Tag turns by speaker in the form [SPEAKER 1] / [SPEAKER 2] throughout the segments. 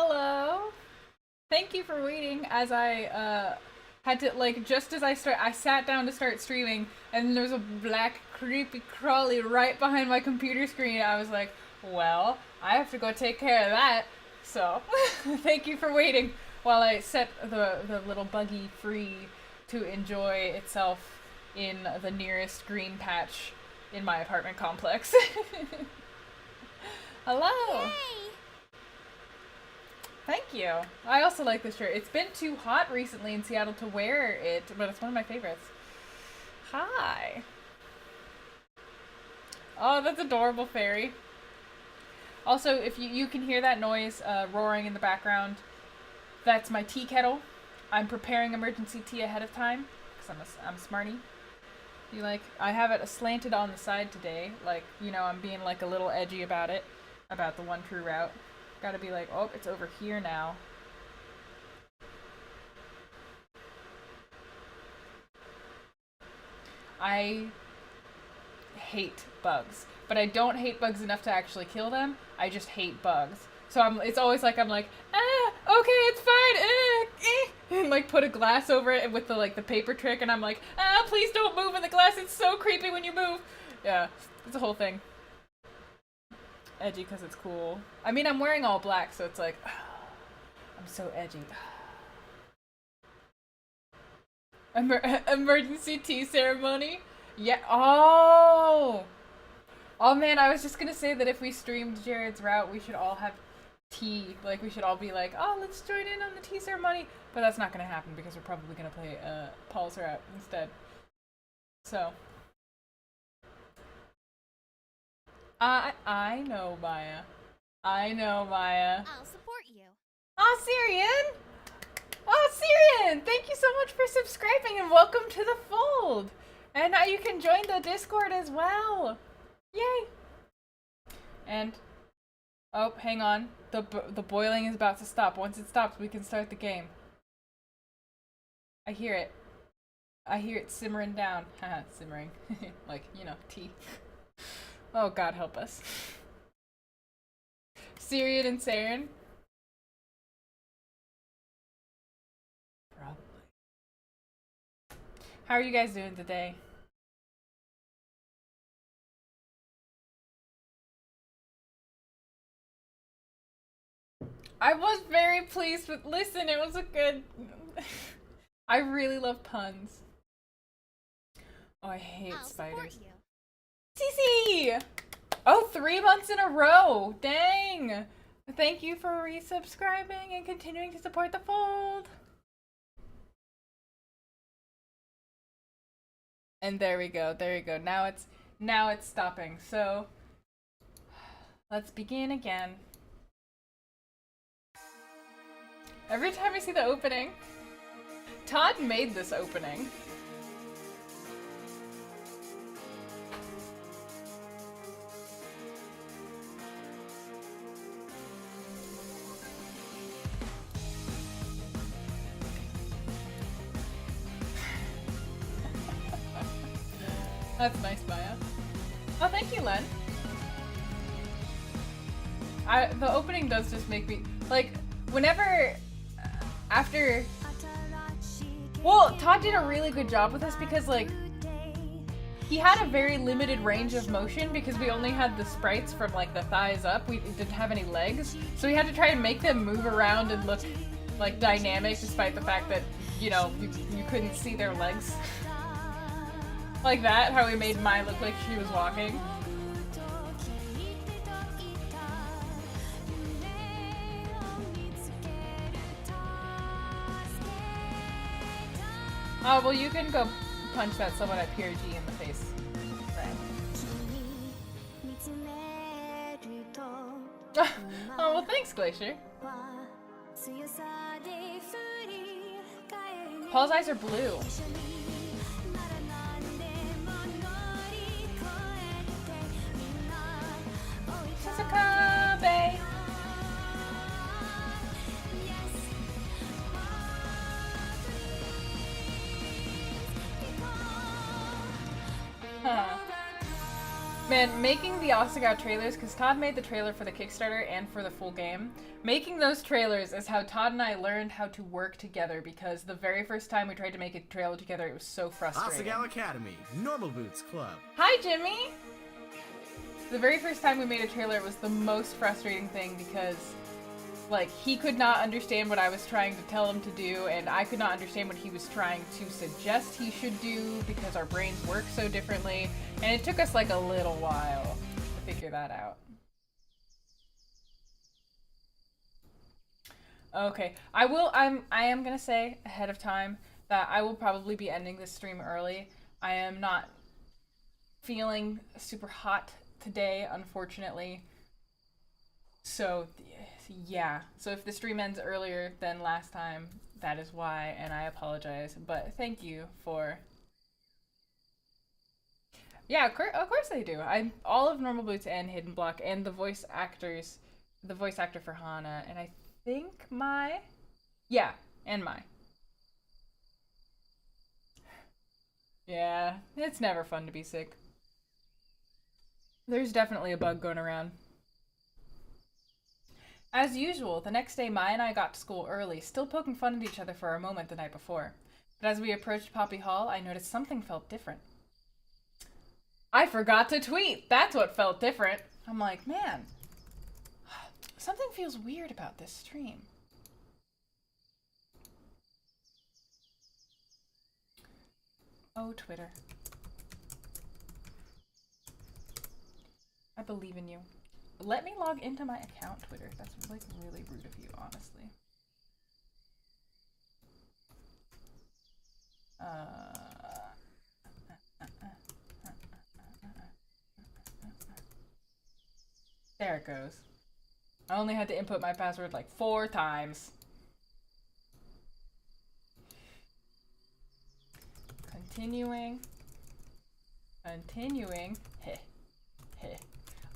[SPEAKER 1] Hello. Thank you for waiting as I had to like just as I sat down to start streaming and there was a black creepy crawly right behind my computer screen. I was like, well, I have to go take care of that. So, thank you for waiting while I set the little buggy free to enjoy itself in the nearest green patch in my apartment complex. Hello.
[SPEAKER 2] Yay!
[SPEAKER 1] Thank you. I also like this shirt. It's been too hot recently in Seattle to wear it, but it's one of my favorites. Hi. Oh, that's adorable, fairy. Also, if you can hear that noise roaring in the background, that's my tea kettle. I'm preparing emergency tea ahead of time because I'm a smarty. I have it slanted on the side today. Like, I'm being like a little edgy about it, about the one true route. Gotta be like, oh, it's over here now. I hate bugs, but I don't hate bugs enough to actually kill them. I just hate bugs. So it's always like I'm like, okay, it's fine, and like put a glass over it with the paper trick, and I'm like, please don't move in the glass. It's so creepy when you move. Yeah, it's a whole thing. Edgy because it's cool. I mean, I'm wearing all black, so it's like, I'm so edgy. Emergency tea ceremony? Yeah. Oh! Oh man, I was just gonna say that if we streamed Jared's route, we should all have tea. Like, we should all be like, oh, let's join in on the tea ceremony. But that's not gonna happen because we're probably gonna play Paul's route instead. So. I know, Maya. I know, Maya.
[SPEAKER 2] I'll support you.
[SPEAKER 1] Oh, Syrian! Oh, Syrian! Thank you so much for subscribing and welcome to the fold! And now you can join the Discord as well! Yay! And, oh, hang on. The boiling is about to stop. Once it stops, we can start the game. I hear it. I hear it simmering down. Haha, simmering. Like, tea. Oh, God help us. Syrian and Saren? Probably. How are you guys doing today? I was very pleased with. Listen, it was a good. I really love puns. Oh, I hate
[SPEAKER 2] I'll
[SPEAKER 1] spiders.
[SPEAKER 2] support you.
[SPEAKER 1] Cece! Oh, 3 months in a row! Dang! Thank you for resubscribing and continuing to support the fold! And there we go, there we go. Now it's stopping. So let's begin again. Every time I see the opening, Todd made this opening. That's nice, Maya. Oh, thank you, Len. The opening does just make me, like, whenever, after, well, Todd did a really good job with this because, like, he had a very limited range of motion because we only had the sprites from, like, the thighs up. We didn't have any legs. So we had to try and make them move around and look, like, dynamic despite the fact that, you couldn't see their legs. Like that, how we made Mai look like she was walking. Oh, well, you can go punch that someone at PRG in the face. Right. Oh, well, thanks, Glacier. Paul's eyes are blue. Sasakabe! Huh. Man, making the Asagao trailers, because Todd made the trailer for the Kickstarter and for the full game. Making those trailers is how Todd and I learned how to work together, because the very first time we tried to make a trailer together, it was so frustrating.
[SPEAKER 2] Asagao Academy, Normal Boots Club.
[SPEAKER 1] Hi, Jimmy! The very first time we made a trailer was the most frustrating thing because, like, he could not understand what I was trying to tell him to do, and I could not understand what he was trying to suggest he should do because our brains work so differently, and it took us like a little while to figure that out. Okay, I am gonna say ahead of time that I will probably be ending this stream early. I am not feeling super hot today, unfortunately. So, yeah. So if the stream ends earlier than last time, that is why, and I apologize. But thank you for... Yeah, of course they do. All of Normal Boots and Hidden Block and the voice actor for Hana, and I think Mai? Yeah, and Mai. Yeah, it's never fun to be sick. There's definitely a bug going around. As usual, the next day Mai and I got to school early, still poking fun at each other for a moment the night before. But as we approached Poppy Hall, I noticed something felt different. I forgot to tweet! That's what felt different! I'm like, man, something feels weird about this stream. Oh, Twitter. I believe in you. Let me log into my account, Twitter. That's like really rude of you, honestly. There it goes. I only had to input my password like 4 times. Continuing.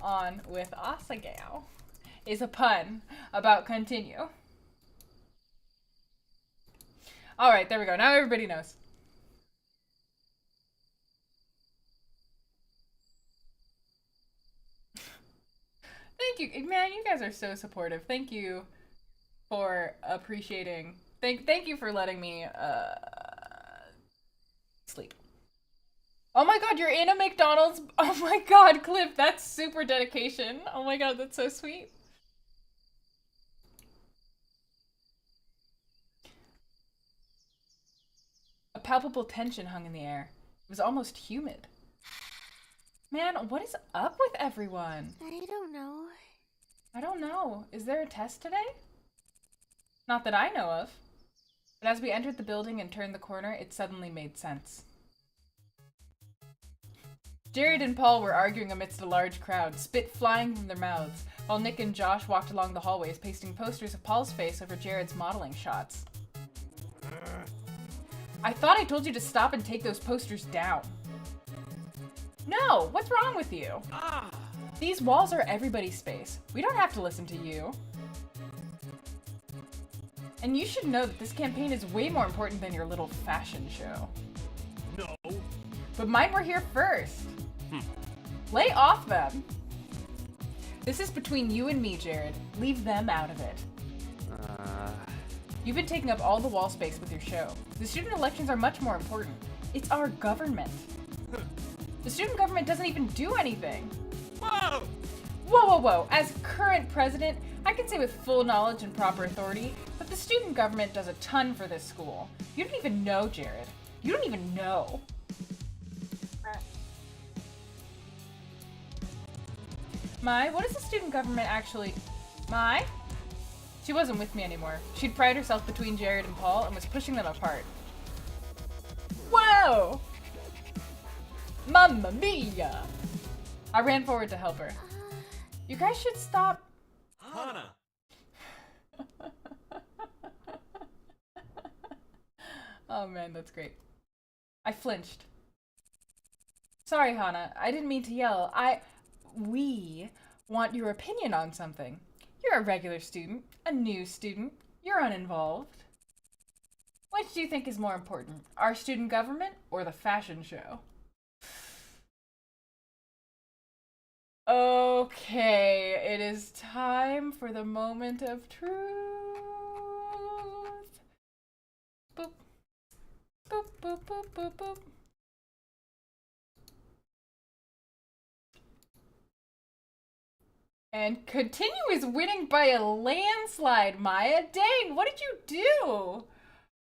[SPEAKER 1] On with Asagao is a pun about continue. Alright, there we go. Now everybody knows. Thank you. Man, you guys are so supportive. Thank you for appreciating. Thank you for letting me sleep. Oh my god, you're in a McDonald's. Oh my god, Cliff, that's super dedication. Oh my god, that's so sweet. A palpable tension hung in the air. It was almost humid. Man, what is up with everyone?
[SPEAKER 3] I don't know.
[SPEAKER 1] I don't know. Is there a test today? Not that I know of. But as we entered the building and turned the corner, it suddenly made sense. Jared and Paul were arguing amidst a large crowd, spit flying from their mouths, while Nick and Josh walked along the hallways pasting posters of Paul's face over Jared's modeling shots. I thought I told you to stop and take those posters down. No, what's wrong with you? These walls are everybody's space. We don't have to listen to you. And you should know that this campaign is way more important than your little fashion show.
[SPEAKER 2] No.
[SPEAKER 1] But mine were here first. Lay off them. This is between you and me, Jared. Leave them out of it. You've been taking up all the wall space with your show. The student elections are much more important. It's our government. The student government doesn't even do anything.
[SPEAKER 2] Whoa!
[SPEAKER 1] Whoa, whoa, whoa. As current president, I can say with full knowledge and proper authority that the student government does a ton for this school. You don't even know, Jared. You don't even know. Mai, what does the student government actually... Mai? She wasn't with me anymore. She'd pried herself between Jared and Paul and was pushing them apart. Whoa! Mamma mia! I ran forward to help her. You guys should stop...
[SPEAKER 2] Hana!
[SPEAKER 1] Oh man, that's great. I flinched. Sorry, Hana. I didn't mean to yell. We want your opinion on something. You're a regular student, a new student. You're uninvolved. Which do you think is more important, our student government or the fashion show? Okay, it is time for the moment of truth. Boop. Boop, boop, boop, boop, boop. And Continue is winning by a landslide, Maya. Dang, what did you do?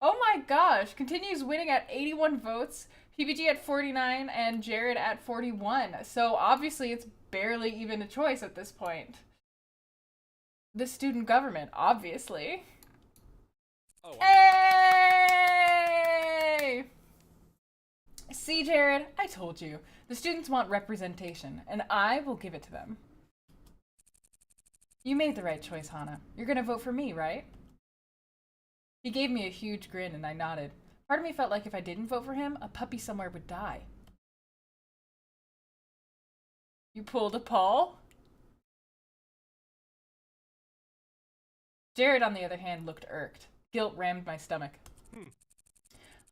[SPEAKER 1] Oh my gosh, Continue is winning at 81 votes, PBG at 49, and Jared at 41. So obviously it's barely even a choice at this point. The student government, obviously.
[SPEAKER 2] Oh,
[SPEAKER 1] Hey! See, Jared, I told you. The students want representation, and I will give it to them. You made the right choice, Hana. You're gonna vote for me, right? He gave me a huge grin and I nodded. Part of me felt like if I didn't vote for him, a puppy somewhere would die. You pulled a Paul? Jared, on the other hand, looked irked. Guilt rammed my stomach.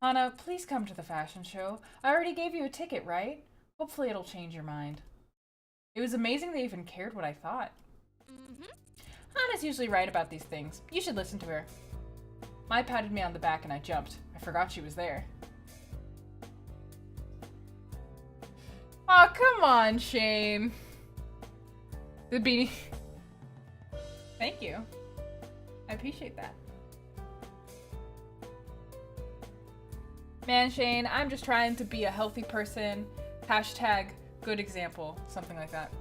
[SPEAKER 1] Hana, please come to the fashion show. I already gave you a ticket, right? Hopefully it'll change your mind. It was amazing they even cared what I thought. Hana's usually right about these things. You should listen to her. Mai patted me on the back and I jumped. I forgot she was there. Aw, come on, Shane. The beanie. Thank you. I appreciate that. Man, Shane, I'm just trying to be a healthy person. Hashtag good example. Something like that.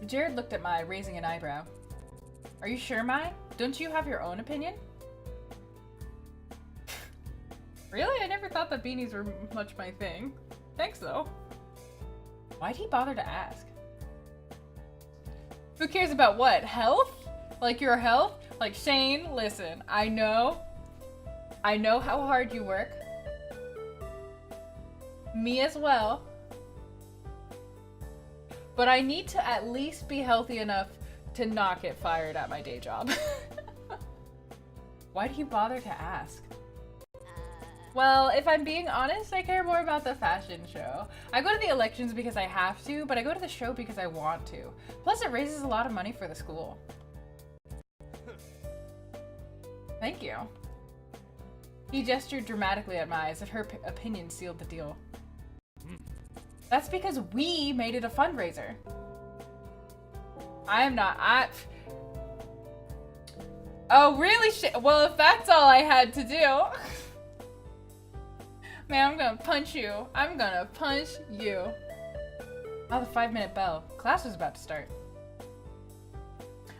[SPEAKER 1] Jared looked at Mai, raising an eyebrow. Are you sure, Mai? Don't you have your own opinion? Really? I never thought that beanies were much my thing. Thanks, though. Why'd he bother to ask? Who cares about what? Health? Like your health? Like, Shane, listen, I know how hard you work. Me as well. But I need to at least be healthy enough to not get fired at my day job. Why do you bother to ask? Well, if I'm being honest, I care more about the fashion show. I go to the elections because I have to, but I go to the show because I want to. Plus, it raises a lot of money for the school. Thank you. He gestured dramatically at Mai as if her opinion sealed the deal. That's because we made it a fundraiser. Oh, really? Well, if that's all I had to do. Man, I'm gonna punch you. I'm gonna punch you. Oh, the 5-minute bell. Class was about to start.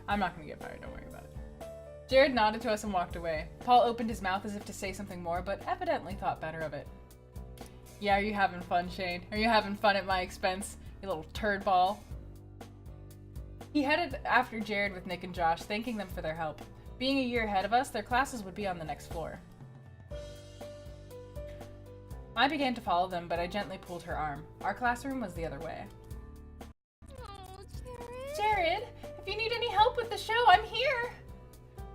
[SPEAKER 1] I'm not gonna get fired, don't worry about it. Jared nodded to us and walked away. Paul opened his mouth as if to say something more, but evidently thought better of it. Yeah, are you having fun, Shane? Are you having fun at my expense, you little turd ball? He headed after Jared with Nick and Josh, thanking them for their help. Being a year ahead of us, their classes would be on the next floor. I began to follow them, but I gently pulled her arm. Our classroom was the other way.
[SPEAKER 3] Oh, Jared.
[SPEAKER 1] Jared, if you need any help with the show, I'm here!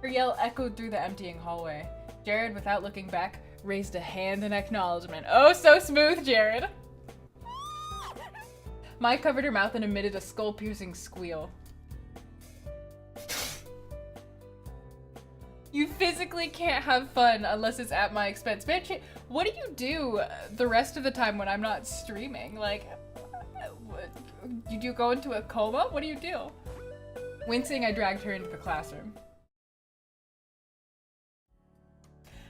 [SPEAKER 1] Her yell echoed through the emptying hallway. Jared, without looking back, raised a hand in acknowledgement. Oh, so smooth, Jared! Mai covered her mouth and emitted a skull-piercing squeal. You physically can't have fun unless it's at my expense. Bitch, what do you do the rest of the time when I'm not streaming? Like, do you go into a coma? What do you do? Wincing, I dragged her into the classroom.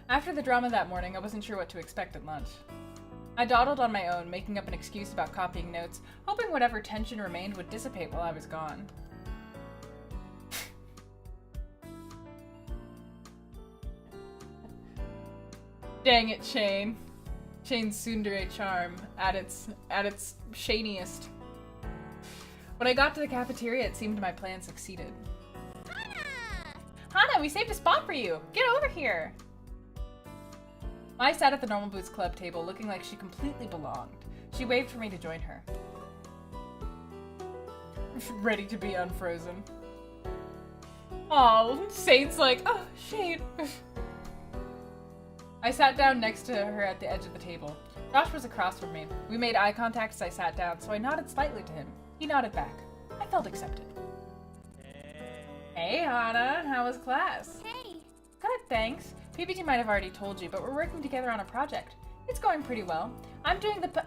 [SPEAKER 1] After the drama that morning, I wasn't sure what to expect at lunch. I dawdled on my own, making up an excuse about copying notes, hoping whatever tension remained would dissipate while I was gone. Dang it, Shane. Shane's tsundere charm at its shaniest. When I got to the cafeteria, it seemed my plan succeeded.
[SPEAKER 3] Hana!
[SPEAKER 1] Hana, we saved a spot for you! Get over here! Mai sat at the Normal Boots Club table, looking like she completely belonged. She waved for me to join her. Ready to be unfrozen. Aw, Saint's like, oh, Shane. I sat down next to her at the edge of the table. Josh was across from me. We made eye contact as I sat down, so I nodded slightly to him. He nodded back. I felt accepted. Hey, Hana. How was class?
[SPEAKER 3] Hey.
[SPEAKER 1] Good, thanks. PPG might have already told you, but we're working together on a project. It's going pretty well. I'm doing the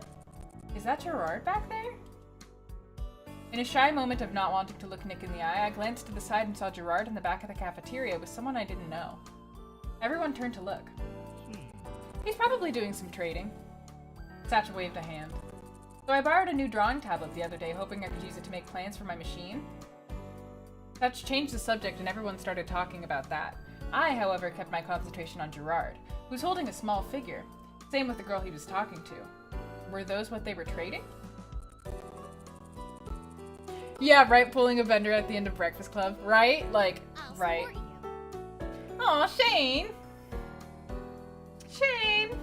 [SPEAKER 1] Is that Gerard back there? In a shy moment of not wanting to look Nick in the eye, I glanced to the side and saw Gerard in the back of the cafeteria with someone I didn't know. Everyone turned to look. He's probably doing some trading. Satch waved a hand. So I borrowed a new drawing tablet the other day, hoping I could use it to make plans for my machine. Satch changed the subject and everyone started talking about that. I, however, kept my concentration on Gerard, who was holding a small figure. Same with the girl he was talking to. Were those what they were trading? Yeah, right, pulling a vendor at the end of Breakfast Club, right? Like,
[SPEAKER 3] I'll
[SPEAKER 1] right.
[SPEAKER 3] support you.
[SPEAKER 1] Aw, Shane! Shane!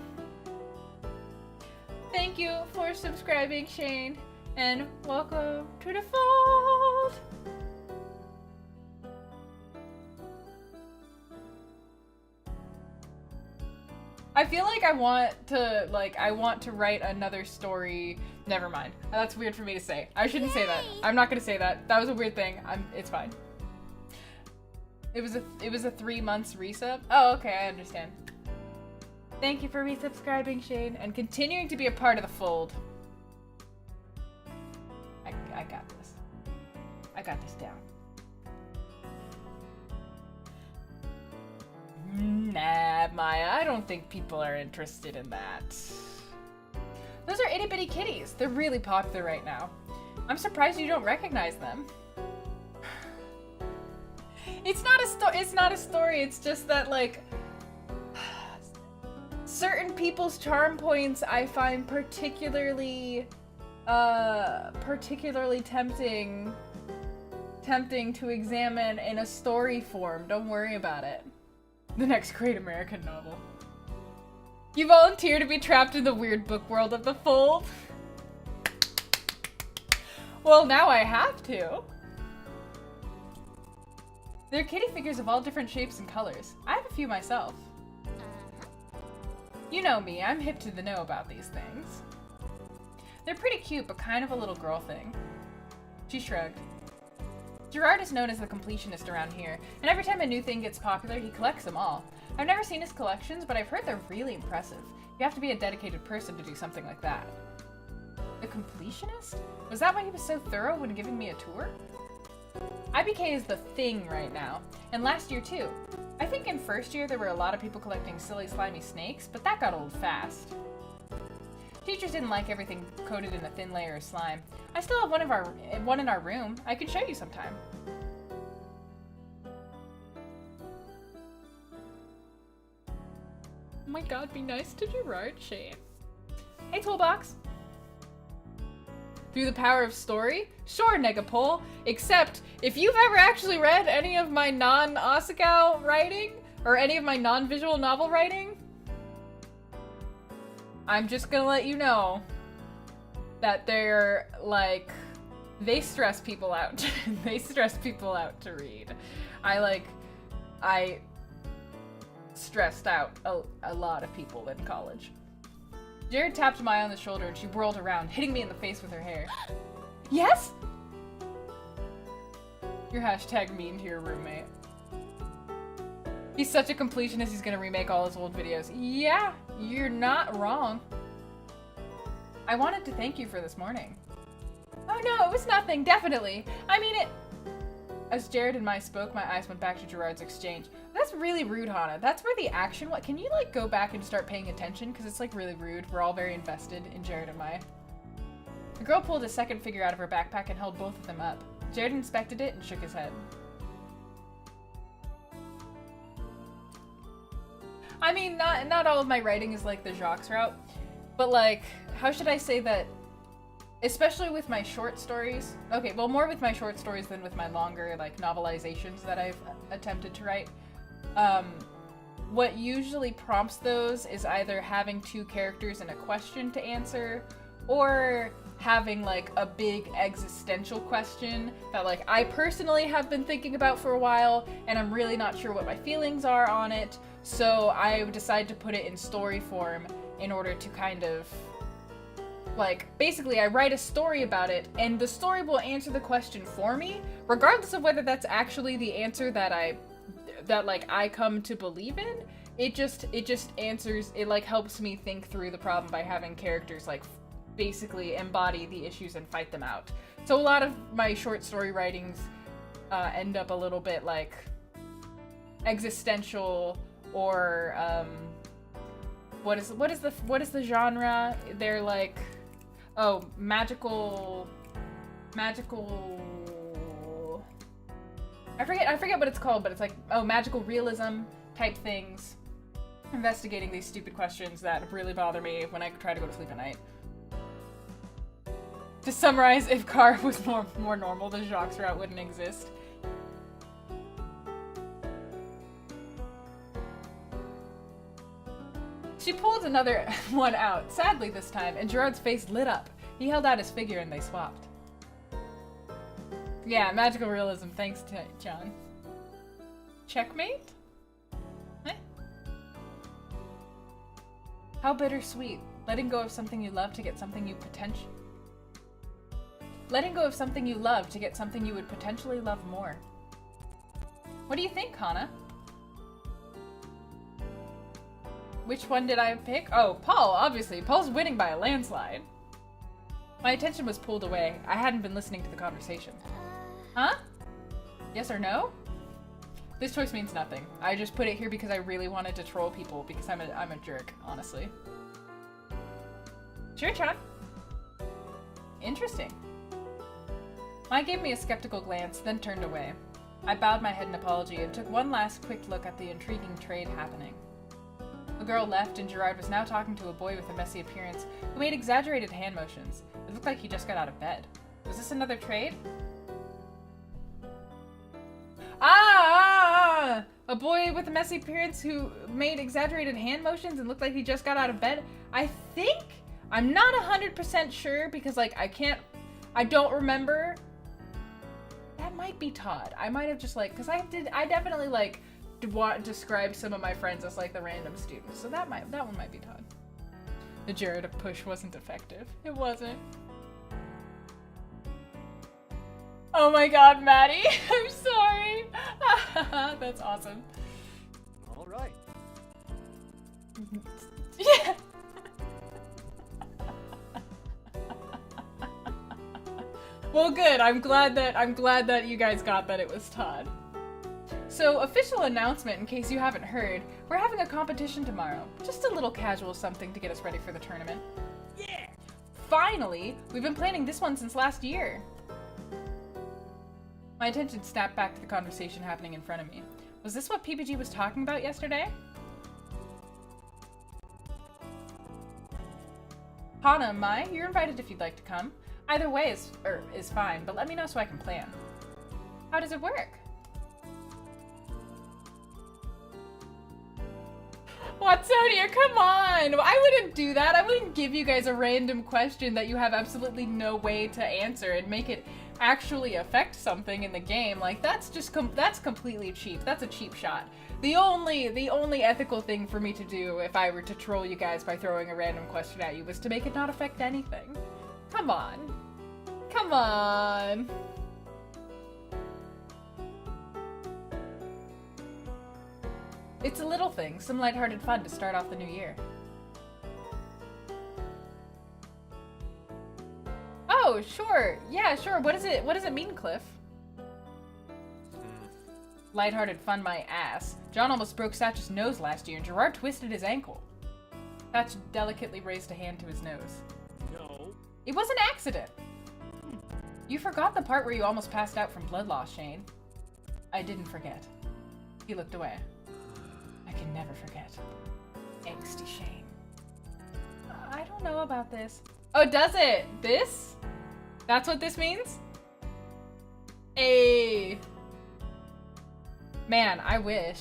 [SPEAKER 1] Thank you for subscribing, Shane, and welcome to the fold! I feel like I want to write another story. Never mind. That's weird for me to say. I shouldn't say that. I'm not gonna say that. That was a weird thing. It's fine. It was a 3 months resub. Oh, okay, I understand. Thank you for resubscribing, Shane, and continuing to be a part of the fold. I got this. I got this down. Nah, Maya, I don't think people are interested in that. Those are itty bitty kitties. They're really popular right now. I'm surprised you don't recognize them. It's not a story, it's just that, like, certain people's charm points I find particularly tempting to examine in a story form. Don't worry about it. The next great American novel. You volunteer to be trapped in the weird book world of the fold? Well, now I have to. They're kitty figures of all different shapes and colors. I have a few myself. You know me, I'm hip to the know about these things. They're pretty cute, but kind of a little girl thing. She shrugged. Gerard is known as the completionist around here, and every time a new thing gets popular, he collects them all. I've never seen his collections, but I've heard they're really impressive. You have to be a dedicated person to do something like that. The completionist? Was that why he was so thorough when giving me a tour? IBK is the thing right now, and last year too. I think in first year there were a lot of people collecting silly slimy snakes, but that got old fast. Teachers didn't like everything coated in a thin layer of slime. I still have one in our room. I can show you sometime. Oh my god, be nice to Gerard, Shane. Hey, Toolbox. Through the power of story? Sure, Negapole. Except, if you've ever actually read any of my non-Asagao writing, or any of my non-visual novel writing, I'm just gonna let you know that they're, like, they stress people out. They stress people out to read. I stressed out a lot of people in college. Jared tapped Maya on the shoulder and she whirled around, hitting me in the face with her hair. Yes? You're hashtag mean to your roommate. He's such a completionist, he's gonna remake all his old videos. Yeah, you're not wrong. I wanted to thank you for this morning. Oh no, it was nothing, definitely. I mean it. As Jared and I spoke, my eyes went back to Gerard's exchange. That's really rude, Hana. That's where the action went. Can you, like, go back and start paying attention? Because it's, like, really rude. We're all very invested in Jared and I. The girl pulled a second figure out of her backpack and held both of them up. Jared inspected it and shook his head. I mean, not all of my writing is like the Jacques route, but, like, how should I say that? Especially with my short stories. Okay, well, more with my short stories than with my longer, like, novelizations that I've attempted to write. What usually prompts those is either having two characters and a question to answer, or having, like, a big existential question that, like, I personally have been thinking about for a while, and I'm really not sure what my feelings are on it, so I decided to put it in story form in order to kind of like, basically I write a story about it, and the story will answer the question for me, regardless of whether that's actually the answer that I come to believe in. It just answers, it like helps me think through the problem by having characters like basically embody the issues and fight them out. So a lot of my short story writings end up a little bit like existential or what is the genre? They're like, oh, magical. I forget what it's called, but it's like, oh, magical realism type things. Investigating these stupid questions that really bother me when I try to go to sleep at night. To summarize, if Cara was more normal, the Jacques route wouldn't exist. She pulled another one out, sadly this time, and Gerard's face lit up. He held out his figure and they swapped. Yeah, magical realism, thanks to John. Checkmate? Eh? How bittersweet. Letting go of something you love to get something you Letting go of something you love to get something you would potentially love more. What do you think, Hana? Which one did I pick? Oh, Paul, obviously. Paul's winning by a landslide. My attention was pulled away. I hadn't been listening to the conversation. Huh? Yes or no? This choice means nothing. I just put it here because I really wanted to troll people because I'm a jerk, honestly. Sure, Chan. Interesting. Mai gave me a skeptical glance, then turned away. I bowed my head in apology and took one last quick look at the intriguing trade happening. The girl left, and Gerard was now talking to a boy with a messy appearance who made exaggerated hand motions. It looked like he just got out of bed. Was this another trade? A boy with a messy appearance who made exaggerated hand motions and looked like he just got out of bed? I'm not 100% sure because, like, I don't remember. That might be Todd. I might have just, like, because I definitely, like, described some of my friends as, like, the random students. So that one might be Todd. The Jared push wasn't effective. It wasn't. Oh my god, Maddie. I'm sorry. That's awesome.
[SPEAKER 2] All right.
[SPEAKER 1] Yeah. Well, good. I'm glad that you guys got that it was Todd. So, official announcement in case you haven't heard, we're having a competition tomorrow. Just a little casual something to get us ready for the tournament.
[SPEAKER 2] Yeah.
[SPEAKER 1] Finally! We've been planning this one since last year. My attention snapped back to the conversation happening in front of me. Was this what PPG was talking about yesterday? Hana, Mai, you're invited if you'd like to come. Either way is fine, but let me know so I can plan. How does it work? Watsonia, come on! I wouldn't do that. I wouldn't give you guys a random question that you have absolutely no way to answer and make it actually affect something in the game. Like, that's just that's completely cheap. That's a cheap shot. The only ethical thing for me to do if I were to troll you guys by throwing a random question at you was to make it not affect anything. Come on. Come on. It's a little thing, some lighthearted fun to start off the new year. Oh, sure. Yeah, sure. What does it mean, Cliff? Lighthearted fun my ass. John almost broke Satch's nose last year and Gerard twisted his ankle. Satch delicately raised a hand to his nose.
[SPEAKER 2] No.
[SPEAKER 1] It was an accident. You forgot the part where you almost passed out from blood loss, Shane. I didn't forget. He looked away. I can never forget. Angsty Shane. I don't know about this. Oh, does it? This? That's what this means? Hey. Man, I wish.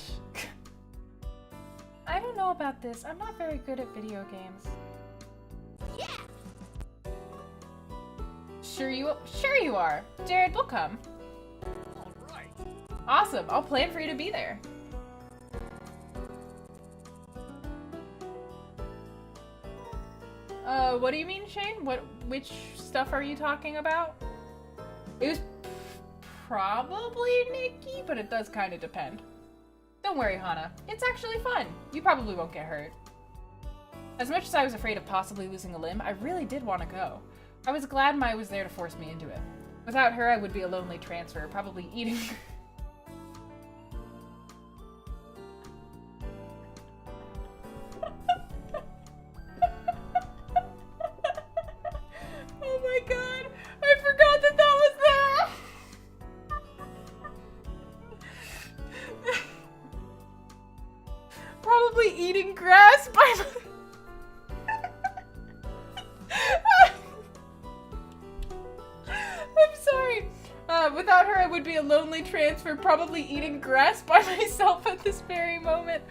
[SPEAKER 1] I don't know about this. I'm not very good at video games.
[SPEAKER 3] Yeah.
[SPEAKER 1] Sure you are. Jared, we'll come.
[SPEAKER 2] All right.
[SPEAKER 1] Awesome. I'll plan for you to be there. What do you mean, Shane? Which stuff are you talking about? It was probably Nikki, but it does kind of depend. Don't worry, Hana. It's actually fun. You probably won't get hurt. As much as I was afraid of possibly losing a limb, I really did want to go. I was glad Mai was there to force me into it. Without her, I would be a lonely transfer, probably eating... Oh my god! I forgot that was there! Probably eating grass by my... I'm sorry. Without her, I would be a lonely transfer, probably eating grass by myself at this very moment.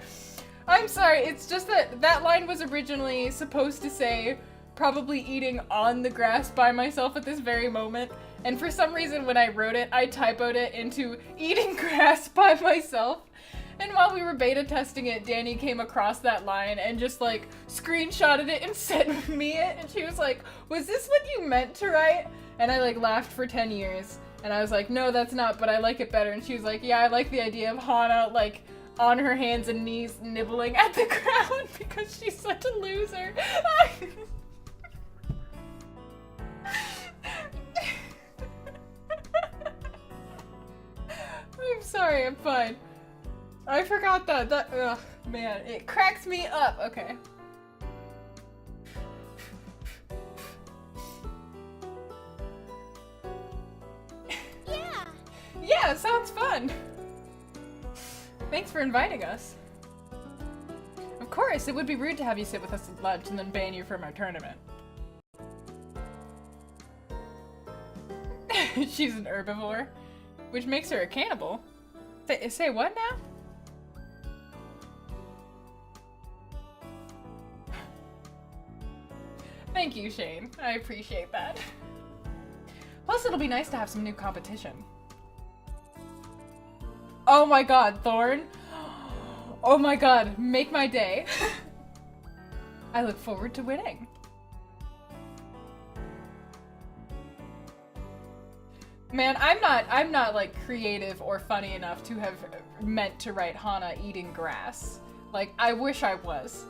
[SPEAKER 1] I'm sorry, it's just that that line was originally supposed to say, probably eating on the grass by myself at this very moment. And for some reason, when I wrote it, I typoed it into eating grass by myself. And while we were beta testing it, Danny came across that line and just like screenshotted it and sent me it. And she was like, was this what you meant to write? And I like laughed for 10 years. And I was like, no, that's not, but I like it better. And she was like, yeah, I like the idea of Hana like on her hands and knees nibbling at the ground because she's such a loser. I'm sorry, I'm fine. I forgot that. Ugh, man, it cracks me up. Okay.
[SPEAKER 3] Yeah.
[SPEAKER 1] Yeah, sounds fun. Thanks for inviting us. Of course, it would be rude to have you sit with us at lunch and then ban you from our tournament. She's an herbivore, which makes her a cannibal. Say what now? Thank you, Shane. I appreciate that. Plus, it'll be nice to have some new competition. Oh my god, Thorn. Oh my god, make my day. I look forward to winning. Man, I'm not like creative or funny enough to have meant to write Hana eating grass. Like, I wish I was.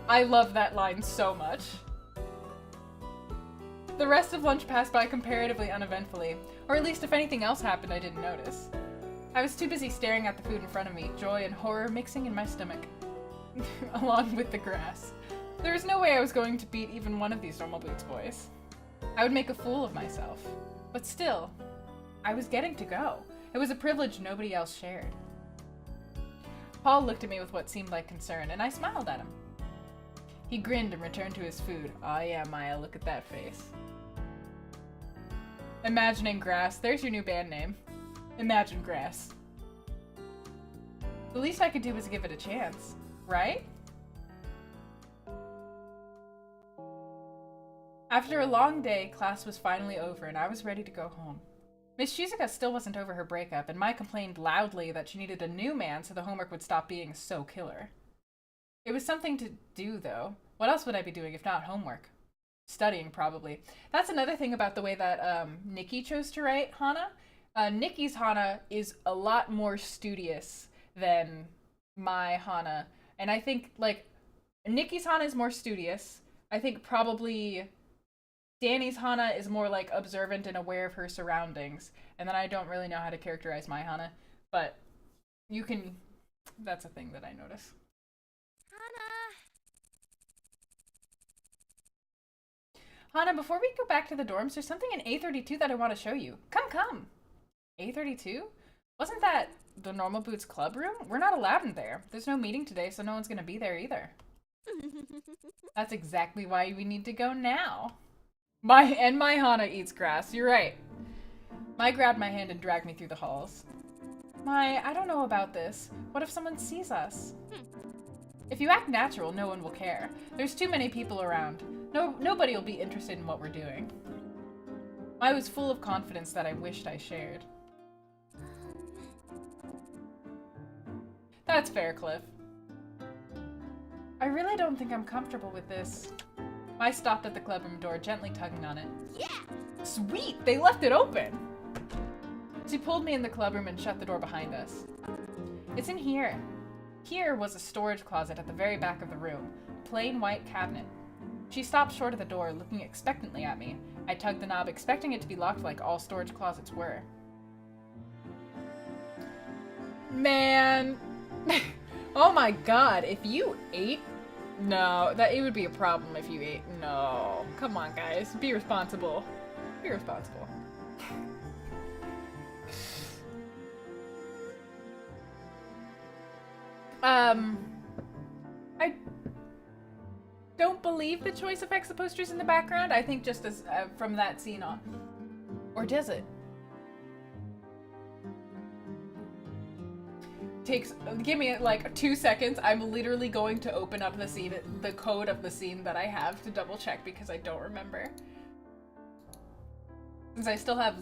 [SPEAKER 1] I love that line so much. The rest of lunch passed by comparatively uneventfully, or at least if anything else happened I didn't notice. I was too busy staring at the food in front of me, joy and horror mixing in my stomach, along with the grass. There was no way I was going to beat even one of these Normal Boots boys. I would make a fool of myself. But still, I was getting to go. It was a privilege nobody else shared. Paul looked at me with what seemed like concern, and I smiled at him. He grinned and returned to his food. Aw, yeah, Maya, look at that face. Imagining Grass. There's your new band name. Imagine Grass. The least I could do was give it a chance, right? After a long day, class was finally over and I was ready to go home. Miss Shizuka still wasn't over her breakup, and Mai complained loudly that she needed a new man so the homework would stop being so killer. It was something to do, though. What else would I be doing if not homework? Studying, probably. That's another thing about the way that Nikki chose to write Hana. Nikki's Hana is a lot more studious than my Hana. And I think, like, Nikki's Hana is more studious. I think probably Danny's Hana is more, like, observant and aware of her surroundings. And then I don't really know how to characterize my Hana. But you can... That's a thing that I notice. Hana, before we go back to the dorms, there's something in A32 that I want to show you. Come. A32? Wasn't that the Normal Boots club room? We're not allowed in there. There's no meeting today, so no one's going to be there either. That's exactly why we need to go now. My Hana eats grass. You're right. Mai grabbed my hand and dragged me through the halls. Mai, I don't know about this. What if someone sees us? If you act natural, no one will care. There's too many people around. Nobody will be interested in what we're doing. I was full of confidence that I wished I shared. That's fair, Cliff. I really don't think I'm comfortable with this. I stopped at the clubroom door, gently tugging on it.
[SPEAKER 3] Yeah.
[SPEAKER 1] Sweet! They left it open! She pulled me in the clubroom and shut the door behind us. It's in here. Here was a storage closet at the very back of the room. A plain white cabinet. She stopped short of the door, looking expectantly at me. I tugged the knob, expecting it to be locked like all storage closets were. Man. Oh my god, if you ate... No, it would be a problem if you ate... No. Come on, guys. Be responsible. Be responsible. I don't believe the choice affects the posters in the background. I think just as from that scene on. Or does it? Give me like 2 seconds. I'm literally going to open up the scene, the code of the scene that I have to double check because I don't remember. Since I still have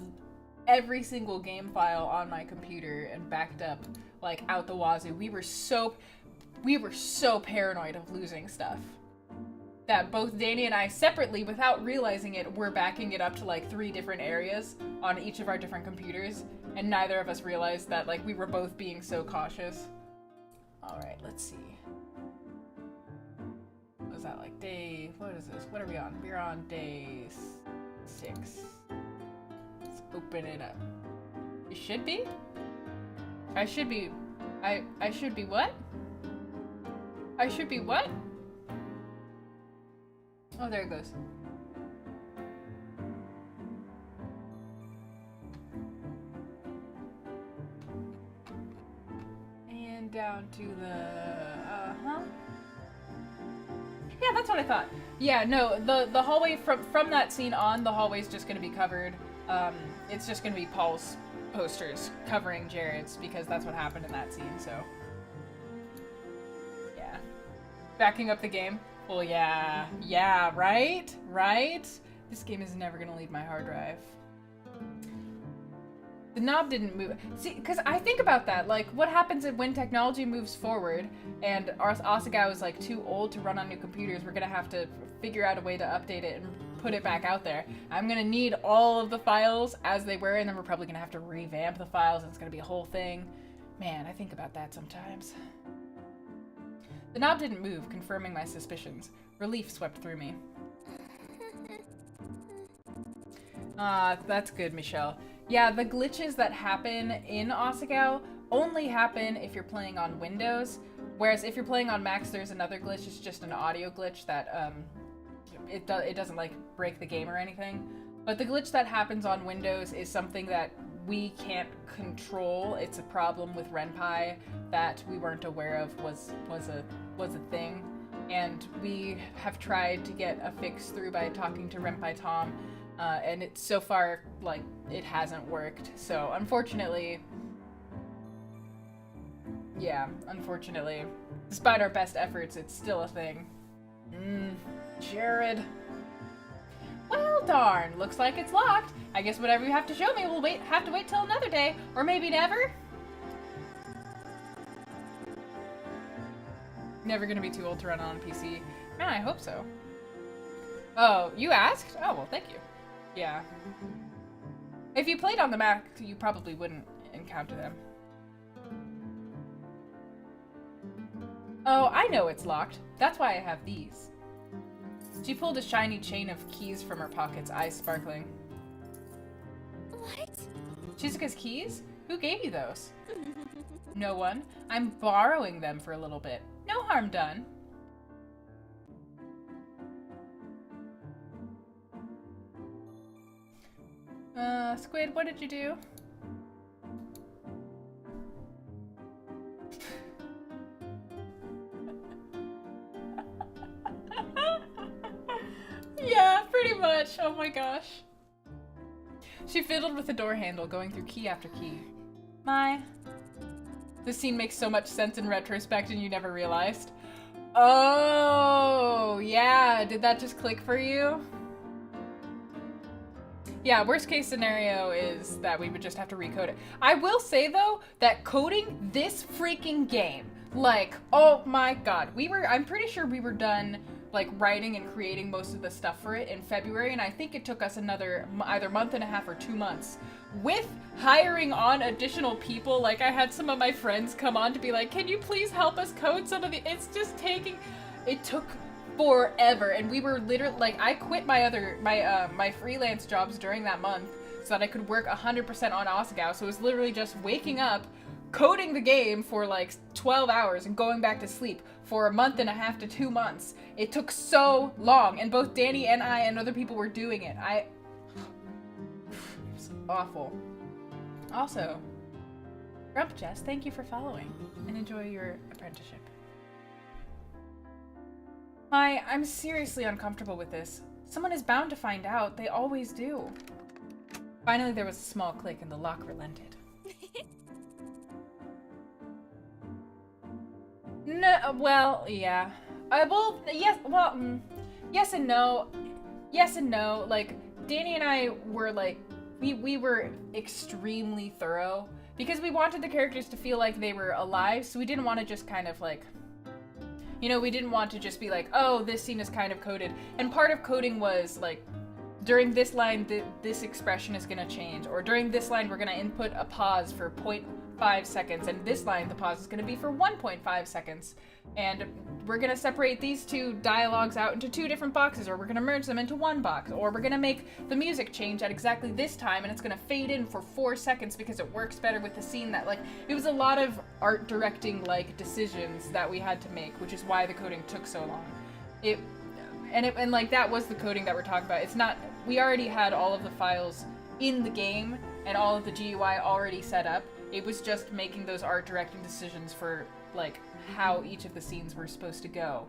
[SPEAKER 1] every single game file on my computer and backed up like out the wazoo. We were so paranoid of losing stuff that both Danny and I separately, without realizing it, were backing it up to like 3 different areas on each of our different computers, and neither of us realized that like we were both being so cautious. All right, let's see. What is that, like day, what is this? What are we on? We're on day 6. Let's open it up. It should be? I should be what? I should be what? Oh, there it goes. And down to the, Yeah, that's what I thought. Yeah, no, the hallway from that scene on, the hallway's just gonna be covered. It's just gonna be Paul's posters covering Jared's because that's what happened in that scene, so. Yeah. Backing up the game. Well, yeah, right? This game is never gonna leave my hard drive. The knob didn't move. See, because I think about that, like, what happens when technology moves forward and Asagao is, like, too old to run on new computers? We're gonna have to figure out a way to update it and put it back out there. I'm gonna need all of the files as they were, and then we're probably gonna have to revamp the files, and it's gonna be a whole thing. Man, I think about that sometimes. The knob didn't move, confirming my suspicions. Relief swept through me. That's good, Michelle. Yeah, the glitches that happen in Asagao only happen if you're playing on Windows, whereas if you're playing on Macs, there's another glitch. It's just an audio glitch that, it doesn't, like, break the game or anything. But the glitch that happens on Windows is something that we can't control. It's a problem with Ren'Py that we weren't aware of was a thing, and we have tried to get a fix through by talking to Ren'Py Tom, and it's so far like it hasn't worked. So unfortunately, despite our best efforts, it's still a thing. Jared. Well, darn. Looks like it's locked. I guess whatever you have to show me, we'll have to wait till another day, or maybe never. Never gonna be too old to run on a PC. Man, I hope so. Oh, you asked? Oh, well, thank you. Yeah. If you played on the Mac, you probably wouldn't encounter them. Oh, I know it's locked. That's why I have these. She pulled a shiny chain of keys from her pockets, eyes sparkling.
[SPEAKER 3] What?
[SPEAKER 1] Shizuka's keys? Who gave you those? No one. I'm borrowing them for a little bit. No harm done. Squid, what did you do? Yeah, pretty much. Oh my gosh. She fiddled with the door handle, going through key after key. This scene makes so much sense in retrospect and you never realized. Oh, yeah. Did that just click for you? Yeah, worst case scenario is that we would just have to recode it. I will say, though, that coding this freaking game, like, oh my god. I'm pretty sure we were done, like writing and creating most of the stuff for it in February, and I think it took us another either month and a half or 2 months with hiring on additional people. Like I had some of my friends come on to be like, can you please help us code some of the, it's just taking, it took forever, and we were literally like, I quit my freelance jobs during that month so that I could work 100% on Asagao. So it was literally just waking up, coding the game for like 12 hours and going back to sleep for a month and a half to 2 months. It took so long, and both Danny and I and other people were doing it. It was awful. Also, Rump Jess, thank you for following, and enjoy your apprenticeship. I'm seriously uncomfortable with this. Someone is bound to find out. They always do. Finally, there was a small click and the lock relented. No, well, yeah. Yes and no. Yes and no. Like, Danny and I were like, we were extremely thorough because we wanted the characters to feel like they were alive, so we didn't want to just kind of like, you know, we didn't want to just be like, oh, this scene is kind of coded. And part of coding was like, during this line, this expression is going to change, or during this line, we're going to input a pause for 0.5 seconds, and this line, the pause is going to be for 1.5 seconds, and we're going to separate these two dialogues out into 2 different boxes, or we're going to merge them into 1 box, or we're going to make the music change at exactly this time, and it's going to fade in for 4 seconds because it works better with the scene. That, like, it was a lot of art directing, like, decisions that we had to make, which is why the coding took so long. And like, that was the coding that we're talking about. It's not, we already had all of the files in the game and all of the GUI already set up. It was just making those art directing decisions for, like, how each of the scenes were supposed to go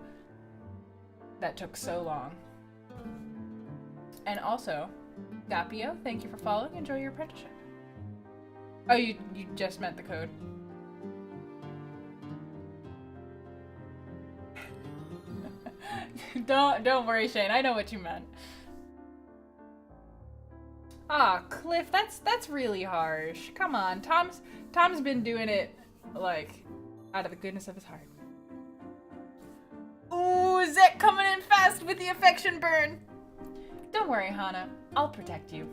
[SPEAKER 1] that took so long. And also, Gapio, thank you for following. Enjoy your apprenticeship. Oh, you just meant the code. Don't worry, Shane. I know what you meant. Ah, Cliff, that's really harsh. Come on, Tom's been doing it like out of the goodness of his heart. Ooh, Zek coming in fast with the affection burn. Don't worry, Hana. I'll protect you.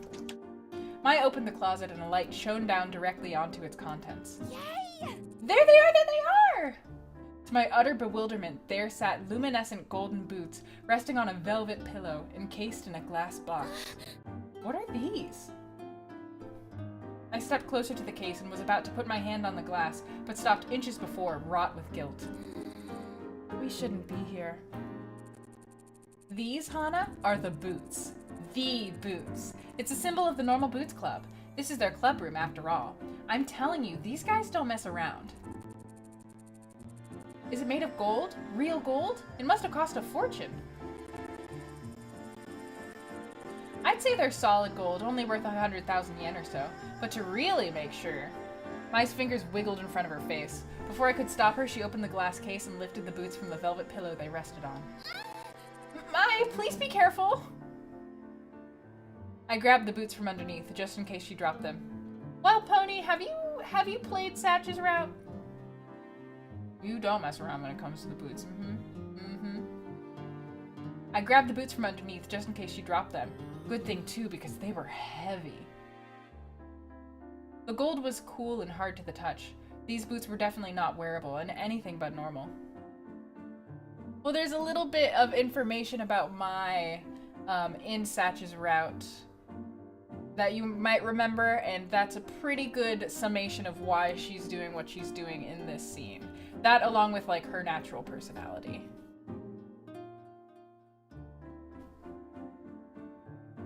[SPEAKER 1] Mai opened the closet and a light shone down directly onto its contents.
[SPEAKER 3] Yay!
[SPEAKER 1] There they are! There they are! To my utter bewilderment, there sat luminescent golden boots, resting on a velvet pillow, encased in a glass box. What are these? I stepped closer to the case and was about to put my hand on the glass, but stopped inches before, wrought with guilt. We shouldn't be here. These, Hana, are the boots. The boots. It's a symbol of the Normal Boots Club. This is their club room, after all. I'm telling you, these guys don't mess around. Is it made of gold? Real gold? It must have cost a fortune. I'd say they're solid gold, only worth 100,000 yen or so. But to really make sure... Mai's fingers wiggled in front of her face. Before I could stop her, she opened the glass case and lifted the boots from the velvet pillow they rested on. Mai, please be careful! I grabbed the boots from underneath, just in case she dropped them. Well, Pony, have you played Satch's route? You don't mess around when it comes to the boots. I grabbed the boots from underneath, just in case she dropped them. Good thing, too, because they were heavy. The gold was cool and hard to the touch. These boots were definitely not wearable, and anything but normal. Well, there's a little bit of information about Mai in Satch's route that you might remember, and that's a pretty good summation of why she's doing what she's doing in this scene. That, along with, like, her natural personality.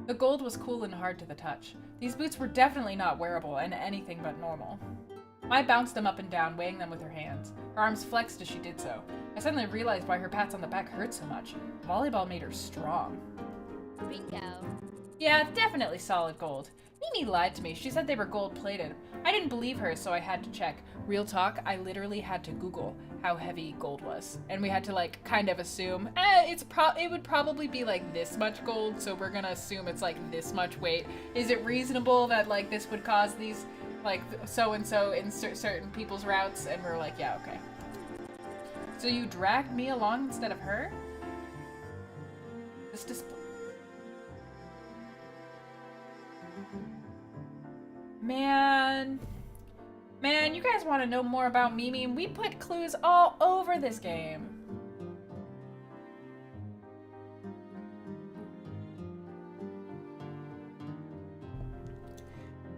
[SPEAKER 1] The gold was cool and hard to the touch. These boots were definitely not wearable and anything but normal. Mai bounced them up and down, weighing them with her hands. Her arms flexed as she did so. I suddenly realized why her pats on the back hurt so much. Volleyball made her strong.
[SPEAKER 3] Bingo.
[SPEAKER 1] Yeah, definitely solid gold. Mimi lied to me. She said they were gold-plated. I didn't believe her, so I had to check. Real talk, I literally had to Google how heavy gold was. And we had to, like, kind of assume, it would probably be, like, this much gold, so we're gonna assume it's, like, this much weight. Is it reasonable that, like, this would cause these, like, so-and-so in certain people's routes? And we're like, yeah, okay. So you dragged me along instead of her? This display. Man, you guys want to know more about Mimi? We put clues all over this game.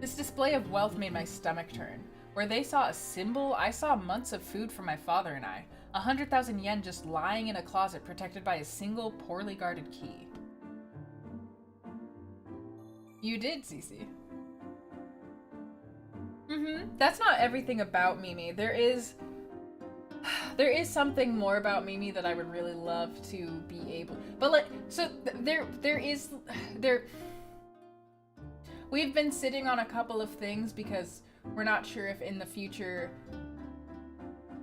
[SPEAKER 1] This display of wealth made my stomach turn. Where they saw a symbol, I saw months of food for my father and I. 100,000 yen just lying in a closet protected by a single poorly guarded key. You did, Cece. That's not everything about Mimi. There is something more about Mimi that I would really love to be able. But like, so we've been sitting on a couple of things because we're not sure if in the future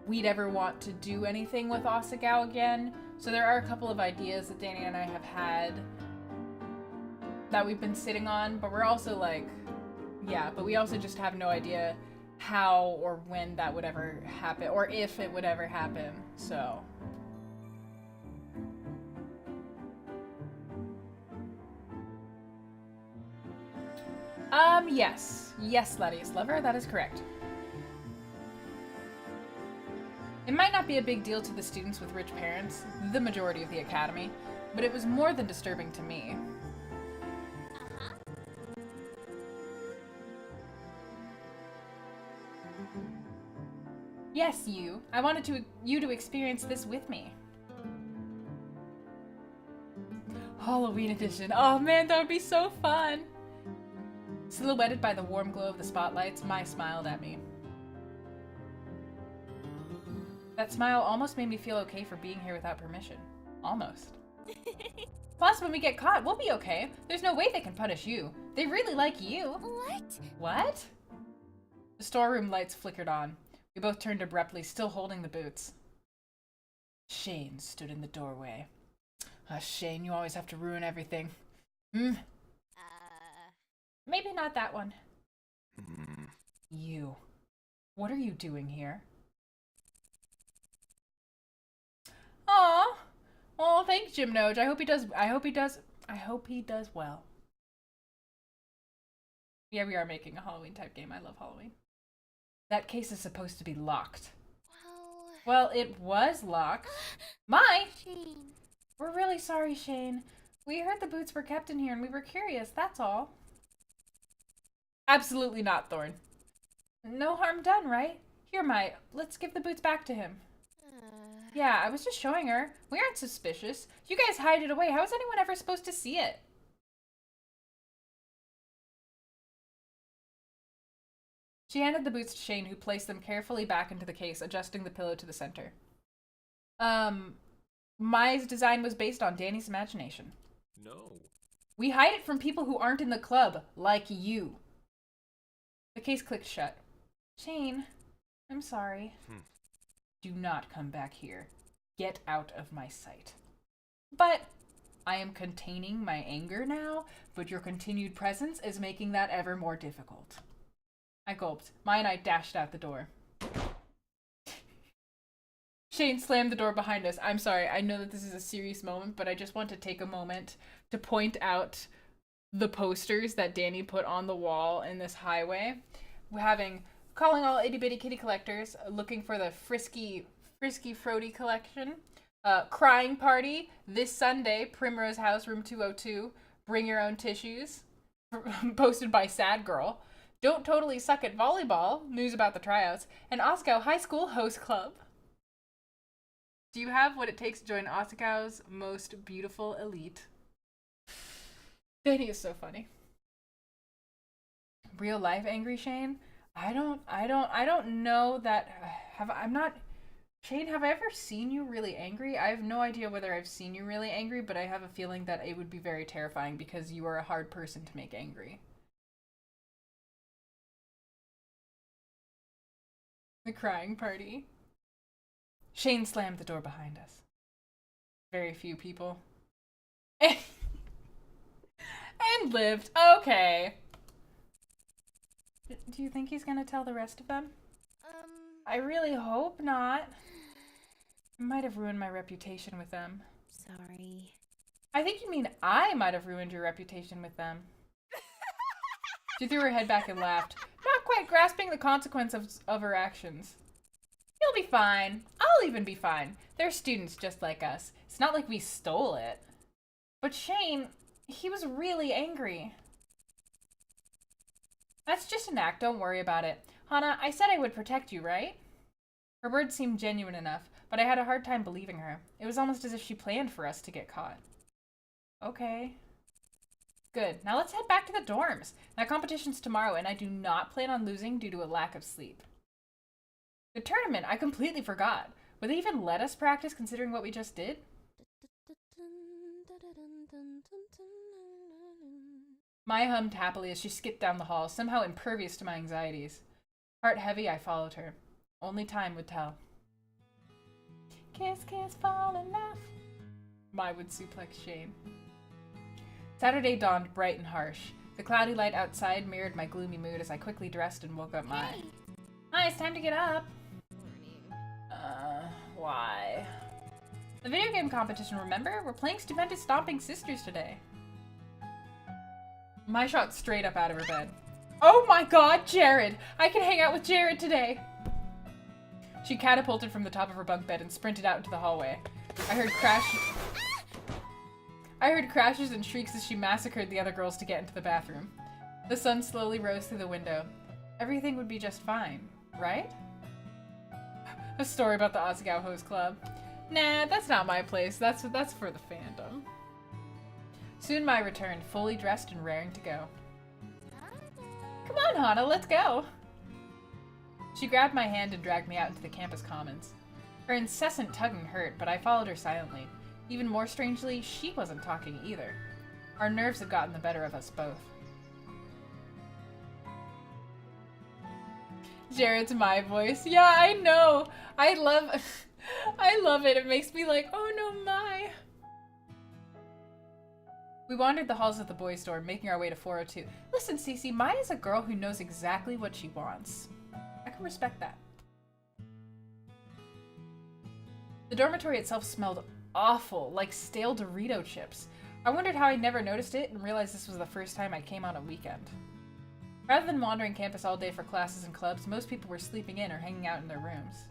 [SPEAKER 1] we'd ever want to do anything with Asagao again. So there are a couple of ideas that Danny and I have had that we've been sitting on, but we're also like, yeah, but we also just have no idea how or when that would ever happen, or if it would ever happen, so. Yes. Yes, Letty's lover, that is correct. It might not be a big deal to the students with rich parents, the majority of the academy, but it was more than disturbing to me. Yes, you. I wanted you to experience this with me. Halloween edition. Oh man, that would be so fun. Silhouetted by the warm glow of the spotlights, Mai smiled at me. That smile almost made me feel okay for being here without permission. Almost. Plus, when we get caught, we'll be okay. There's no way they can punish you. They really like you.
[SPEAKER 3] What?
[SPEAKER 1] What? The storeroom lights flickered on. We both turned abruptly, still holding the boots. Shane stood in the doorway. Shane, you always have to ruin everything. Maybe not that one. You. What are you doing here? Aw. Oh, thanks, Gymnoj. I hope he does well. Yeah, we are making a Halloween type game. I love Halloween. That case is supposed to be locked. Well, it was locked. Mai!
[SPEAKER 3] Shane.
[SPEAKER 1] We're really sorry, Shane. We heard the boots were kept in here and we were curious, that's all. Absolutely not, Thorn. No harm done, right? Here, Mai, let's give the boots back to him. Yeah, I was just showing her. We aren't suspicious. You guys hide it away. How is anyone ever supposed to see it? She handed the boots to Shane, who placed them carefully back into the case, adjusting the pillow to the center. Mai's design was based on Danny's imagination.
[SPEAKER 2] No.
[SPEAKER 1] We hide it from people who aren't in the club, like you. The case clicked shut. Shane, I'm sorry. Do not come back here. Get out of my sight. But I am containing my anger now, but your continued presence is making that ever more difficult. I gulped. Mai and I dashed out the door. Shane slammed the door behind us. I'm sorry, I know that this is a serious moment, but I just want to take a moment to point out the posters that Danny put on the wall in this highway. We're calling all itty bitty kitty collectors, looking for the Frisky Frody collection. Crying party this Sunday, Primrose House, room 202. Bring your own tissues. Posted by Sad Girl. Don't totally suck at volleyball. News about the tryouts. And Asagao High School Host Club. Do you have what it takes to join Asagao's most beautiful elite? Danny is so funny. Real life angry Shane? I don't know that Shane, have I ever seen you really angry? I have no idea whether I've seen you really angry, but I have a feeling that it would be very terrifying because you are a hard person to make angry. The crying party. Shane slammed the door behind us. Very few people. And lived. Okay. Do you think he's gonna tell the rest of them? I really hope not. I might have ruined my reputation with them.
[SPEAKER 3] Sorry.
[SPEAKER 1] I think you mean I might have ruined your reputation with them. She threw her head back and laughed, not quite grasping the consequence of her actions. You'll be fine. I'll even be fine. They're students just like us. It's not like we stole it. But Shane, he was really angry. That's just an act. Don't worry about it. Hana, I said I would protect you, right? Her words seemed genuine enough, but I had a hard time believing her. It was almost as if she planned for us to get caught. Okay. Good. Now let's head back to the dorms. That competition's tomorrow, and I do not plan on losing due to a lack of sleep. The tournament, I completely forgot. Would they even let us practice considering what we just did? Maya hummed happily as she skipped down the hall, somehow impervious to my anxieties. Heart heavy, I followed her. Only time would tell. Kiss, kiss, fall in love. Maya would suplex Shane. Saturday dawned bright and harsh. The cloudy light outside mirrored my gloomy mood as I quickly dressed and woke up Maya. Hi, it's time to get up. Why? The video game competition, remember? We're playing Stupendous Stomping Sisters today. Maya shot straight up out of her bed. Oh my god, Jared! I can hang out with Jared today! She catapulted from the top of her bunk bed and sprinted out into the hallway. I heard crashes and shrieks as she massacred the other girls to get into the bathroom. The sun slowly rose through the window. Everything would be just fine, right? A story about the Asagao Host Club. Nah, that's not my place. That's for the fandom. Soon Mai returned, fully dressed and raring to go. Come on, Hana, let's go! She grabbed my hand and dragged me out into the campus commons. Her incessant tugging hurt, but I followed her silently. Even more strangely, she wasn't talking either. Our nerves had gotten the better of us both. Jared's my voice. Yeah, I know. I love it. It makes me like, oh no, my. We wandered the halls of the boys' dorm, making our way to 402. Listen, Cece, Maya's a girl who knows exactly what she wants. I can respect that. The dormitory itself smelled awful, like stale Dorito chips. I wondered how I never noticed it and realized this was the first time I came on a weekend. Rather than wandering campus all day for classes and clubs, most people were sleeping in or hanging out in their rooms.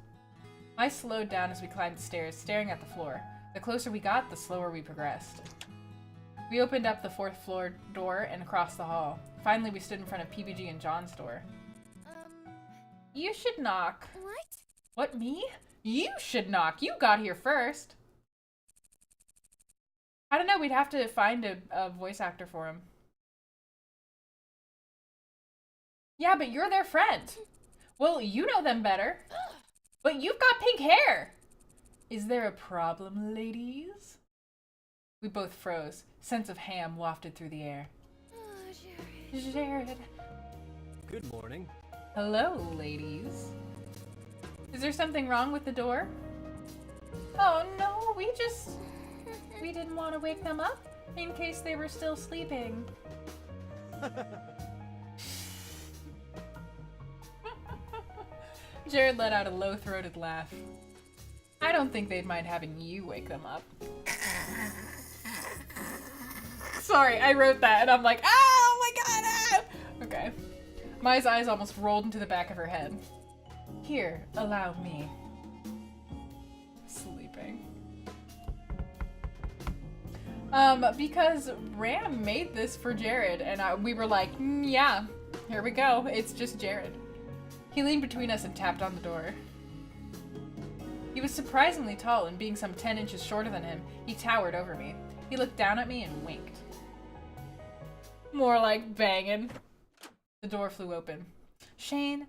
[SPEAKER 1] I slowed down as we climbed the stairs, staring at the floor. The closer we got, the slower we progressed. We opened up the 4th floor door and across the hall. Finally, we stood in front of PBG and John's door. You should knock.
[SPEAKER 3] What?
[SPEAKER 1] What, me? You should knock. You got here first. I don't know, we'd have to find a voice actor for him. Yeah, but you're their friend. Well, you know them better. But you've got pink hair. Is there a problem, ladies? We both froze. Sense of ham wafted through the air.
[SPEAKER 3] Oh, Jared.
[SPEAKER 1] Jared.
[SPEAKER 2] Good morning.
[SPEAKER 1] Hello, ladies. Is there something wrong with the door? Oh no, we didn't want to wake them up in case they were still sleeping. Jared let out a low-throated laugh. I don't think they'd mind having you wake them up. Sorry, I wrote that and I'm like, oh my god! Ah! Okay. Mai's eyes almost rolled into the back of her head. Here, allow me. Sleeping. Because Ram made this for Jared and we were like, yeah, here we go. It's just Jared. He leaned between us and tapped on the door. He was surprisingly tall, and being some 10 inches shorter than him, he towered over me. He looked down at me and winked. More like banging. The door flew open. Shane,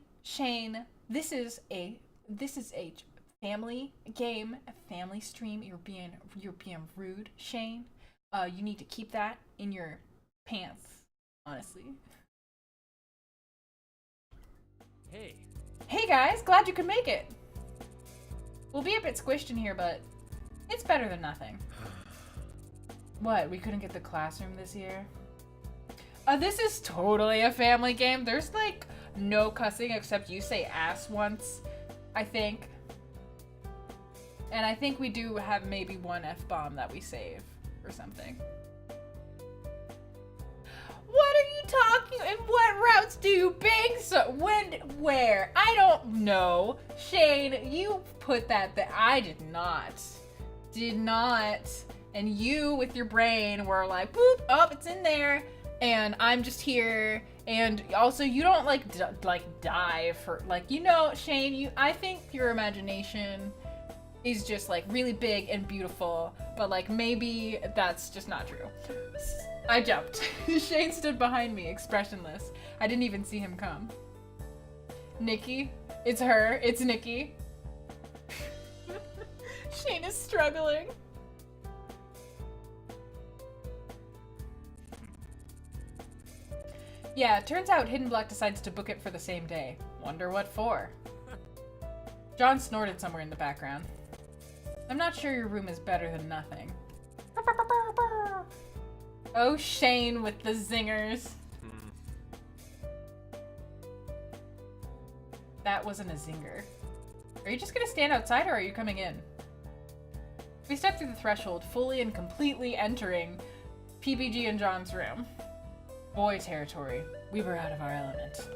[SPEAKER 1] this is a family game, a family stream. You're being rude, Shane. You need to keep that in your pants, honestly.
[SPEAKER 2] Hey.
[SPEAKER 1] Hey guys, glad you could make it. We'll be a bit squished in here, but it's better than nothing. What, we couldn't get the classroom this year? This is totally a family game. There's like no cussing except you say ass once, I think. And I think we do have maybe one F-bomb that we save or something. What are you talking? And what routes do you bang? So when? Where? I don't know. Shane, you put that. I did not. Did not. And you, with your brain, were like, boop, oh, it's in there. And I'm just here. And also, you don't like dive for like, you know, Shane. I think your imagination is just like really big and beautiful, but like maybe that's just not true. I jumped. Shane stood behind me, expressionless. I didn't even see him come. Nikki, it's her. It's Nikki. Shane is struggling. Yeah, turns out Hidden Block decides to book it for the same day. Wonder what for? John snorted somewhere in the background. I'm not sure your room is better than nothing. Oh, Shane with the zingers. That wasn't a zinger. Are you just gonna stand outside or are you coming in? We stepped through the threshold, fully and completely entering PBG and John's room. Boy territory. We were out of our element.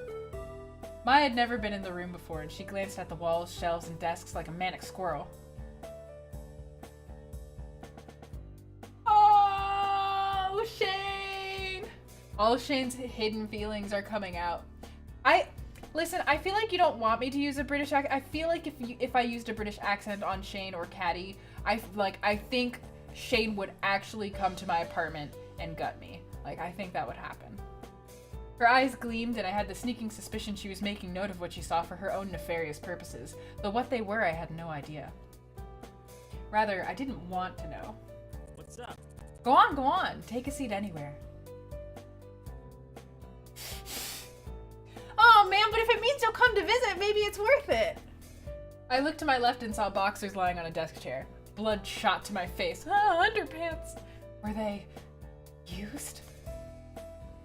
[SPEAKER 1] Maya had never been in the room before, and she glanced at the walls, shelves, and desks like a manic squirrel. Oh, Shane! All Shane's hidden feelings are coming out. Listen, I feel like you don't want me to use a British accent. I feel like if I used a British accent on Shane or Caddy, I think Shane would actually come to my apartment and gut me. Like, I think that would happen. Her eyes gleamed, and I had the sneaking suspicion she was making note of what she saw for her own nefarious purposes, though what they were I had no idea. Rather, I didn't want to know.
[SPEAKER 2] What's up?
[SPEAKER 1] Go on, go on. Take a seat anywhere. Oh man, but if it means you'll come to visit, maybe it's worth it. I looked to my left and saw boxers lying on a desk chair. Blood shot to my face. Ah, underpants. Were they used?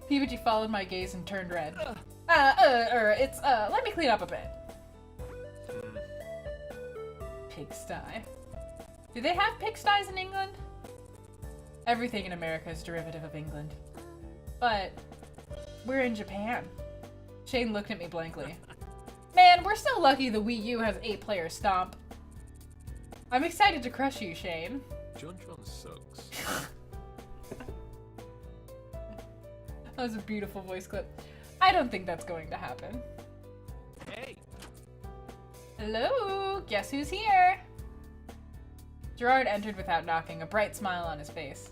[SPEAKER 1] PBG followed my gaze and turned red. Let me clean up a bit. Pigsty. Do they have pigsties in England? Everything in America is derivative of England. But we're in Japan. Shane looked at me blankly. Man, we're so lucky the Wii U has 8-player stomp. I'm excited to crush you, Shane.
[SPEAKER 2] John sucks.
[SPEAKER 1] That was a beautiful voice clip. I don't think that's going to happen.
[SPEAKER 2] Hey!
[SPEAKER 1] Hello? Guess who's here? Gerard entered without knocking, a bright smile on his face.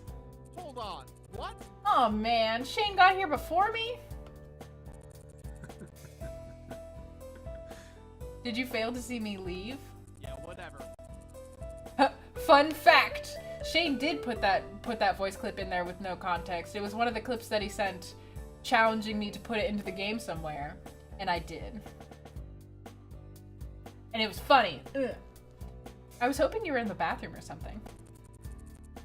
[SPEAKER 4] Hold on. What?
[SPEAKER 1] Oh man, Shane got here before me? Did you fail to see me leave?
[SPEAKER 4] Yeah, whatever.
[SPEAKER 1] Fun fact! Shane did put that voice clip in there with no context. It was one of the clips that he sent challenging me to put it into the game somewhere. And I did. And it was funny. Ugh. I was hoping you were in the bathroom or something.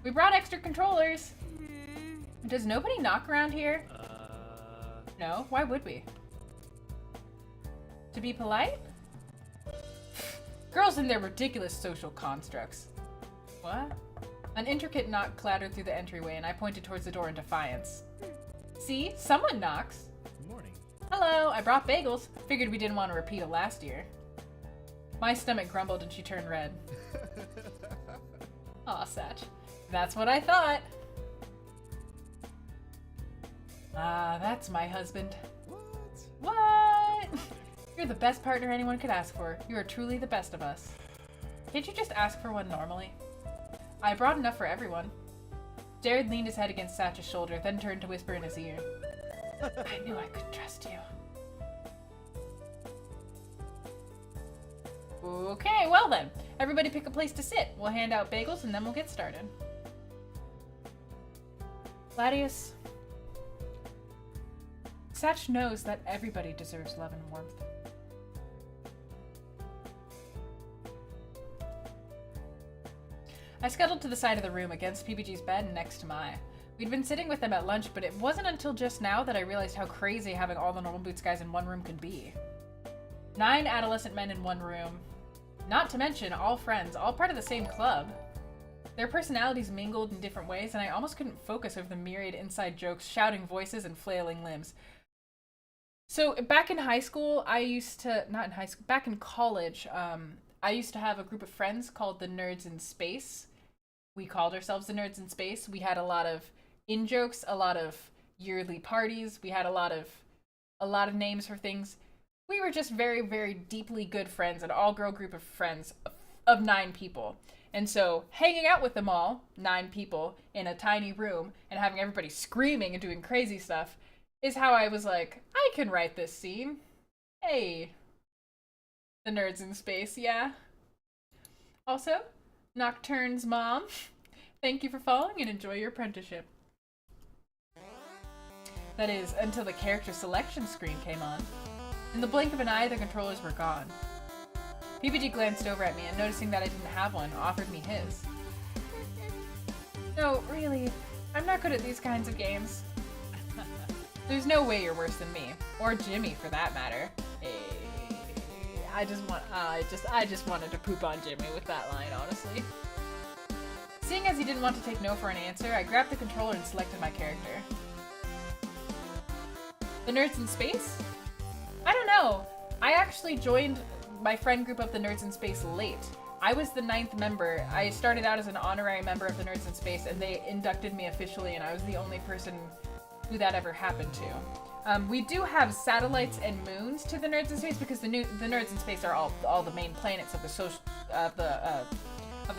[SPEAKER 1] We brought extra controllers. Does nobody knock around here? No? Why would we? To be polite? Girls and their ridiculous social constructs. What? An intricate knock clattered through the entryway, and I pointed towards the door in defiance. See? Someone knocks.
[SPEAKER 2] Good morning.
[SPEAKER 1] Hello, I brought bagels. Figured we didn't want to repeat of last year. My stomach grumbled and she turned red. Aw, Satch. That's what I thought. Ah, that's my husband. What? You're the best partner anyone could ask for. You are truly the best of us. Can't you just ask for one normally? I brought enough for everyone. Jared leaned his head against Satch's shoulder, then turned to whisper in his ear. I knew I could trust you. Okay, well then. Everybody pick a place to sit. We'll hand out bagels and then we'll get started. Gladius. Satch knows that everybody deserves love and warmth. I scuttled to the side of the room against PBG's bed next to Mai. We'd been sitting with them at lunch, but it wasn't until just now that I realized how crazy having all the Normal Boots guys in one room could be. 9 adolescent men in one room. Not to mention all friends, all part of the same club. Their personalities mingled in different ways, and I almost couldn't focus over the myriad inside jokes, shouting voices, and flailing limbs. So back in high school, back in college, I used to have a group of friends called the Nerds in Space. We called ourselves the Nerds in Space. We had a lot of in-jokes, a lot of yearly parties. We had a lot of names for things. We were just very, very deeply good friends, an all-girl group of friends of 9 people. And so hanging out with them all, 9 people, in a tiny room and having everybody screaming and doing crazy stuff is how I was like, I can write this scene. Hey, the Nerds in Space, yeah. Also, Nocturne's mom, thank you for following and enjoy your apprenticeship. That is, until the character selection screen came on. In the blink of an eye, the controllers were gone. PPG glanced over at me and, noticing that I didn't have one, offered me his. No, really, I'm not good at these kinds of games. There's no way you're worse than me, or Jimmy for that matter. I just wanted to poop on Jimmy with that line, honestly. Seeing as he didn't want to take no for an answer, I grabbed the controller and selected my character. The Nerds in Space? I don't know. I actually joined my friend group of the Nerds in Space late. I was the 9th member. I started out as an honorary member of the Nerds in Space, and they inducted me officially, and I was the only person who that ever happened to. We do have satellites and moons to the Nerds in Space because the Nerds in Space are all the main planets of the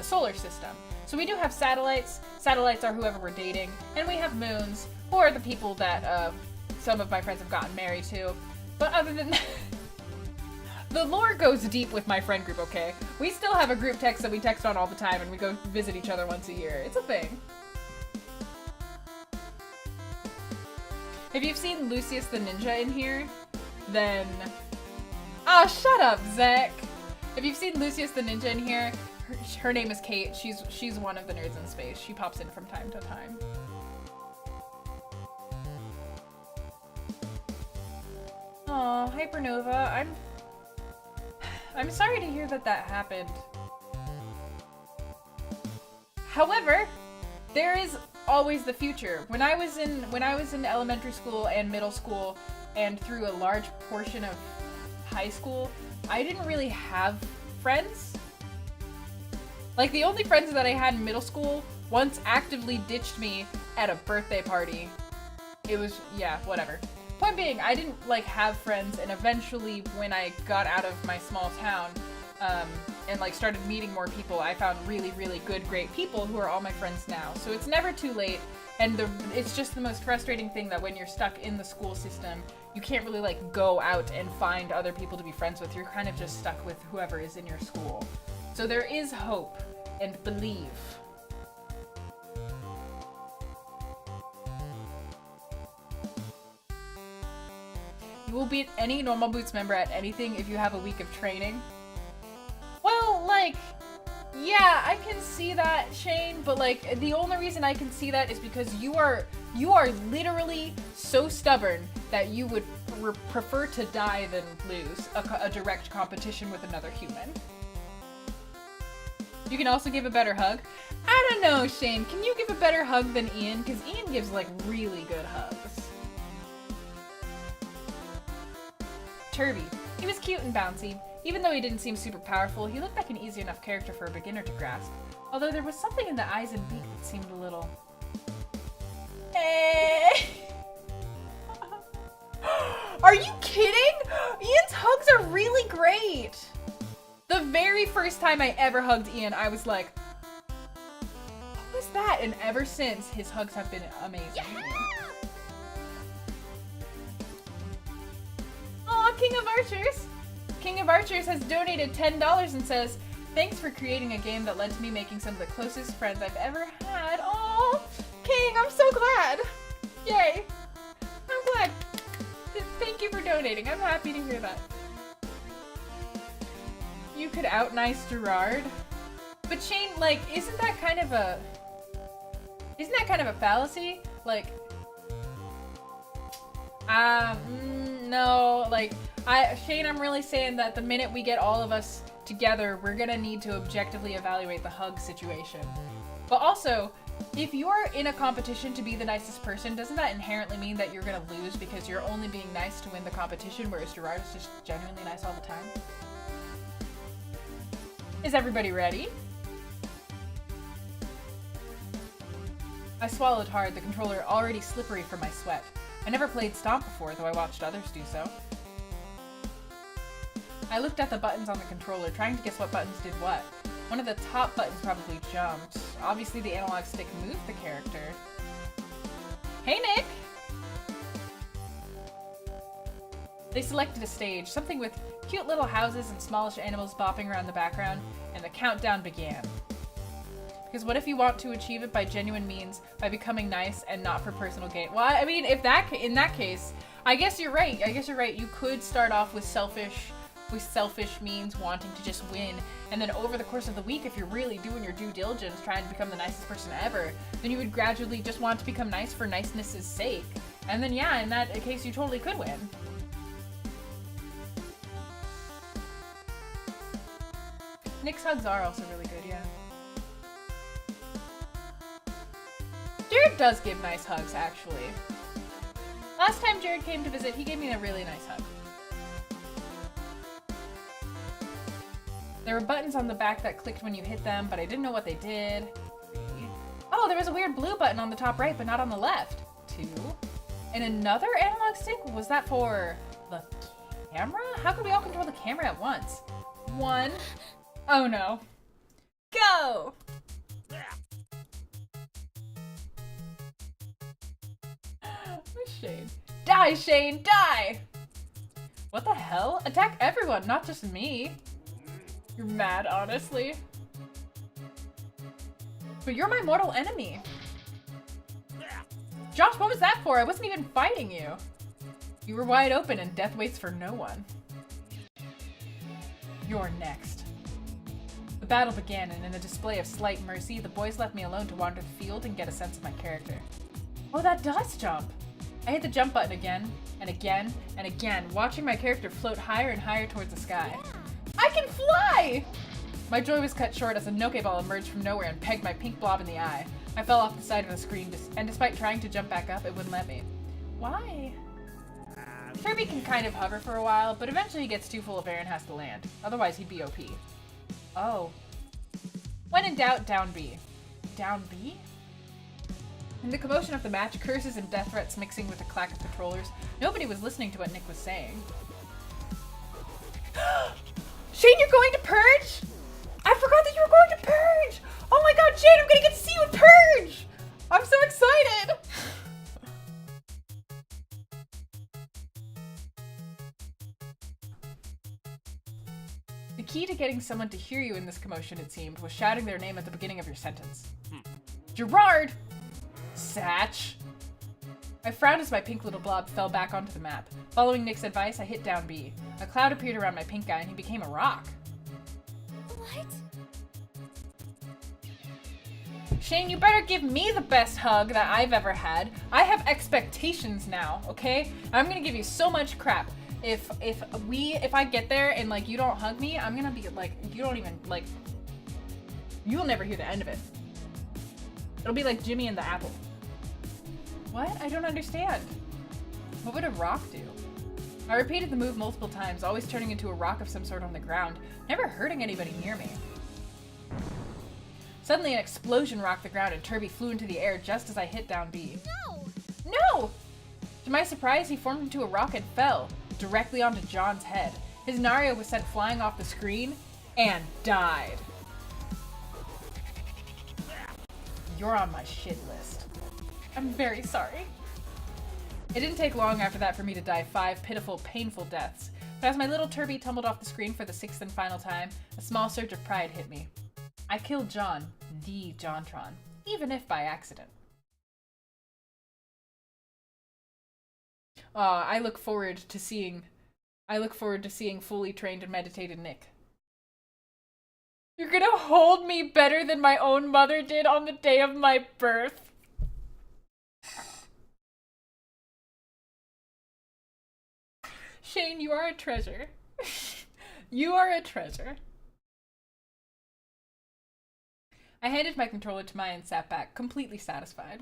[SPEAKER 1] solar system. So we do have satellites. Satellites are whoever we're dating, and we have moons, who are the people that some of my friends have gotten married to. But other than that, the lore goes deep with my friend group, okay? We still have a group text that we text on all the time, and we go visit each other once a year. It's a thing. If you've seen Lucius the Ninja in here, then... Oh, shut up, Zach! If you've seen Lucius the Ninja in here, her name is Kate. She's one of the Nerds in Space. She pops in from time to time. Aw, Hypernova, I'm sorry to hear that happened. However, there is always the future. When I was in elementary school and middle school and through a large portion of high school, I didn't really have friends. Like, the only friends that I had in middle school once actively ditched me at a birthday party. It was, yeah, whatever. Point being, I didn't have friends, and eventually when I got out of my small town and started meeting more people, I found really, really good, great people who are all my friends now. So it's never too late, and it's just the most frustrating thing that when you're stuck in the school system, you can't really go out and find other people to be friends with. You're kind of just stuck with whoever is in your school. So there is hope, and believe. You will beat any Normal Boots member at anything if you have a week of training. Well, yeah, I can see that, Shane, but the only reason I can see that is because you are literally so stubborn that you would prefer to die than lose a direct competition with another human. You can also give a better hug. I don't know, Shane, can you give a better hug than Ian? Because Ian gives really good hugs. Turby. He was cute and bouncy. Even though he didn't seem super powerful, he looked like an easy enough character for a beginner to grasp. Although there was something in the eyes and beak that seemed a little... Are you kidding? Ian's hugs are really great! The very first time I ever hugged Ian, I was like, what was that? And ever since, his hugs have been amazing. Yeah! Aw, King of Archers! King of Archers has donated $10 and says, thanks for creating a game that led to me making some of the closest friends I've ever had. Oh, King, I'm so glad. Yay. I'm glad. Thank you for donating. I'm happy to hear that. You could out-nice Gerard. But Shane, isn't that kind of a fallacy? No, Shane, I'm really saying that the minute we get all of us together, we're gonna need to objectively evaluate the hug situation. But also, if you're in a competition to be the nicest person, doesn't that inherently mean that you're gonna lose because you're only being nice to win the competition, whereas Gerard is just genuinely nice all the time? Is everybody ready? I swallowed hard, the controller already slippery from my sweat. I never played Stomp before, though I watched others do so. I looked at the buttons on the controller, trying to guess what buttons did what. One of the top buttons probably jumped. Obviously the analog stick moved the character. Hey, Nick! They selected a stage, something with cute little houses and smallish animals bopping around the background, and the countdown began. Because what if you want to achieve it by genuine means, by becoming nice and not for personal gain? Well, I mean, in that case, I guess you're right. You could start off with selfish means, wanting to just win, and then over the course of the week, if you're really doing your due diligence, trying to become the nicest person ever, then you would gradually just want to become nice for niceness' sake. And then yeah, in that case, you totally could win. Nick's hugs are also really good, yeah. Jared does give nice hugs, actually. Last time Jared came to visit, he gave me a really nice hug. There were buttons on the back that clicked when you hit them, but I didn't know what they did. Oh, there was a weird blue button on the top right, but not on the left. 2. And another analog stick? Was that for the camera? How could we all control the camera at once? 1. Oh no. Go! Shane. Die, Shane, die! What the hell? Attack everyone, not just me. You're mad, honestly. But you're my mortal enemy. Josh, what was that for? I wasn't even fighting you. You were wide open and death waits for no one. You're next. The battle began, and in a display of slight mercy, the boys left me alone to wander the field and get a sense of my character. Oh, that does jump! I hit the jump button again, and again, and again, watching my character float higher and higher towards the sky. I can fly! My joy was cut short as a Noke ball emerged from nowhere and pegged my pink blob in the eye. I fell off the side of the screen, and despite trying to jump back up, it wouldn't let me. Why? Kirby can kind of hover for a while, but eventually he gets too full of air and has to land. Otherwise, he'd be OP. Oh. When in doubt, down B. Down B? In the commotion of the match, curses and death threats mixing with the clack of controllers, nobody was listening to what Nick was saying. Shane, you're going to Purge? I forgot that you were going to Purge! Oh my god, Shane, I'm gonna get to see you at Purge! I'm so excited! The key to getting someone to hear you in this commotion, it seemed, was shouting their name at the beginning of your sentence. Gerard! Satch! I frowned as my pink little blob fell back onto the map. Following Nick's advice, I hit down B. A cloud appeared around my pink guy and he became a rock.
[SPEAKER 3] What?
[SPEAKER 1] Shane, you better give me the best hug that I've ever had. I have expectations now, okay? I'm gonna give you so much crap. If I get there and like you don't hug me, I'm gonna be like, you don't even like, you'll never hear the end of it. It'll be like Jimmy and the Apple. What? I don't understand. What would a rock do? I repeated the move multiple times, always turning into a rock of some sort on the ground, never hurting anybody near me. Suddenly an explosion rocked the ground and Turby flew into the air just as I hit down B.
[SPEAKER 3] No!
[SPEAKER 1] No! To my surprise, he formed into a rock and fell, directly onto John's head. His Nario was sent flying off the screen and died. You're on my shit list. I'm very sorry. It didn't take long after that for me to die 5 pitiful, painful deaths. But as my little Turby tumbled off the screen for the 6th and final time, a small surge of pride hit me. I killed John, the Jontron, even if by accident. I look forward to seeing fully trained and meditated Nick. You're gonna hold me better than my own mother did on the day of my birth. Shane, you are a treasure. You are a treasure. I handed my controller to Maya and sat back, completely satisfied.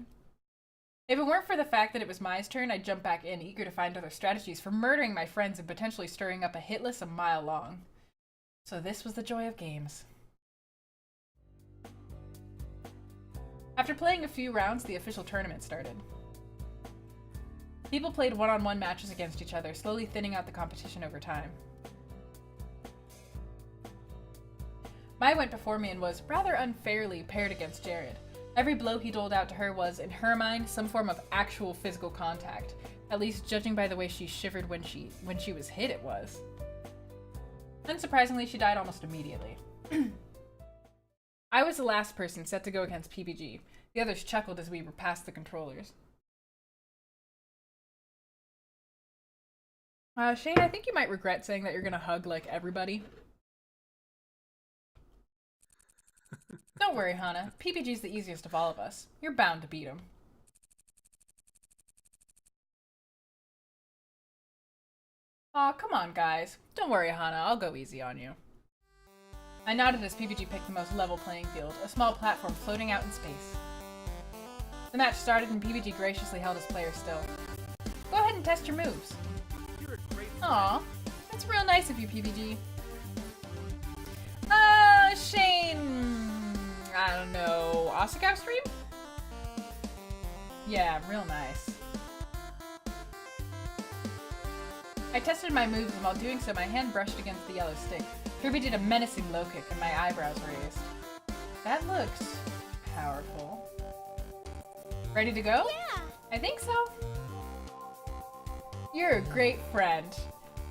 [SPEAKER 1] If it weren't for the fact that it was Maya's turn, I'd jump back in, eager to find other strategies for murdering my friends and potentially stirring up a hit list a mile long. So this was the joy of games. After playing a few rounds, the official tournament started. People played one-on-one matches against each other, slowly thinning out the competition over time. Maya went before me and was, rather unfairly, paired against Jared. Every blow he doled out to her was, in her mind, some form of actual physical contact. At least, judging by the way she shivered when she was hit, it was. Unsurprisingly, she died almost immediately. I was the last person set to go against PBG. The others chuckled as we were past the controllers. Shane, I think you might regret saying that you're gonna hug, like, everybody. Don't worry, Hana. PBG's the easiest of all of us. You're bound to beat him. Aw, come on, guys. Don't worry, Hana. I'll go easy on you. I nodded as PBG picked the most level playing field, a small platform floating out in space. The match started and PBG graciously held his players still. Go ahead and test your moves.
[SPEAKER 2] You're a great
[SPEAKER 1] Aw, that's real nice of you, PBG. Shane... I don't know... Asagao stream? Yeah, real nice. I tested my moves, and while doing so, my hand brushed against the yellow stick. Kirby did a menacing low kick, and my eyebrows raised. That looks... powerful. Ready to go?
[SPEAKER 3] Yeah.
[SPEAKER 1] I think so. You're a great friend.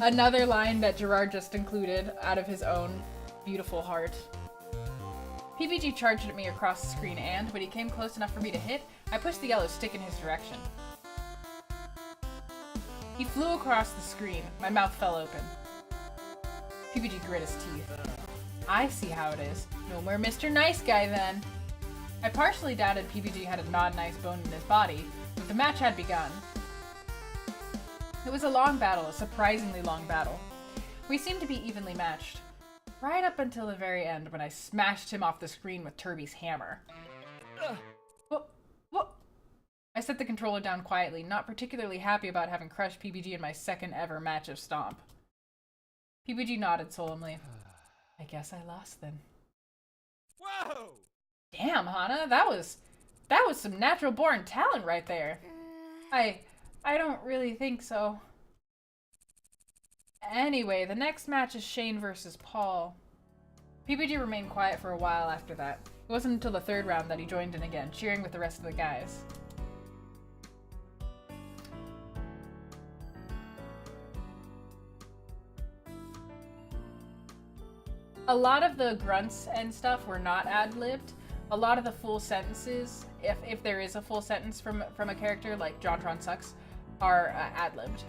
[SPEAKER 1] Another line that Gerard just included out of his own beautiful heart. PBG charged at me across the screen and, when he came close enough for me to hit, I pushed the yellow stick in his direction. He flew across the screen. My mouth fell open. PBG grit his teeth. I see how it is. No more Mr. Nice Guy then. I partially doubted PBG had a non-nice bone in his body, but the match had begun. It was a long battle, a surprisingly long battle. We seemed to be evenly matched. Right up until the very end when I smashed him off the screen with Turby's hammer. What? I set the controller down quietly, not particularly happy about having crushed PBG in my second ever match of Stomp. PBG nodded solemnly. I guess I lost then.
[SPEAKER 2] Whoa!
[SPEAKER 1] Damn, Hana, that was some natural born talent right there. I don't really think so. Anyway, the next match is Shane versus Paul. PBG remained quiet for a while after that. It wasn't until the third round that he joined in again, cheering with the rest of the guys. A lot of the grunts and stuff were not ad-libbed. A lot of the full sentences, if there is a full sentence from a character like JonTron sucks, are ad-libbed.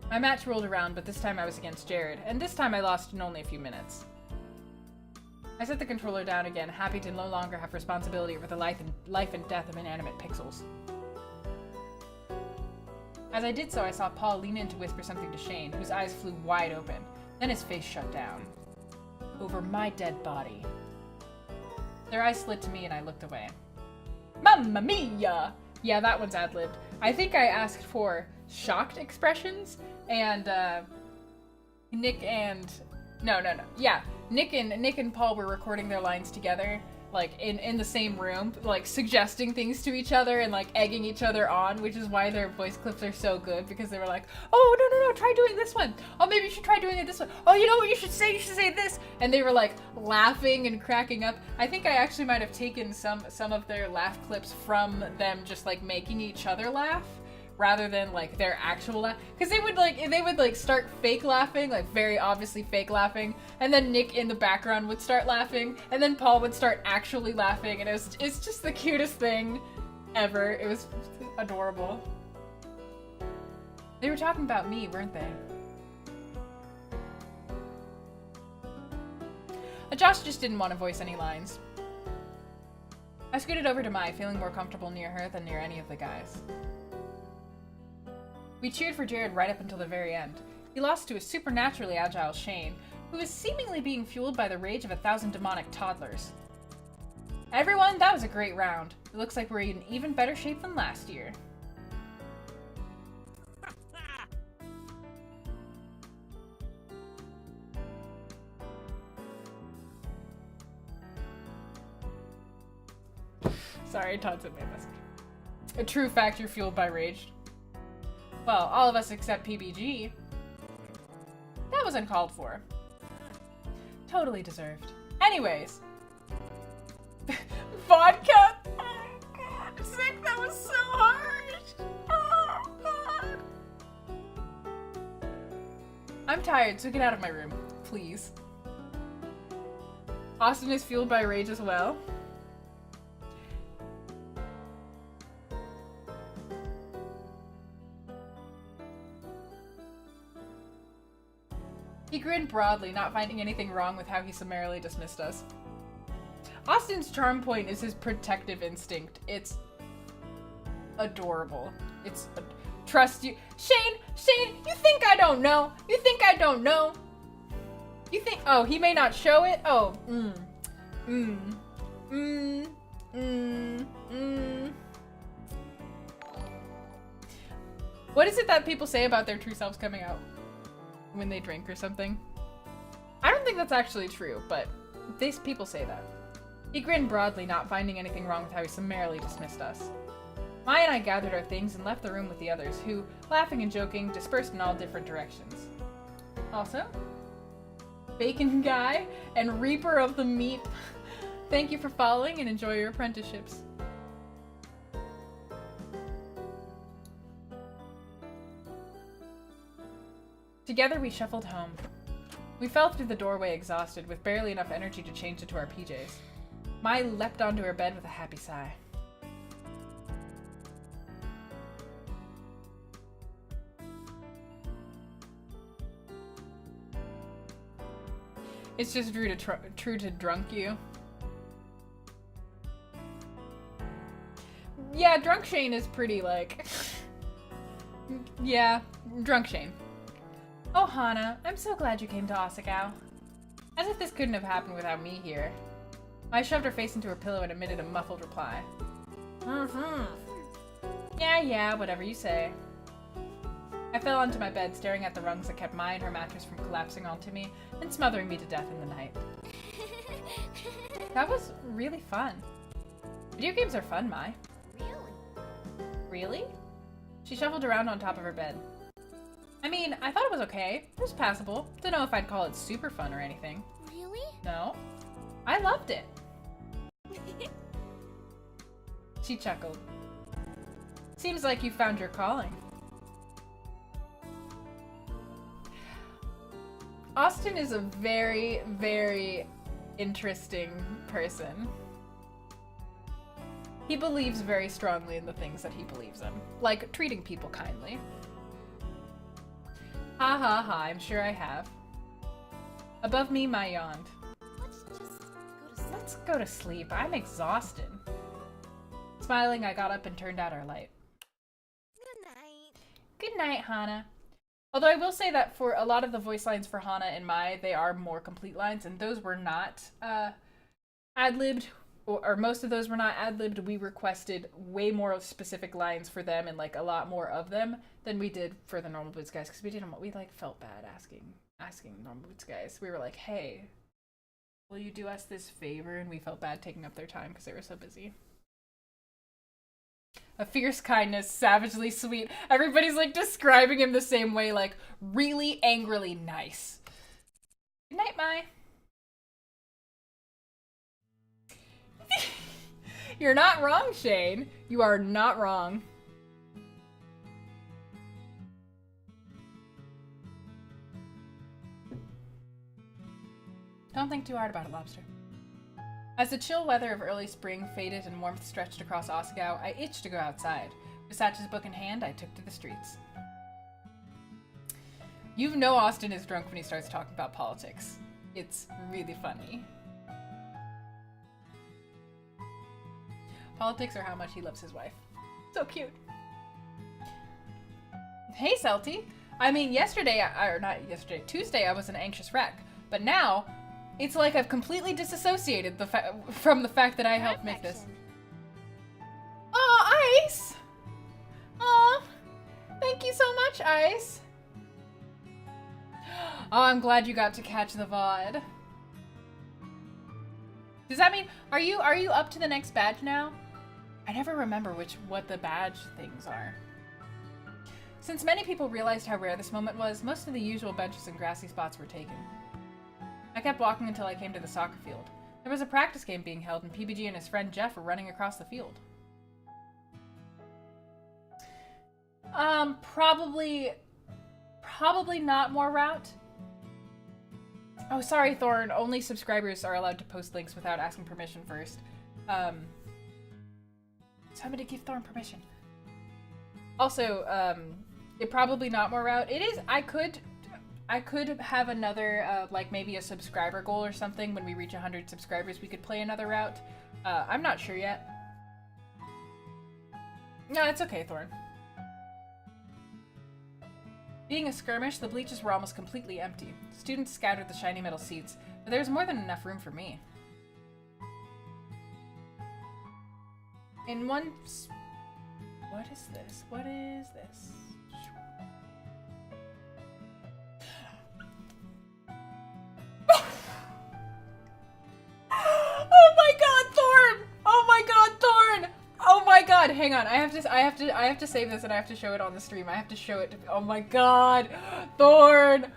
[SPEAKER 1] My match rolled around, but this time I was against Jared, and this time I lost in only a few minutes. I set the controller down again, happy to no longer have responsibility over the life and death of inanimate pixels. As I did so, I saw Paul lean in to whisper something to Shane, whose eyes flew wide open. Then his face shut down. Over my dead body. Their eyes slid to me and I looked away. Mamma mia! Yeah, that one's ad-libbed. I think I asked for shocked expressions, and Nick and Paul were recording their lines together, like in the same room, like suggesting things to each other and like egging each other on, which is why their voice clips are so good, because they were like, oh no, try doing this one. Oh, maybe you should try doing it this one. Oh, you know what you should say? You should say this. And they were like laughing and cracking up. I think I actually might have taken some of their laugh clips from them just like making each other laugh, rather than like their actual laugh, because they would start fake laughing, like very obviously fake laughing, and then Nick in the background would start laughing, and then Paul would start actually laughing, and it's just the cutest thing ever. It was adorable. They were talking about me, weren't they? Josh just didn't want to voice any lines. I scooted over to Mai, feeling more comfortable near her than near any of the guys. We cheered for Jared right up until the very end. He lost to a supernaturally agile Shane, who is seemingly being fueled by the rage of 1,000 demonic toddlers. Everyone, that was a great round. It looks like we're in even better shape than last year. Sorry, Todd sent me a message. A true fact, you're fueled by rage. Well, all of us except PBG. That was uncalled for. Totally deserved. Anyways. Vodka? Oh god, sick, that was so hard. Oh god. I'm tired, so get out of my room, please. Austin is fueled by rage as well. He grinned broadly, not finding anything wrong with how he summarily dismissed us. Austin's charm point is his protective instinct. It's adorable. Trust you. Shane, you think I don't know? You think I don't know? You think, oh, he may not show it? Oh, What is it that people say about their true selves coming out when they drink or something? I don't think that's actually true, but these people say that. He grinned broadly, not finding anything wrong with how he summarily dismissed us. Maya and I gathered our things and left the room with the others, who, laughing and joking, dispersed in all different directions. Also, Bacon Guy and Reaper of the Meat, thank you for following and enjoy your apprenticeships. Together we shuffled home. We fell through the doorway exhausted, with barely enough energy to change into our PJs. Mai leapt onto her bed with a happy sigh. It's just true to drunk you. Yeah, drunk Shane is pretty, like... yeah, drunk Shane. Oh, Hana, I'm so glad you came to Asagao. As if this couldn't have happened without me here. I shoved her face into her pillow and emitted a muffled reply. Yeah, whatever you say. I fell onto my bed, staring at the rungs that kept Mai and her mattress from collapsing onto me and smothering me to death in the night. That was really fun. Video games are fun, Mai.
[SPEAKER 3] Really?
[SPEAKER 1] Really? She shuffled around on top of her bed. I mean, I thought it was okay. It was passable. Don't know if I'd call it super fun or anything.
[SPEAKER 3] Really?
[SPEAKER 1] No. I loved it. She chuckled. Seems like you found your calling. Austin is a very, very interesting person. He believes very strongly in the things that he believes in, like treating people kindly. Ha ha ha, I'm sure I have. Above me, Mai yawned. Let's go to sleep. I'm exhausted. Smiling, I got up and turned out our light.
[SPEAKER 3] Good night.
[SPEAKER 1] Good night, Hana. Although I will say that for a lot of the voice lines for Hana and Mai, they are more complete lines, and those were not ad-libbed, or most of those were not ad-libbed. We requested way more specific lines for them and like a lot more of them than we did for the Normal Boots guys, because we like felt bad asking Normal Boots guys. We were like, hey, will you do us this favor? And we felt bad taking up their time because they were so busy. A fierce kindness, savagely sweet. Everybody's like describing him the same way, like really angrily nice. Good night, Mai. You're not wrong, Shane. You are not wrong. Don't think too hard about it, Lobster. As the chill weather of early spring faded and warmth stretched across Asagao, I itched to go outside. With Satch's book in hand, I took to the streets. You know Austin is drunk when he starts talking about politics. It's really funny. Politics are how much he loves his wife. So cute. Hey, Celty. I mean, Tuesday I was an anxious wreck. But now, it's like I've completely disassociated from the fact that I helped make this. Oh, Ice! Aw, thank you so much, Ice. Oh, I'm glad you got to catch the VOD. Does that mean, are you up to the next badge now? I never remember what the badge things are. Since many people realized how rare this moment was, most of the usual benches and grassy spots were taken. I kept walking until I came to the soccer field. There was a practice game being held, and PBG and his friend Jeff were running across the field. Probably not more route. Oh, sorry, Thorn. Only subscribers are allowed to post links without asking permission first. Somebody give Thorn permission. Also, it probably not more route. It is. I could have another, like maybe a subscriber goal or something. When we reach 100 subscribers, we could play another route. I'm not sure yet. No, it's okay, Thorn. Being a skirmish, the bleachers were almost completely empty. Students scattered the shiny metal seats, but there was more than enough room for me. In one... What is this? What is this? Oh my god, Thorn! Oh my god, Thorn! Oh my god, hang on. I have to save this and I have to show it on the stream. I have to show it to, oh my god. Thorn!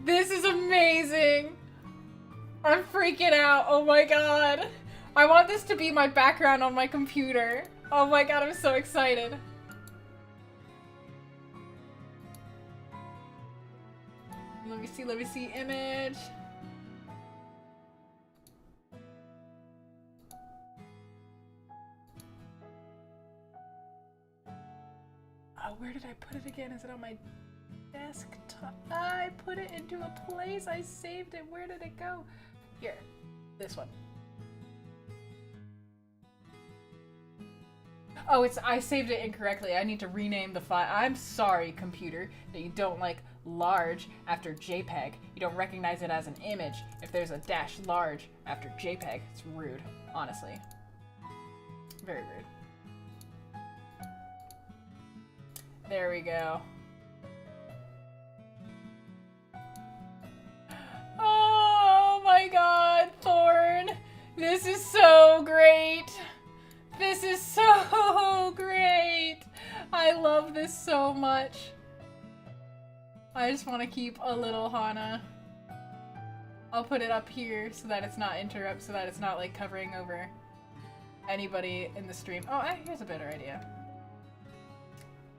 [SPEAKER 1] This is amazing. I'm freaking out. Oh my god. I want this to be my background on my computer. Oh my god, I'm so excited. Let me see image. Oh, where did I put it again? Is it on my desktop? I put it into a place. I saved it. Where did it go? Here, this one. Oh, I saved it incorrectly. I need to rename the file. I'm sorry, computer, that you don't like large after JPEG. You don't recognize it as an image. If there's a dash large after JPEG, it's rude, honestly. Very rude. There we go. Oh my god, Thorn! This is so great! This is so great! I love this so much. I just want to keep a little Hana. I'll put it up here so that it's not so that it's not like covering over anybody in the stream. Oh, here's a better idea.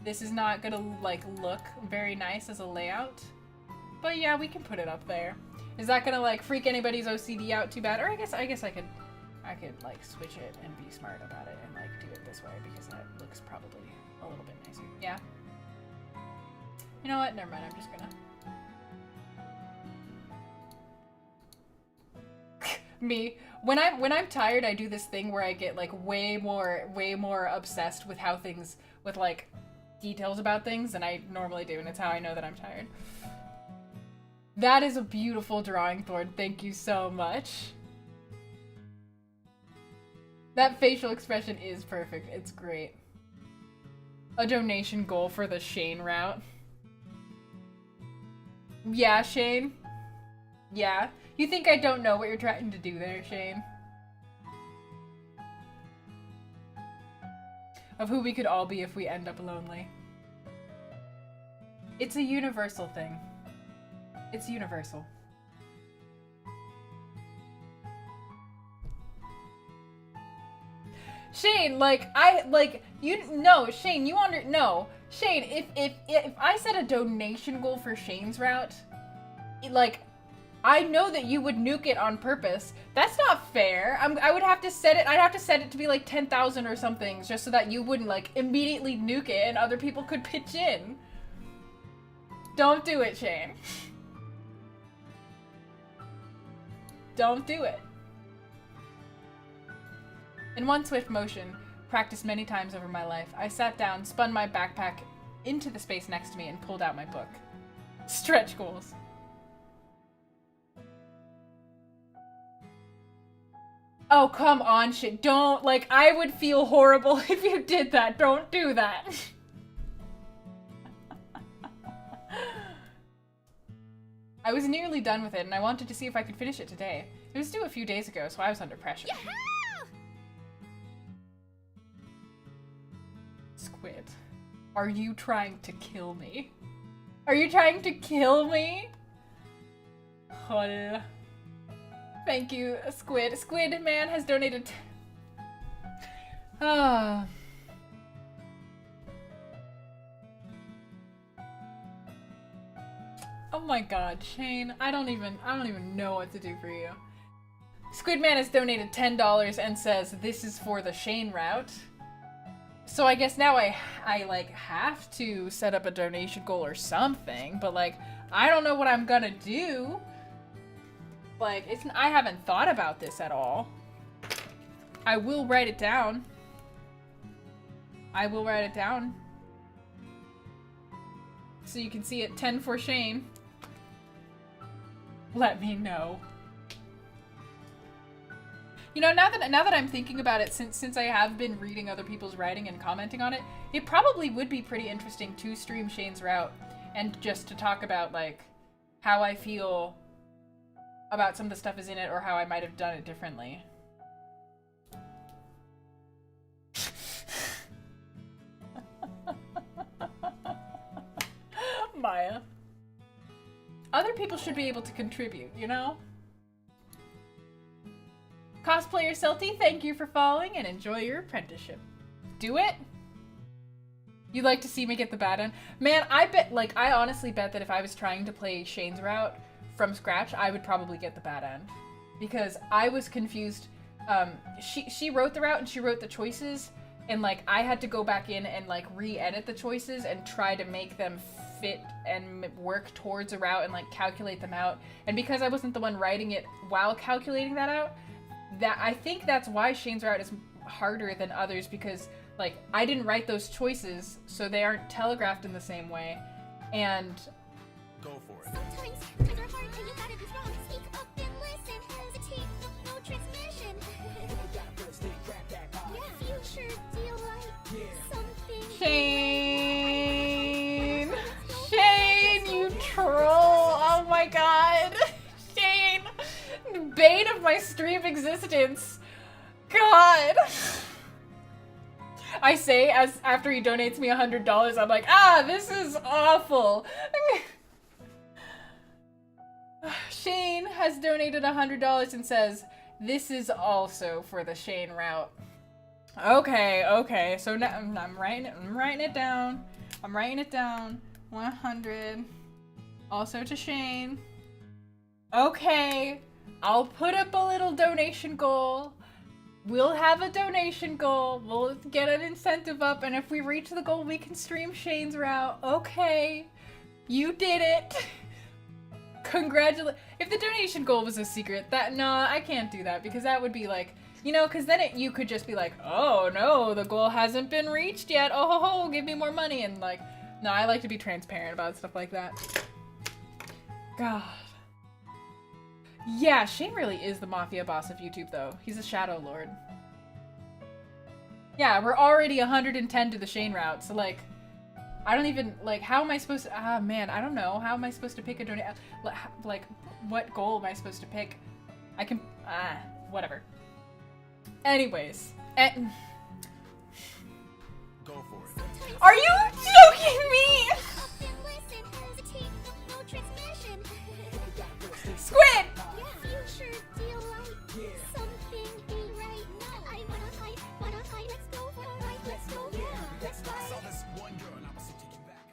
[SPEAKER 1] This is not gonna like look very nice as a layout, but yeah, we can put it up there. Is that gonna like freak anybody's OCD out too bad? Or I guess I could like switch it and be smart about it and like do it this way because that looks probably a little bit nicer. Yeah. You know what? Never mind. I'm just gonna. Me. When I'm tired, I do this thing where I get like way more obsessed with how things with like details about things than I normally do, and it's how I know that I'm tired. That is a beautiful drawing, Thorn. Thank you so much. That facial expression is perfect. It's great. A donation goal for the Shane route. Yeah, Shane. Yeah. You think I don't know what you're trying to do there, Shane? Of who we could all be if we end up lonely. It's a universal thing. It's universal. Shane, Shane, if I set a donation goal for Shane's route, I know that you would nuke it on purpose. That's not fair. I would have to set it, I'd have to set it to be like 10,000 or something, just so that you wouldn't like immediately nuke it and other people could pitch in. Don't do it, Shane. Don't do it. In one swift motion, practiced many times over my life, I sat down, spun my backpack into the space next to me, and pulled out my book. Stretch goals. Oh, come on, shit. Don't, like, I would feel horrible if you did that. Don't do that. I was nearly done with it, and I wanted to see if I could finish it today. It was due a few days ago, so I was under pressure. Squid, are you trying to kill me? Are you trying to kill me? Oh. Thank you, Squid. Squid Man has donated. Ah. Oh my god, Shane. I don't even know what to do for you. Squid Man has donated $10 and says this is for the Shane route. So I guess now I like have to set up a donation goal or something, but like I don't know what I'm gonna do. Like I haven't thought about this at all. I will write it down. I will write it down. So you can see it. 10 for Shane. Let me know. You know, now that I'm thinking about it, since I have been reading other people's writing and commenting on it, it probably would be pretty interesting to stream Shane's route and just to talk about like how I feel about some of the stuff is in it or how I might have done it differently. Maya. Other people should be able to contribute, you know? Cosplayer Celty, thank you for following and enjoy your apprenticeship. Do it? You'd like to see me get the bad end? Man, I honestly bet that if I was trying to play Shane's route from scratch, I would probably get the bad end. Because I was confused. She wrote the route and she wrote the choices, and like I had to go back in and like re-edit the choices and try to make them fit and work towards a route and like calculate them out. And because I wasn't the one writing it while calculating that out, I think that's why Shane's route is harder than others, because like I didn't write those choices, so they aren't telegraphed in the same way. And
[SPEAKER 2] Go for it.
[SPEAKER 3] Sometimes things are hard and you gotta be strong. Speak up and listen. Hesitate, no transmission. Yeah, future deal like something.
[SPEAKER 1] Shane! Shane, you troll! Oh my god! Shane! Bane of my stream existence! God! I say, as after he donates me $100, I'm like, ah, this is awful! Shane has donated $100 and says, this is also for the Shane route. Okay, so now I'm writing it down. I'm writing it down. 100. Also to Shane. Okay, I'll put up a little donation goal. We'll have a donation goal. We'll get an incentive up, and if we reach the goal, we can stream Shane's route. Okay, you did it. Congratulations. If the donation goal was a secret, I can't do that, because that would be like, you know, because then you could just be like, oh no, the goal hasn't been reached yet. Oh ho ho, give me more money. And like, no, I like to be transparent about stuff like that. God. Yeah, Shane really is the mafia boss of YouTube, though. He's a shadow lord. Yeah, we're already 110 to the Shane route, so like, I don't even, like, how am I supposed to, man, I don't know. How am I supposed to pick a donation, like, what goal am I supposed to pick? I can, whatever. Anyways,
[SPEAKER 2] Go for it.
[SPEAKER 1] are you joking me? Squid!
[SPEAKER 3] Yeah, future deal like something ain't right. I wanna hide, let's go for a ride, let's go, yeah, let's ride.
[SPEAKER 2] This one girl and I'ma take you back.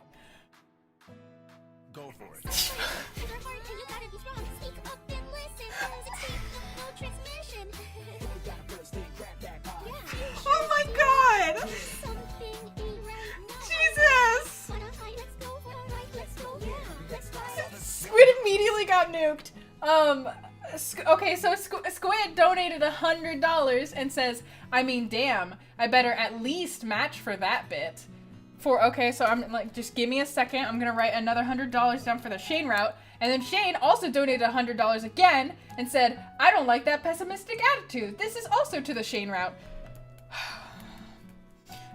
[SPEAKER 2] Go for it.
[SPEAKER 3] Things are hard and you gotta be strong. Speak up and listen. Hesitate, no transmission. Yeah,
[SPEAKER 1] Oh my god!
[SPEAKER 3] something ain't right.
[SPEAKER 1] Jesus!
[SPEAKER 3] Wanna hide, let's go for a ride, let's go, yeah, let's ride.
[SPEAKER 1] Squid immediately got nuked. Okay, so Squid donated $100 and says, I mean, damn, I better at least match for that bit. Okay, so I'm like, just give me a second. I'm gonna write another $100 down for the Shane route, And then Shane also donated $100 again and said, I don't like that pessimistic attitude. This is also to the Shane route.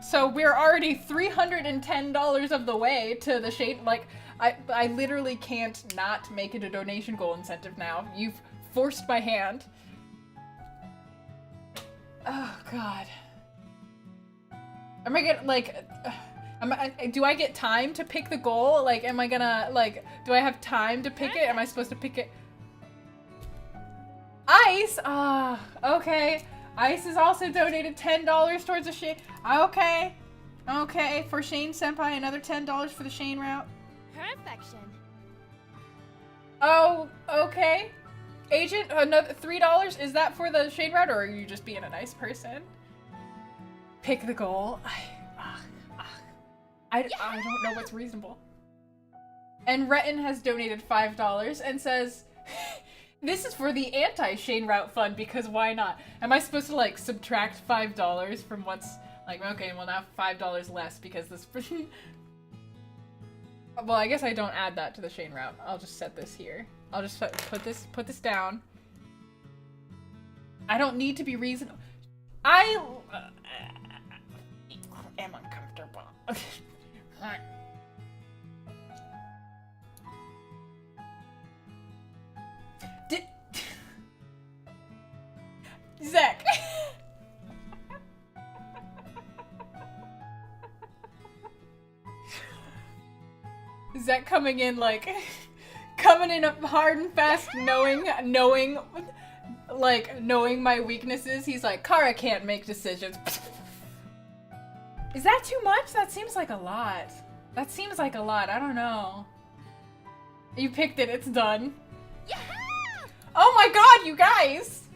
[SPEAKER 1] So we're already $310 of the way to the Shane. Like, I literally can't not make it a donation goal incentive now. You've forced my hand. Oh, God. Am I gonna, like, do I get time to pick the goal? Like, am I gonna, like, do I have time to pick it? Am I supposed to pick it? Ice? Okay. Ice has also donated $10 towards the Shane. Okay. Okay. For Shane Senpai, another $10 for the Shane route.
[SPEAKER 3] Perfection.
[SPEAKER 1] Oh, okay. Agent, another $3. Is that for the Shane route, or are you just being a nice person? Pick the goal. I don't know what's reasonable. And Retin has donated $5 and says, this is for the anti-Shane route fund because why not? Am I supposed to like subtract $5 from what's like, okay, well now $5 less because this well, I guess I don't add that to the Shane route. I'll just set this here. I'll just put this down. I don't need to be reasonable. I am uncomfortable. Zach. Zach coming in like, coming in hard and fast, knowing my weaknesses. He's like, Cara can't make decisions. Is that too much? That seems like a lot. That seems like a lot. I don't know. You picked it. It's done.
[SPEAKER 3] Yeah!
[SPEAKER 1] Oh my god, you guys!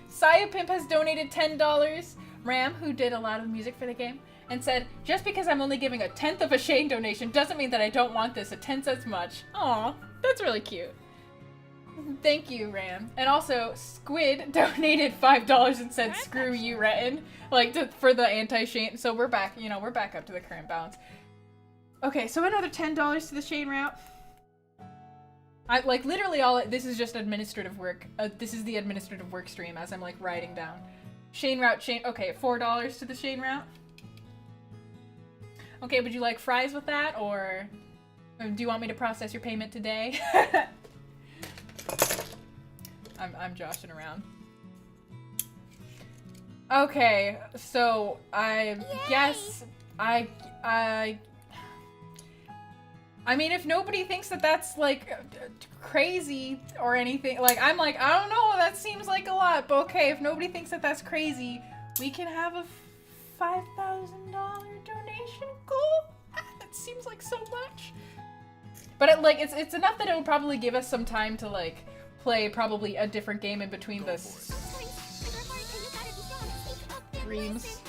[SPEAKER 1] Saya Pimp has donated $10. Ram, who did a lot of music for the game, and said, just because I'm only giving 1/10 of a Shane donation doesn't mean that I don't want this 1/10 as much. Aw, that's really cute. Thank you, Ram. And also, Squid donated $5 and said, screw you, Retin. Like, for the anti-Shane. So we're back, we're back up to the current balance. Okay, so another $10 to the Shane route. Like, literally this is just administrative work. This is the administrative work stream as I'm, like, writing down. Shane route, okay, $4 to the Shane route. Okay, would you like fries with that, or do you want me to process your payment today? I'm joshing around. Okay, so I guess I mean, if nobody thinks that that's like crazy or anything, like I'm like, I don't know, that seems like a lot, but okay, if nobody thinks that that's crazy, we can have a $5,000 donation goal. That seems like so much. But it's enough that it'll probably give us some time to like play probably a different game in between the streams.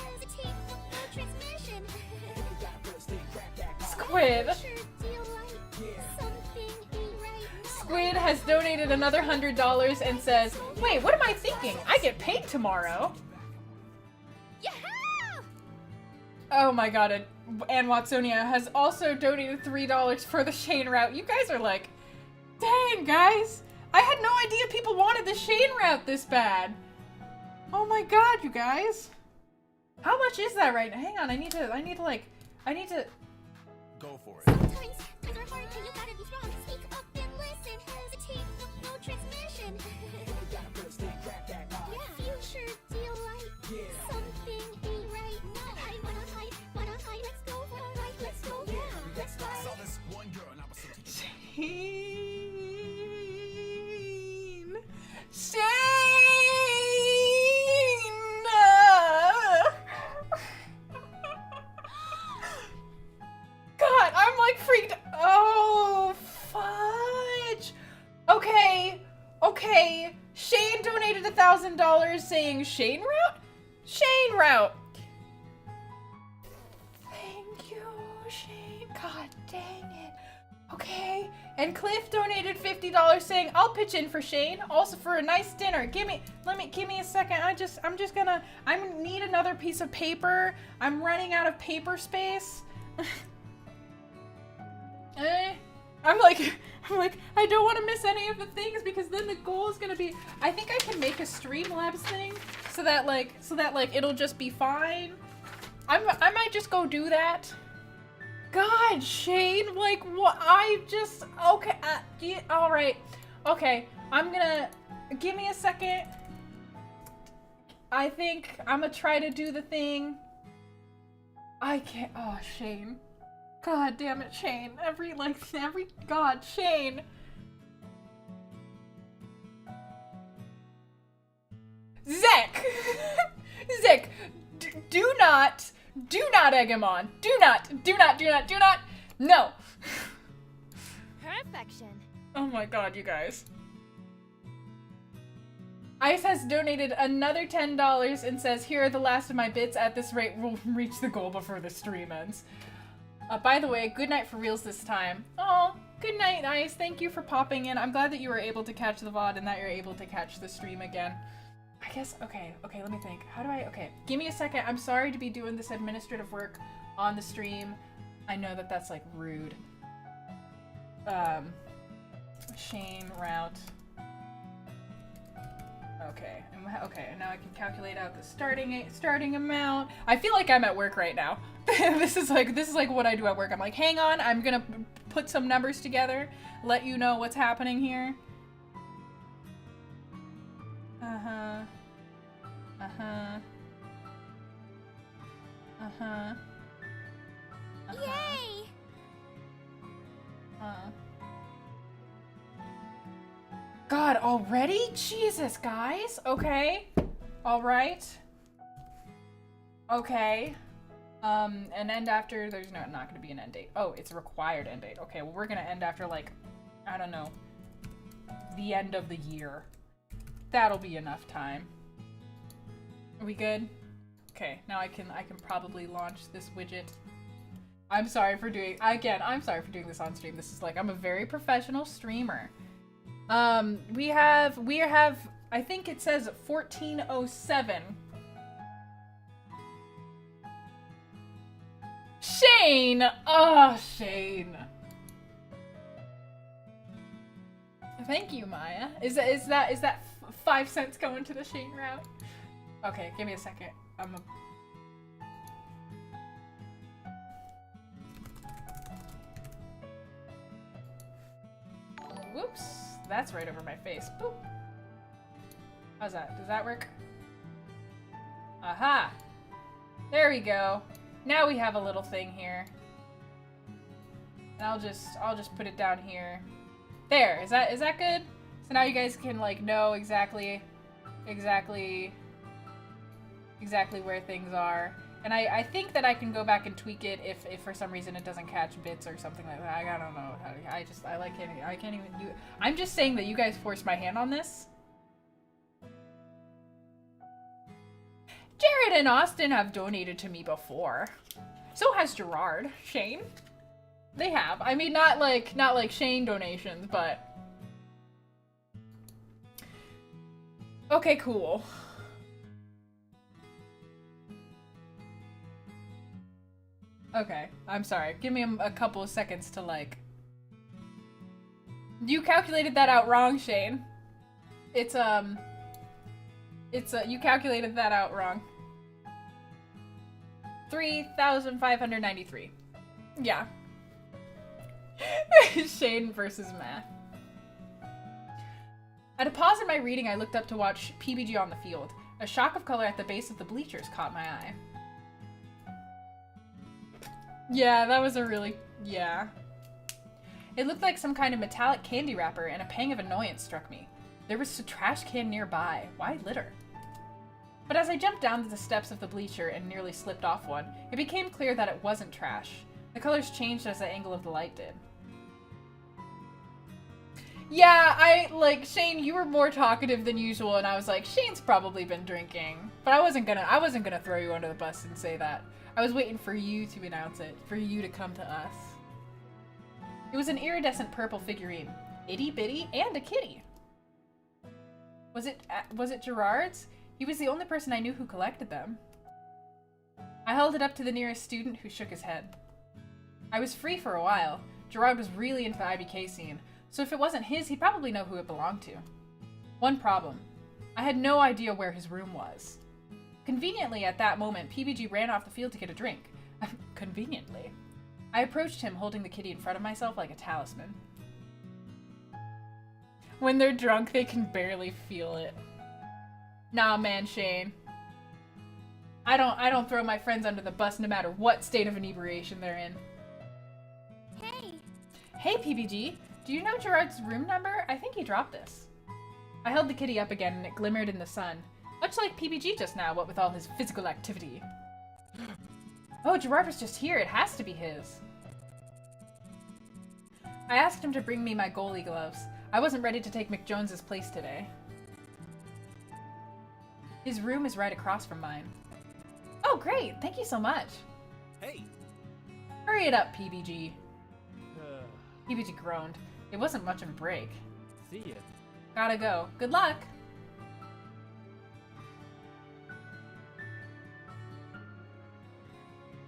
[SPEAKER 1] Squid. Squid has donated another $100 and says, wait, what am I thinking? I get paid tomorrow. Oh my god, and Watsonia has also donated $3 for the Shane route. You guys are like, dang guys, I had no idea people wanted the Shane route this bad. Oh my god, you guys. How much is that right now? Hang on, I need to
[SPEAKER 2] Go for it.
[SPEAKER 3] Sometimes things are hard and you gotta be strong. Speak up and listen. Hesitate, no transmission. Future deal like something be right now. I wanna hide, let's go for a ride, let's go, yeah, let's
[SPEAKER 2] Saw
[SPEAKER 3] ride.
[SPEAKER 2] this one girl and I was so
[SPEAKER 1] Shane. God, I'm like freaked. Oh, fudge. Okay. Shane donated $1,000 saying Shane route? Shane route. Thank you, Shane. God dang it. Okay. And Cliff donated $50 saying, I'll pitch in for Shane, also for a nice dinner. Give me a second. I need another piece of paper. I'm running out of paper space. I'm like, I don't want to miss any of the things because then the goal is gonna be. I think I can make a Streamlabs thing so that like it'll just be fine. I might just go do that. God, Shane, like what? I just okay. All right, okay. I'm gonna give me a second. I think I'm gonna try to do the thing. I can't. Oh, Shane. God damn it, Shane. God, Shane. Zek! Zek, do not egg him on. Do not. No.
[SPEAKER 3] Perfection.
[SPEAKER 1] Oh my god, you guys. Ice has donated another $10 and says, here are the last of my bits. At this rate, we'll reach the goal before the stream ends. By the way, good night for reals this time. Oh, good night, Ice. Thank you for popping in. I'm glad that you were able to catch the VOD and that you're able to catch the stream again. I guess, okay, let me think. How do I, okay, give me a second. I'm sorry to be doing this administrative work on the stream. I know that that's, like, rude. Shane route. Okay, and now I can calculate out the starting amount. I feel like I'm at work right now. This is like what I do at work. I'm like, hang on, I'm gonna put some numbers together, let you know what's happening here.
[SPEAKER 3] Yay!
[SPEAKER 1] God, already? Jesus, guys. Okay. All right. Okay. An end after, there's not going to be an end date. Oh, it's a required end date. Okay, well, we're going to end after, like, I don't know, the end of the year. That'll be enough time. Are we good? Okay, now I can probably launch this widget. I'm sorry for doing, I'm sorry for doing this on stream. This is like, I'm a very professional streamer. We have, I think it says 1407. Shane! Oh, Shane. Thank you, Maya. Is that 5 cents going to the Shane route? Okay, give me a second. Whoops. That's right over my face. Boop. How's that? Does that work? Aha! There we go. Now we have a little thing here. And I'll just put it down here. There. Is that good? So now you guys can like know exactly where things are. And I think that I can go back and tweak it if for some reason it doesn't catch bits or something like that. I don't know. I can't even do it. I'm just saying that you guys forced my hand on this. Jared and Austin have donated to me before. So has Gerard. Shane. They have. I mean, not like Shane donations, but... Okay, cool. Okay, I'm sorry. Give me a couple of seconds to like... You calculated that out wrong, Shane. You calculated that out wrong. 3,593. Yeah. Shane versus math. At a pause in my reading, I looked up to watch PBG on the field. A shock of color at the base of the bleachers caught my eye. Yeah, that was a really... yeah. It looked like some kind of metallic candy wrapper, and a pang of annoyance struck me. There was a trash can nearby. Why litter? But as I jumped down the steps of the bleacher and nearly slipped off one, it became clear that it wasn't trash. The colors changed as the angle of the light did. Yeah, Shane, you were more talkative than usual, and I was like, Shane's probably been drinking. But I wasn't gonna throw you under the bus and say that. I was waiting for you to announce it, for you to come to us. It was an iridescent purple figurine, itty bitty and a kitty. Was it Gerard's? He was the only person I knew who collected them. I held it up to the nearest student, who shook his head. I was free for a while, Gerard was really into the IBK scene, so if it wasn't his, he'd probably know who it belonged to. One problem. I had no idea where his room was. Conveniently, at that moment, PBG ran off the field to get a drink. Conveniently. I approached him, holding the kitty in front of myself like a talisman. When they're drunk, they can barely feel it. Nah, man, Shane. I don't throw my friends under the bus no matter what state of inebriation they're in.
[SPEAKER 3] Hey!
[SPEAKER 1] Hey, PBG. Do you know Gerard's room number? I think he dropped this. I held the kitty up again and it glimmered in the sun. Much like PBG just now, what with all his physical activity. Oh, Gerard was just here. It has to be his. I asked him to bring me my goalie gloves. I wasn't ready to take McJones's place today. His room is right across from mine. Oh, great! Thank you so much.
[SPEAKER 2] Hey!
[SPEAKER 1] Hurry it up, PBG. PBG groaned. It wasn't much of a break.
[SPEAKER 4] See ya.
[SPEAKER 1] Gotta go. Good luck!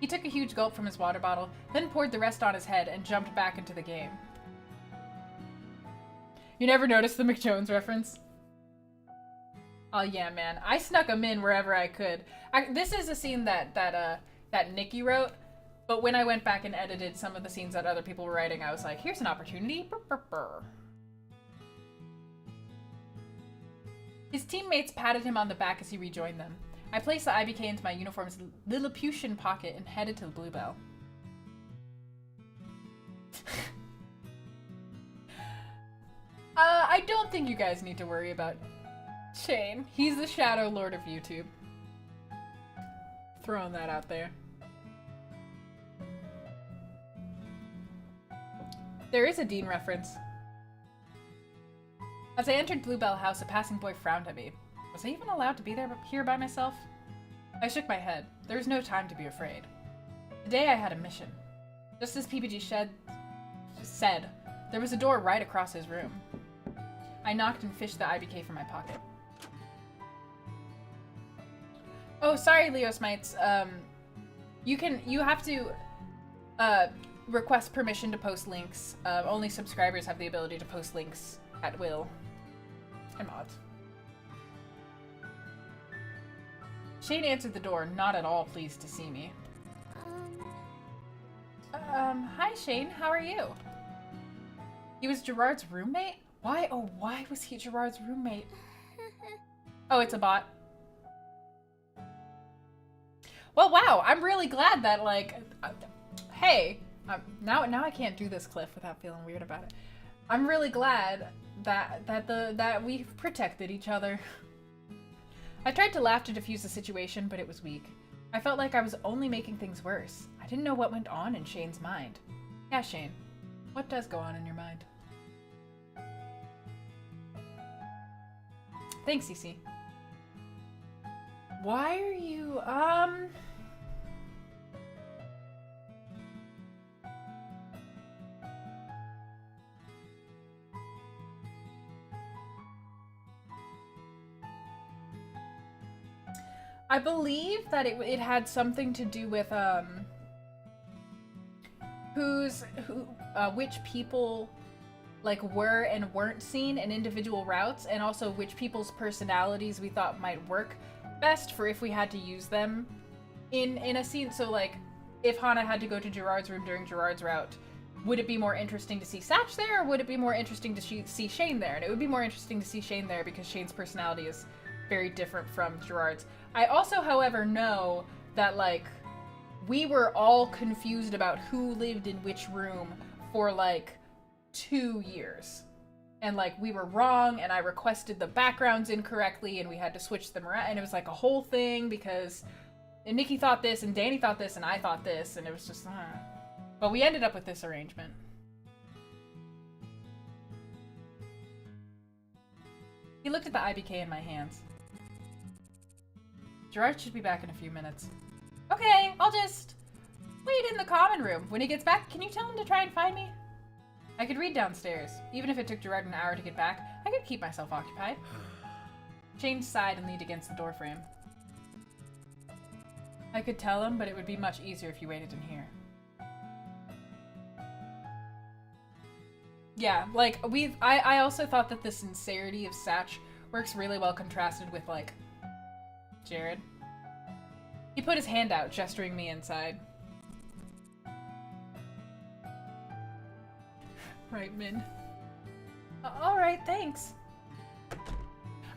[SPEAKER 1] He took a huge gulp from his water bottle, then poured the rest on his head and jumped back into the game. You never noticed the McJones reference? Oh yeah, man. I snuck them in wherever I could. This is a scene that Nikki wrote, but when I went back and edited some of the scenes that other people were writing, I was like, here's an opportunity. Brr, brr, brr. His teammates patted him on the back as he rejoined them. I placed the IBK into my uniform's Lilliputian pocket and headed to the Bluebell. I don't think you guys need to worry about Shane. He's the Shadow Lord of YouTube. Throwing that out there. There is a Dean reference. As I entered Bluebell House, a passing boy frowned at me. Was I even allowed to be here by myself? I shook my head. There was no time to be afraid. Today I had a mission. Just as PBG said, there was a door right across his room. I knocked and fished the IBK from my pocket. Oh, sorry, Leo Smites. You have to request permission to post links. Only subscribers have the ability to post links at will. And mods. Shane answered the door, not at all pleased to see me. Hi Shane, how are you? He was Gerard's roommate? Why? Oh, why was he Gerard's roommate? Oh, it's a bot. Well, wow, I'm really glad that, like, hey, now I can't do this, Cliff, without feeling weird about it. I'm really glad that we've protected each other. I tried to laugh to diffuse the situation, but it was weak. I felt like I was only making things worse. I didn't know what went on in Shane's mind. Yeah, Shane, what does go on in your mind? Thanks, CC. Why are you, I believe that it had something to do with, which people, like, were and weren't seen in individual routes, and also which people's personalities we thought might work best for if we had to use them in a scene. So, like, if Hana had to go to Gerard's room during Gerard's route, would it be more interesting to see Satch there, or would it be more interesting to see Shane there? And it would be more interesting to see Shane there because Shane's personality is very different from Gerard's. I also, however, know that, like, we were all confused about who lived in which room for, like, 2 years. And, like, we were wrong, and I requested the backgrounds incorrectly, and we had to switch them around, and it was, like, a whole thing, because Nikki thought this, and Danny thought this, and I thought this, and it was just, But we ended up with this arrangement. He looked at the IBK in my hands. Gerard should be back in a few minutes. Okay, I'll just wait in the common room. When he gets back, can you tell him to try and find me? I could read downstairs. Even if it took Gerard an hour to get back, I could keep myself occupied. Shane sighed and leaned against the doorframe. I could tell him, but it would be much easier if you waited in here. Yeah, like, I also thought that the sincerity of Satch works really well contrasted with, like, Jared. He put his hand out, gesturing me inside. Right, Min. Alright, thanks.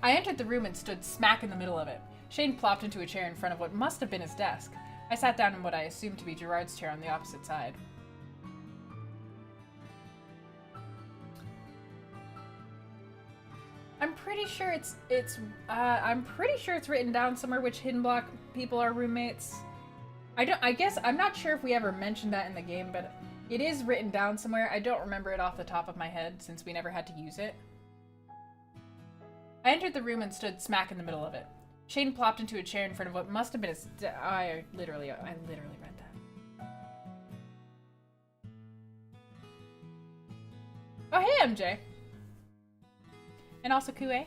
[SPEAKER 1] I entered the room and stood smack in the middle of it. Shane plopped into a chair in front of what must have been his desk. I sat down in what I assumed to be Gerard's chair on the opposite side. I'm pretty sure it's written down somewhere which Hidden Block people are roommates. I guess I'm not sure if we ever mentioned that in the game, but it is written down somewhere. I don't remember it off the top of my head since we never had to use it. I entered the room and stood smack in the middle of it. Shane plopped into a chair in front of what must have been his I literally read that. Oh, hey, MJ. And also Kue.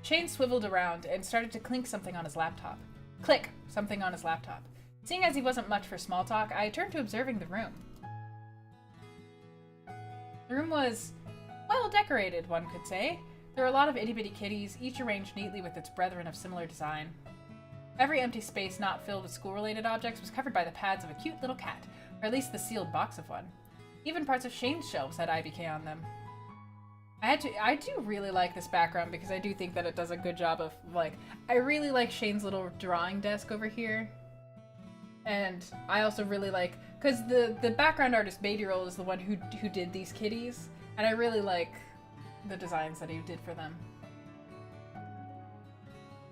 [SPEAKER 1] Shane swiveled around and started to clink something on his laptop. Click something on his laptop. Seeing as he wasn't much for small talk, I turned to observing the room. The room was well decorated, one could say. There were a lot of itty-bitty kitties, each arranged neatly with its brethren of similar design. Every empty space not filled with school-related objects was covered by the pads of a cute little cat, or at least the sealed box of one. Even parts of Shane's shelves had IBK on them. I do really like this background because I do think that it does a good job of, like, I really like Shane's little drawing desk over here. And I also really like, because the background artist Babyroll is the one who did these kitties, and I really like the designs that he did for them.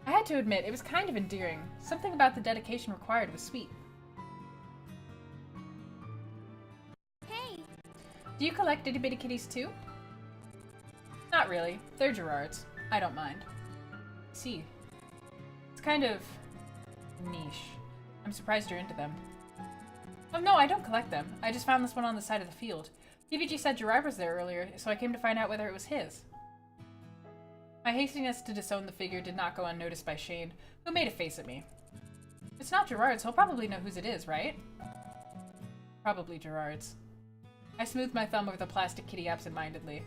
[SPEAKER 1] I had to admit, it was kind of endearing. Something about the dedication required was sweet.
[SPEAKER 3] Hey!
[SPEAKER 1] Do you collect itty-bitty kitties too? Not really. They're Gerard's. I don't mind. See. It's kind of niche. I'm surprised you're into them. Oh no, I don't collect them. I just found this one on the side of the field. PBG said Gerard was there earlier, so I came to find out whether it was his. My hastiness to disown the figure did not go unnoticed by Shane, who made a face at me. It's not Gerard's, he'll probably know whose it is, right? Probably Gerard's. I smoothed my thumb over the plastic kitty absent-mindedly.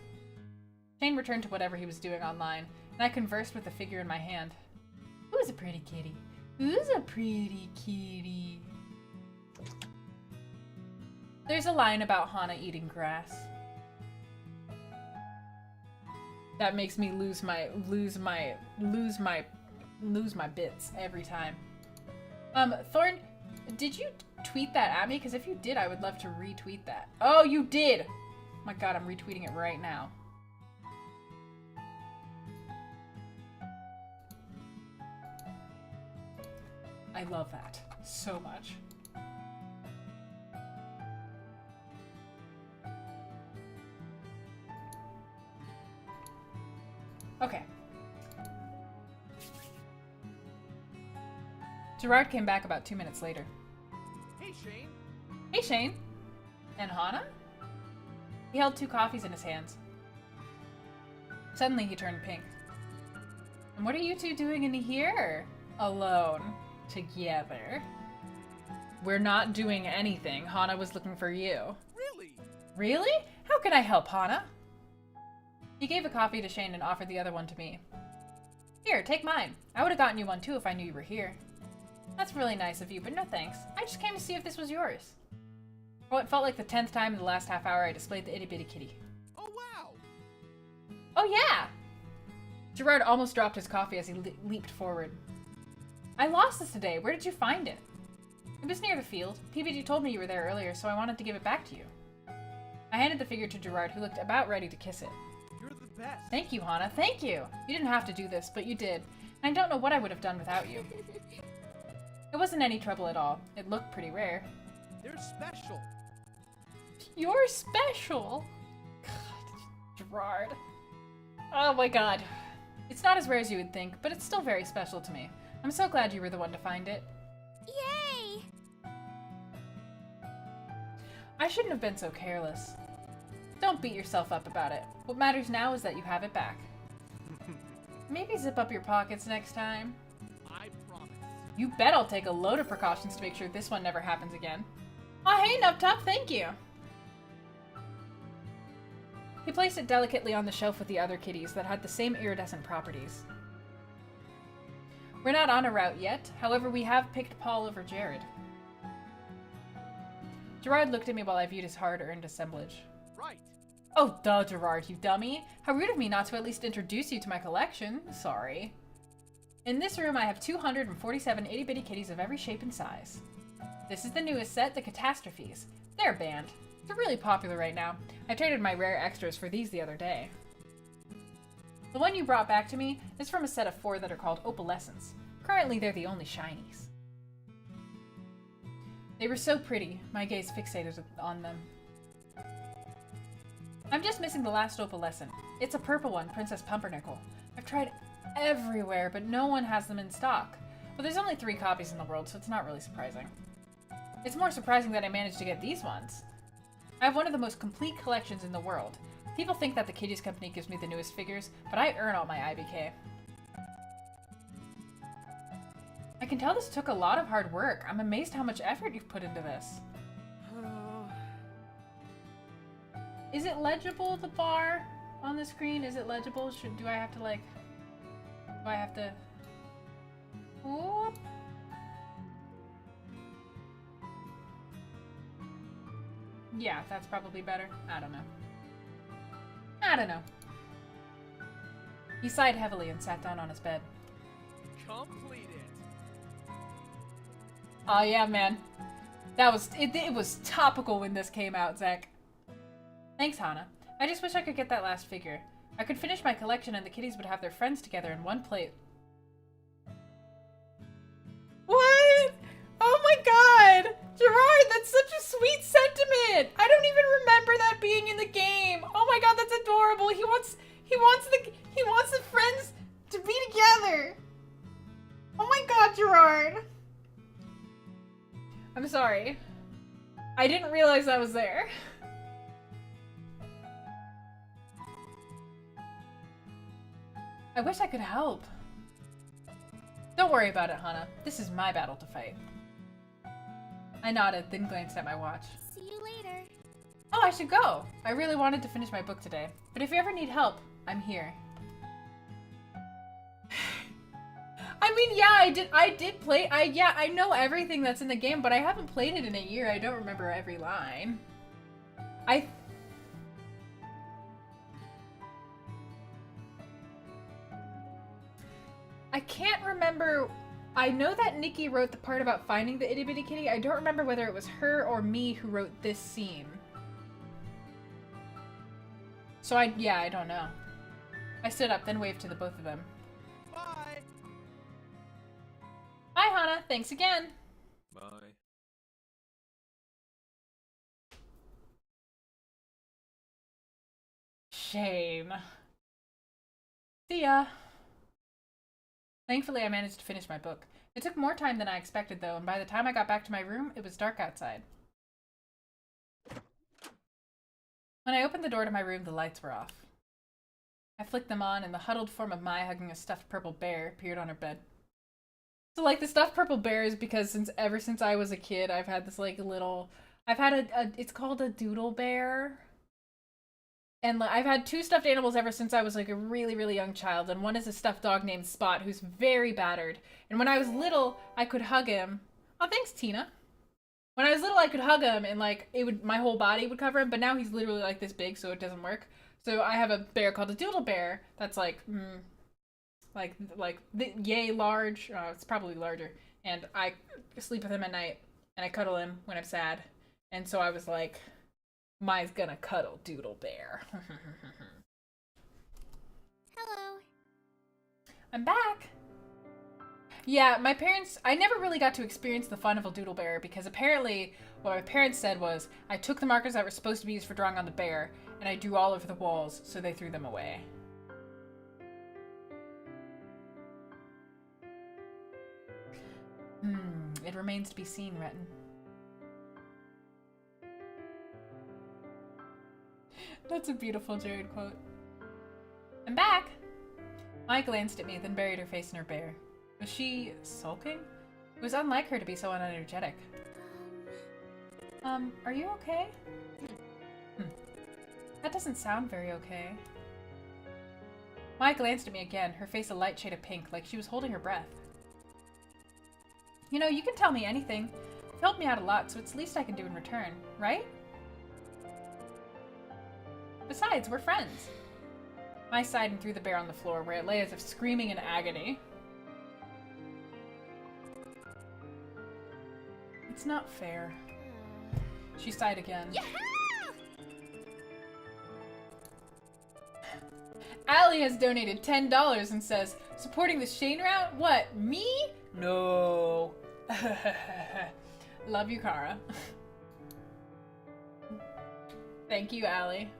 [SPEAKER 1] Shane returned to whatever he was doing online, and I conversed with the figure in my hand. Who's a pretty kitty? Who's a pretty kitty? There's a line about Hana eating grass. That makes me lose my bits every time. Thorn, did you tweet that at me? Because if you did, I would love to retweet that. Oh, you did! Oh my god, I'm retweeting it right now. I love that so much. Okay. Gerard came back about 2 minutes later.
[SPEAKER 4] Hey, Shane.
[SPEAKER 1] Hey, Shane. And Hana? He held 2 coffees in his hands. Suddenly he turned pink. And what are you two doing in here? Alone. Together. We're not doing anything. Hana was looking for you.
[SPEAKER 4] Really?
[SPEAKER 1] Really? How can I help, Hana? He gave a coffee to Shane and offered the other one to me. Here, take mine. I would have gotten you one too if I knew you were here. That's really nice of you, but no thanks. I just came to see if this was yours. For what felt like the 10th time in the last half hour, I displayed the itty-bitty kitty.
[SPEAKER 4] Oh, wow.
[SPEAKER 1] Oh yeah! Gerard almost dropped his coffee as he leaped forward. I lost this today. Where did you find it? It was near the field. PBG told me you were there earlier, so I wanted to give it back to you. I handed the figure to Gerard, who looked about ready to kiss it.
[SPEAKER 4] You're the best.
[SPEAKER 1] Thank you, Hana. Thank you. You didn't have to do this, but you did. And I don't know what I would have done without you. It wasn't any trouble at all. It looked pretty rare.
[SPEAKER 4] They're special.
[SPEAKER 1] You're special. God, Gerard. Oh my god. It's not as rare as you would think, but it's still very special to me. I'm so glad you were the one to find it.
[SPEAKER 3] Yay!
[SPEAKER 1] I shouldn't have been so careless. Don't beat yourself up about it. What matters now is that you have it back. Maybe zip up your pockets next time.
[SPEAKER 4] I promise.
[SPEAKER 1] You bet I'll take a load of precautions to make sure this one never happens again. Oh, hey, Nubtop, thank you. He placed it delicately on the shelf with the other kitties that had the same iridescent properties. We're not on a route yet, however we have picked Paul over Jared. Gerard looked at me while I viewed his hard-earned assemblage.
[SPEAKER 4] Right.
[SPEAKER 1] Oh, duh, Gerard, you dummy. How rude of me not to at least introduce you to my collection. Sorry. In this room, I have 247 itty-bitty kitties of every shape and size. This is the newest set, the Catastrophes. They're banned. They're really popular right now. I traded my rare extras for these the other day. The one you brought back to me is from a set of 4 that are called Opalescents. Currently, they're the only shinies. They were so pretty, my gaze fixated on them. I'm just missing the last Opalescent. It's a purple one, Princess Pumpernickel. I've tried everywhere, but no one has them in stock. But there's only 3 copies in the world, so it's not really surprising. It's more surprising that I managed to get these ones. I have one of the most complete collections in the world. People think that the Kitties Company gives me the newest figures, but I earn all my IBK. I can tell this took a lot of hard work. I'm amazed how much effort you've put into this. Is it legible, the bar on the screen? Is it legible? Do I have to, like... Do I have to... Whoop. Yeah, that's probably better. I don't know. I don't know. He sighed heavily and sat down on his bed.
[SPEAKER 4] Completed.
[SPEAKER 1] Oh yeah, man. That was it was topical when this came out, Zach. Thanks, Hana. I just wish I could get that last figure. I could finish my collection and the kitties would have their friends together in one plate. What? Oh my god! Gerard, that's such a sweet sentiment! I don't even remember that being in the game! Oh my god, that's adorable! He wants the friends to be together! Oh my god, Gerard! I'm sorry. I didn't realize that was there. I wish I could help. Don't worry about it, Hana. This is my battle to fight. I nodded, then glanced at my watch.
[SPEAKER 3] See you later.
[SPEAKER 1] Oh, I should go. I really wanted to finish my book today. But if you ever need help, I'm here. I mean, yeah, I did play, I know everything that's in the game, but I haven't played it in a year. I don't remember every line. I can't remember. I know that Nikki wrote the part about finding the itty bitty kitty. I don't remember whether it was her or me who wrote this scene. So I don't know. I stood up, then waved to the both of them.
[SPEAKER 4] Bye.
[SPEAKER 1] Bye, Hana. Thanks again.
[SPEAKER 2] Bye.
[SPEAKER 1] Shame. See ya. Thankfully, I managed to finish my book. It took more time than I expected, though, and by the time I got back to my room, it was dark outside. When I opened the door to my room, the lights were off. I flicked them on, and the huddled form of Mai hugging a stuffed purple bear appeared on her bed. So, like, the stuffed purple bear is because ever since I was a kid, I've had this, like, little... I've had it's called a doodle bear. And I've had 2 stuffed animals ever since I was like a really, really young child. And one is a stuffed dog named Spot, who's very battered. And when I was little, I could hug him. Oh, thanks, Tina. When I was little, I could hug him and like my whole body would cover him. But now he's literally like this big, so it doesn't work. So I have a bear called a doodle bear that's like yay large. It's probably larger. And I sleep with him at night and I cuddle him when I'm sad. And so I was like, Mai's gonna cuddle Doodle Bear.
[SPEAKER 3] Hello.
[SPEAKER 1] I'm back! Yeah, my parents, I never really got to experience the fun of a Doodle Bear because apparently what my parents said was I took the markers that were supposed to be used for drawing on the bear and I drew all over the walls, so they threw them away. It remains to be seen, Retin. That's a beautiful Jared quote. I'm back! Mai glanced at me, then buried her face in her bear. Was she sulking? It was unlike her to be so unenergetic. Are you okay? That doesn't sound very okay. Maya glanced at me again, her face a light shade of pink, like she was holding her breath. You know, you can tell me anything. You've helped me out a lot, so it's the least I can do in return, right? Besides, we're friends. Maya sighed and threw the bear on the floor, where it lay as if screaming in agony. It's not fair. She sighed again.
[SPEAKER 3] Yeah!
[SPEAKER 1] Allie has donated $10 and says, supporting the Shane route? What, me? No. Love you, Cara. Thank you, Allie.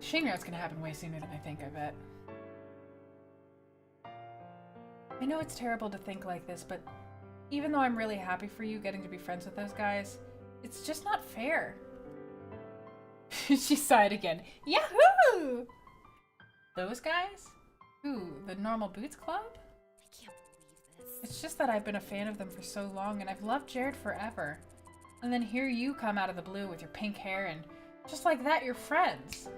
[SPEAKER 1] Shane route's gonna happen way sooner than I think, I bet. I know it's terrible to think like this, but even though I'm really happy for you getting to be friends with those guys, it's just not fair. She sighed again. Yahoo! Those guys? Who, the Normal Boots Club?
[SPEAKER 3] I can't believe this.
[SPEAKER 1] It's just that I've been a fan of them for so long, and I've loved Jared forever. And then here you come out of the blue with your pink hair, and just like that, you're friends.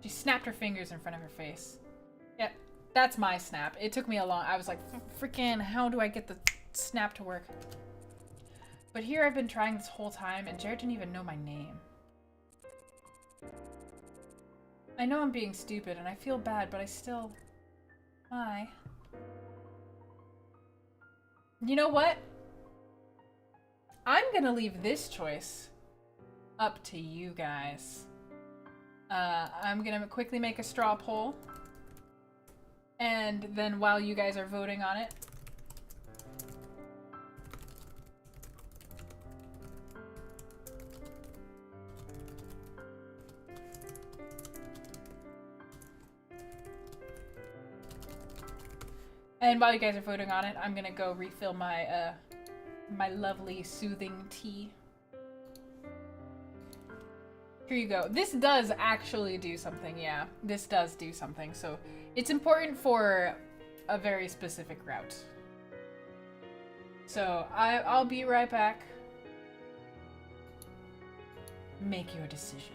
[SPEAKER 1] She snapped her fingers in front of her face. Yep, that's my snap. It took me a long... I was like, freaking, how do I get the snap to work? But here I've been trying this whole time, and Jared didn't even know my name. I know I'm being stupid, and I feel bad, but I still... Why? You know what? I'm gonna leave this choice up to you guys. I'm gonna quickly make a straw poll. And then while you guys are voting on it... And while you guys are voting on it, I'm gonna go refill my, my lovely soothing tea. Here you go. This does actually do something, yeah. This does do something, so it's important for a very specific route. So, I'll be right back. Make your decisions.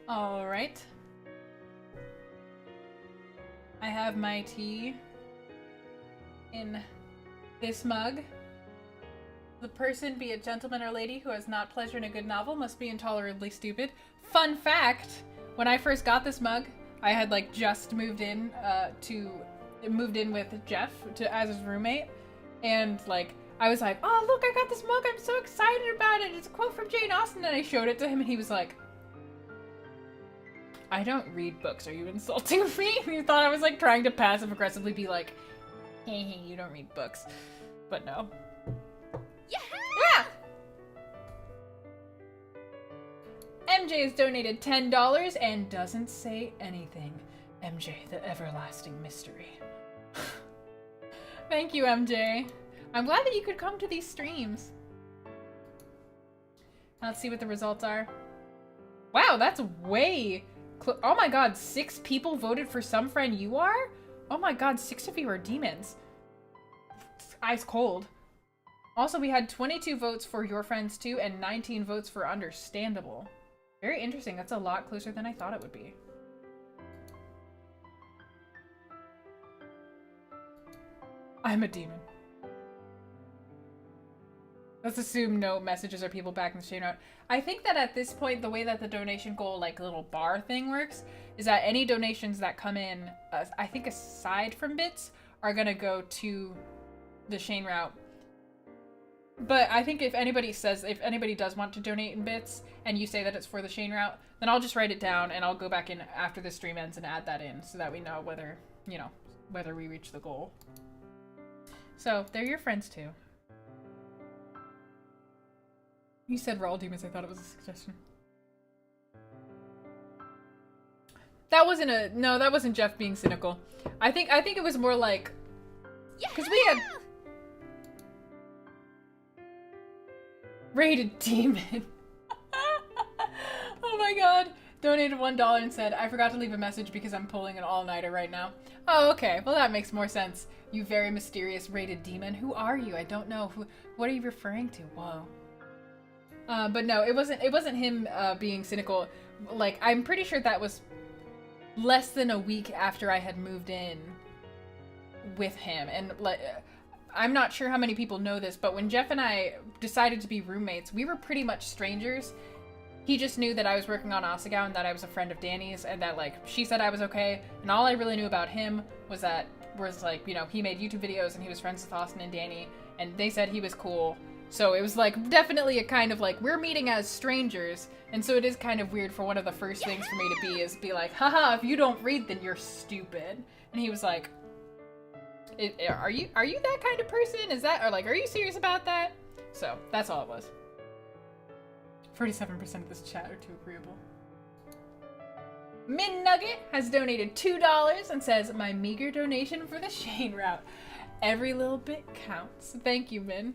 [SPEAKER 1] All right. I have my tea in this mug. The person, be it gentleman or lady, who has not pleasure in a good novel must be intolerably stupid. Fun fact, when I first got this mug, I had like just moved in with Jeff as his roommate, and like I was like, oh look, I got this mug, I'm so excited about it, it's a quote from Jane Austen, and I showed it to him and he was like, I don't read books, are you insulting me? He thought I was like trying to passive aggressively be like, hey, you don't read books. But no. Yeah! MJ has donated $10 and doesn't say anything. MJ, the everlasting mystery. Thank you, MJ. I'm glad that you could come to these streams. Let's see what the results are. Wow, that's way... Oh my god, 6 people voted for some friend you are? Oh my god, 6 of you are demons. It's ice cold. Also, we had 22 votes for your friends too, and 19 votes for understandable. Very interesting. That's a lot closer than I thought it would be. I'm a demon. Let's assume no messages or people back in the chain route. I think that at this point, the way that the donation goal, like little bar thing works, is that any donations that come in, I think aside from bits, are gonna go to the Shane route. But I think if anybody does want to donate in bits, and you say that it's for the Shane route, then I'll just write it down and I'll go back in after the stream ends and add that in so that we know whether, you know, whether we reach the goal. So, they're your friends too. You said we're all demons, I thought it was a suggestion. That wasn't Jeff being cynical. I think it was more like, because we had rated demon. Oh my god. Donated $1 and said, I forgot to leave a message because I'm pulling an all-nighter right now. Oh, okay. Well, that makes more sense. You very mysterious rated demon. Who are you? I don't know. What are you referring to? Whoa. But no, it wasn't him being cynical. Like, I'm pretty sure that was less than a week after I had moved in with him. And like, I'm not sure how many people know this, but when Jeff and I decided to be roommates, we were pretty much strangers. He just knew that I was working on Asagao and that I was a friend of Danny's, and that like she said I was okay, and all I really knew about him was like, you know, he made YouTube videos and he was friends with Austin and Danny, and they said he was cool. So it was like definitely a kind of like, we're meeting as strangers, and so it is kind of weird for one of the first things for me to be like, haha, if you don't read then you're stupid. And he was like, are you that kind of person? Is that, or like, are you serious about that? So that's all it was. 47% of this chat are too agreeable. Min Nugget has donated $2 and says, my meager donation for the Shane route. Every little bit counts. Thank you, Min.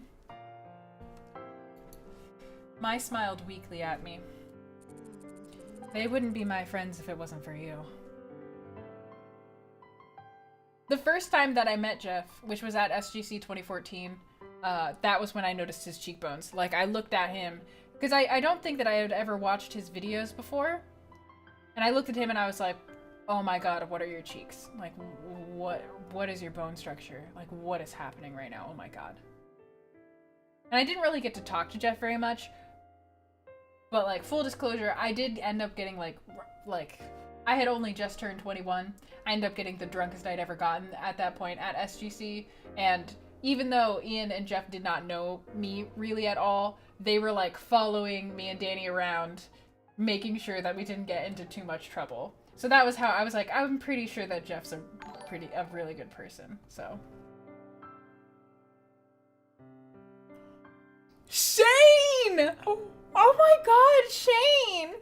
[SPEAKER 1] Mai smiled weakly at me. They wouldn't be my friends if it wasn't for you. The first time that I met Jeff, which was at SGC 2014, that was when I noticed his cheekbones. Like, I looked at him, because I don't think that I had ever watched his videos before. And I looked at him and I was like, oh my god, what are your cheeks? Like, what is your bone structure? Like, what is happening right now? Oh my god. And I didn't really get to talk to Jeff very much. But, like, full disclosure, I did end up getting, like, I had only just turned 21. I ended up getting the drunkest I'd ever gotten at that point at SGC. And even though Ian and Jeff did not know me really at all, they were, like, following me and Danny around, making sure that we didn't get into too much trouble. So that was how I was like, I'm pretty sure that Jeff's a really good person, so. Shane! Oh my god, Shane!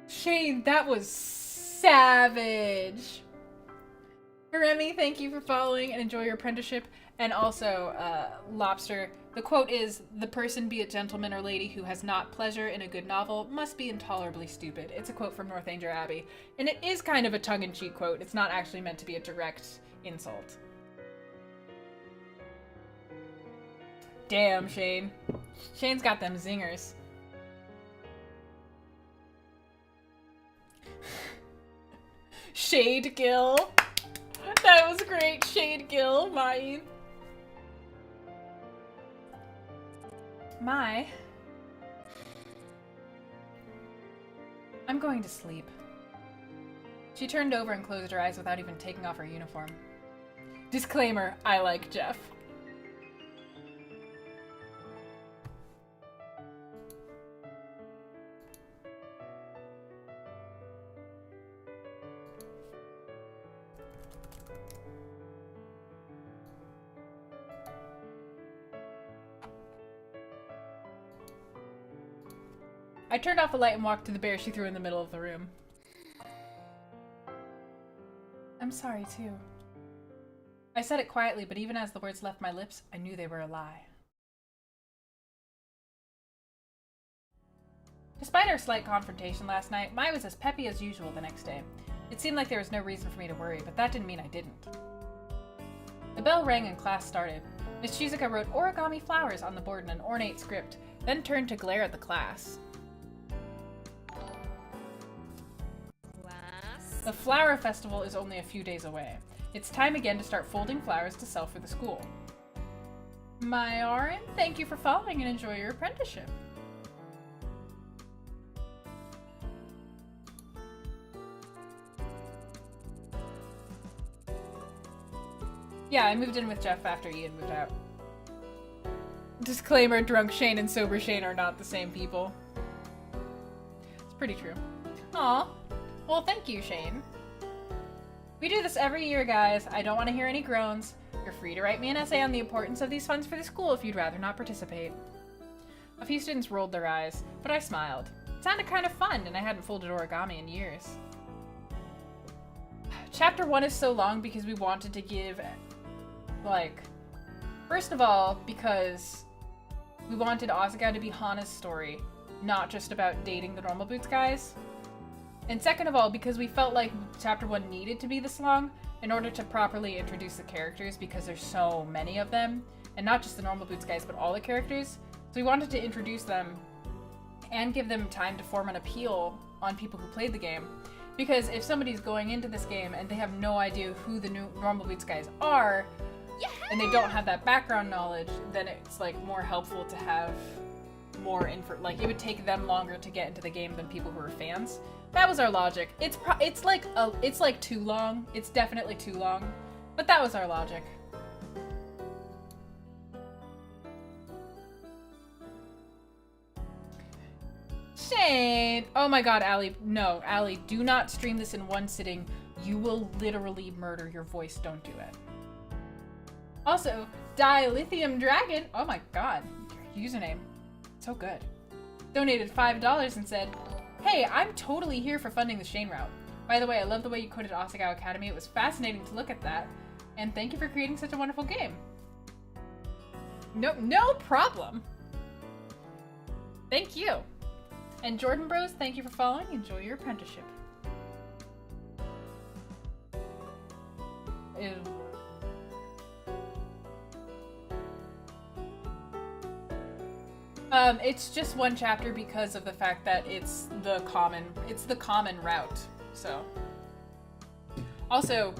[SPEAKER 1] Shane, that was savage. Remy, thank you for following and enjoy your apprenticeship. And also, Lobster, the quote is, the person, be it gentleman or lady, who has not pleasure in a good novel must be intolerably stupid. It's a quote from Northanger Abbey. And it is kind of a tongue-in-cheek quote. It's not actually meant to be a direct insult. Damn, Shane. Shane's got them zingers. Shade Gill. That was great. Shade Gill, mine. I'm going to sleep. She turned over and closed her eyes without even taking off her uniform. Disclaimer, I like Jeff. I turned off the light and walked to the bear she threw in the middle of the room. I'm sorry, too. I said it quietly, but even as the words left my lips, I knew they were a lie. Despite our slight confrontation last night, Mai was as peppy as usual the next day. It seemed like there was no reason for me to worry, but that didn't mean I didn't. The bell rang and class started. Miss Shizuka wrote origami flowers on the board in an ornate script, then turned to glare at the class. The flower festival is only a few days away. It's time again to start folding flowers to sell for the school. My Arin, thank you for following and enjoy your apprenticeship. Yeah, I moved in with Jeff after Ian moved out. Disclaimer, drunk Shane and sober Shane are not the same people. It's pretty true. Aw. Well, thank you, Shane. We do this every year, guys. I don't want to hear any groans. You're free to write me an essay on the importance of these funds for the school if you'd rather not participate. A few students rolled their eyes, but I smiled. It sounded kind of fun, and I hadn't folded origami in years. Chapter 1 is so long because we wanted to give, first of all, because we wanted Asagao to be Hana's story, not just about dating the Normal Boots guys. And second of all, because we felt like Chapter 1 needed to be this long in order to properly introduce the characters because there's so many of them. And not just the Normal Boots guys, but all the characters. So we wanted to introduce them and give them time to form an appeal on people who played the game. Because if somebody's going into this game and they have no idea who the new Normal Boots guys are, and they don't have that background knowledge, then it's more helpful to have more info. It would take them longer to get into the game than people who are fans. That was our logic. It's too long. It's definitely too long. But that was our logic. Shane! Oh my god, Allie. No, Allie, do not stream this in one sitting. You will literally murder your voice. Don't do it. Also, Dilithium Dragon. Oh my god. Your username. So good. Donated $5 and said, "Hey, I'm totally here for funding the Shane route. By the way, I love the way you quoted Asagao Academy. It was fascinating to look at that. And thank you for creating such a wonderful game." No problem. Thank you. And Jordan Bros, thank you for following. Enjoy your apprenticeship. Ew. It's just one chapter because of the fact that it's the common route, so. Also,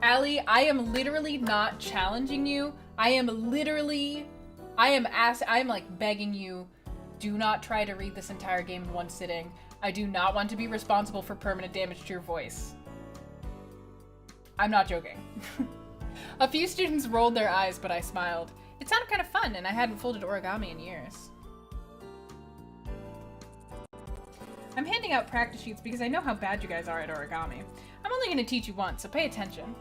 [SPEAKER 1] Allie, I am literally not challenging you. I am begging you, do not try to read this entire game in one sitting. I do not want to be responsible for permanent damage to your voice. I'm not joking. A few students rolled their eyes, but I smiled. It sounded kind of fun, and I hadn't folded origami in years. I'm handing out practice sheets because I know how bad you guys are at origami. I'm only going to teach you once, so pay attention.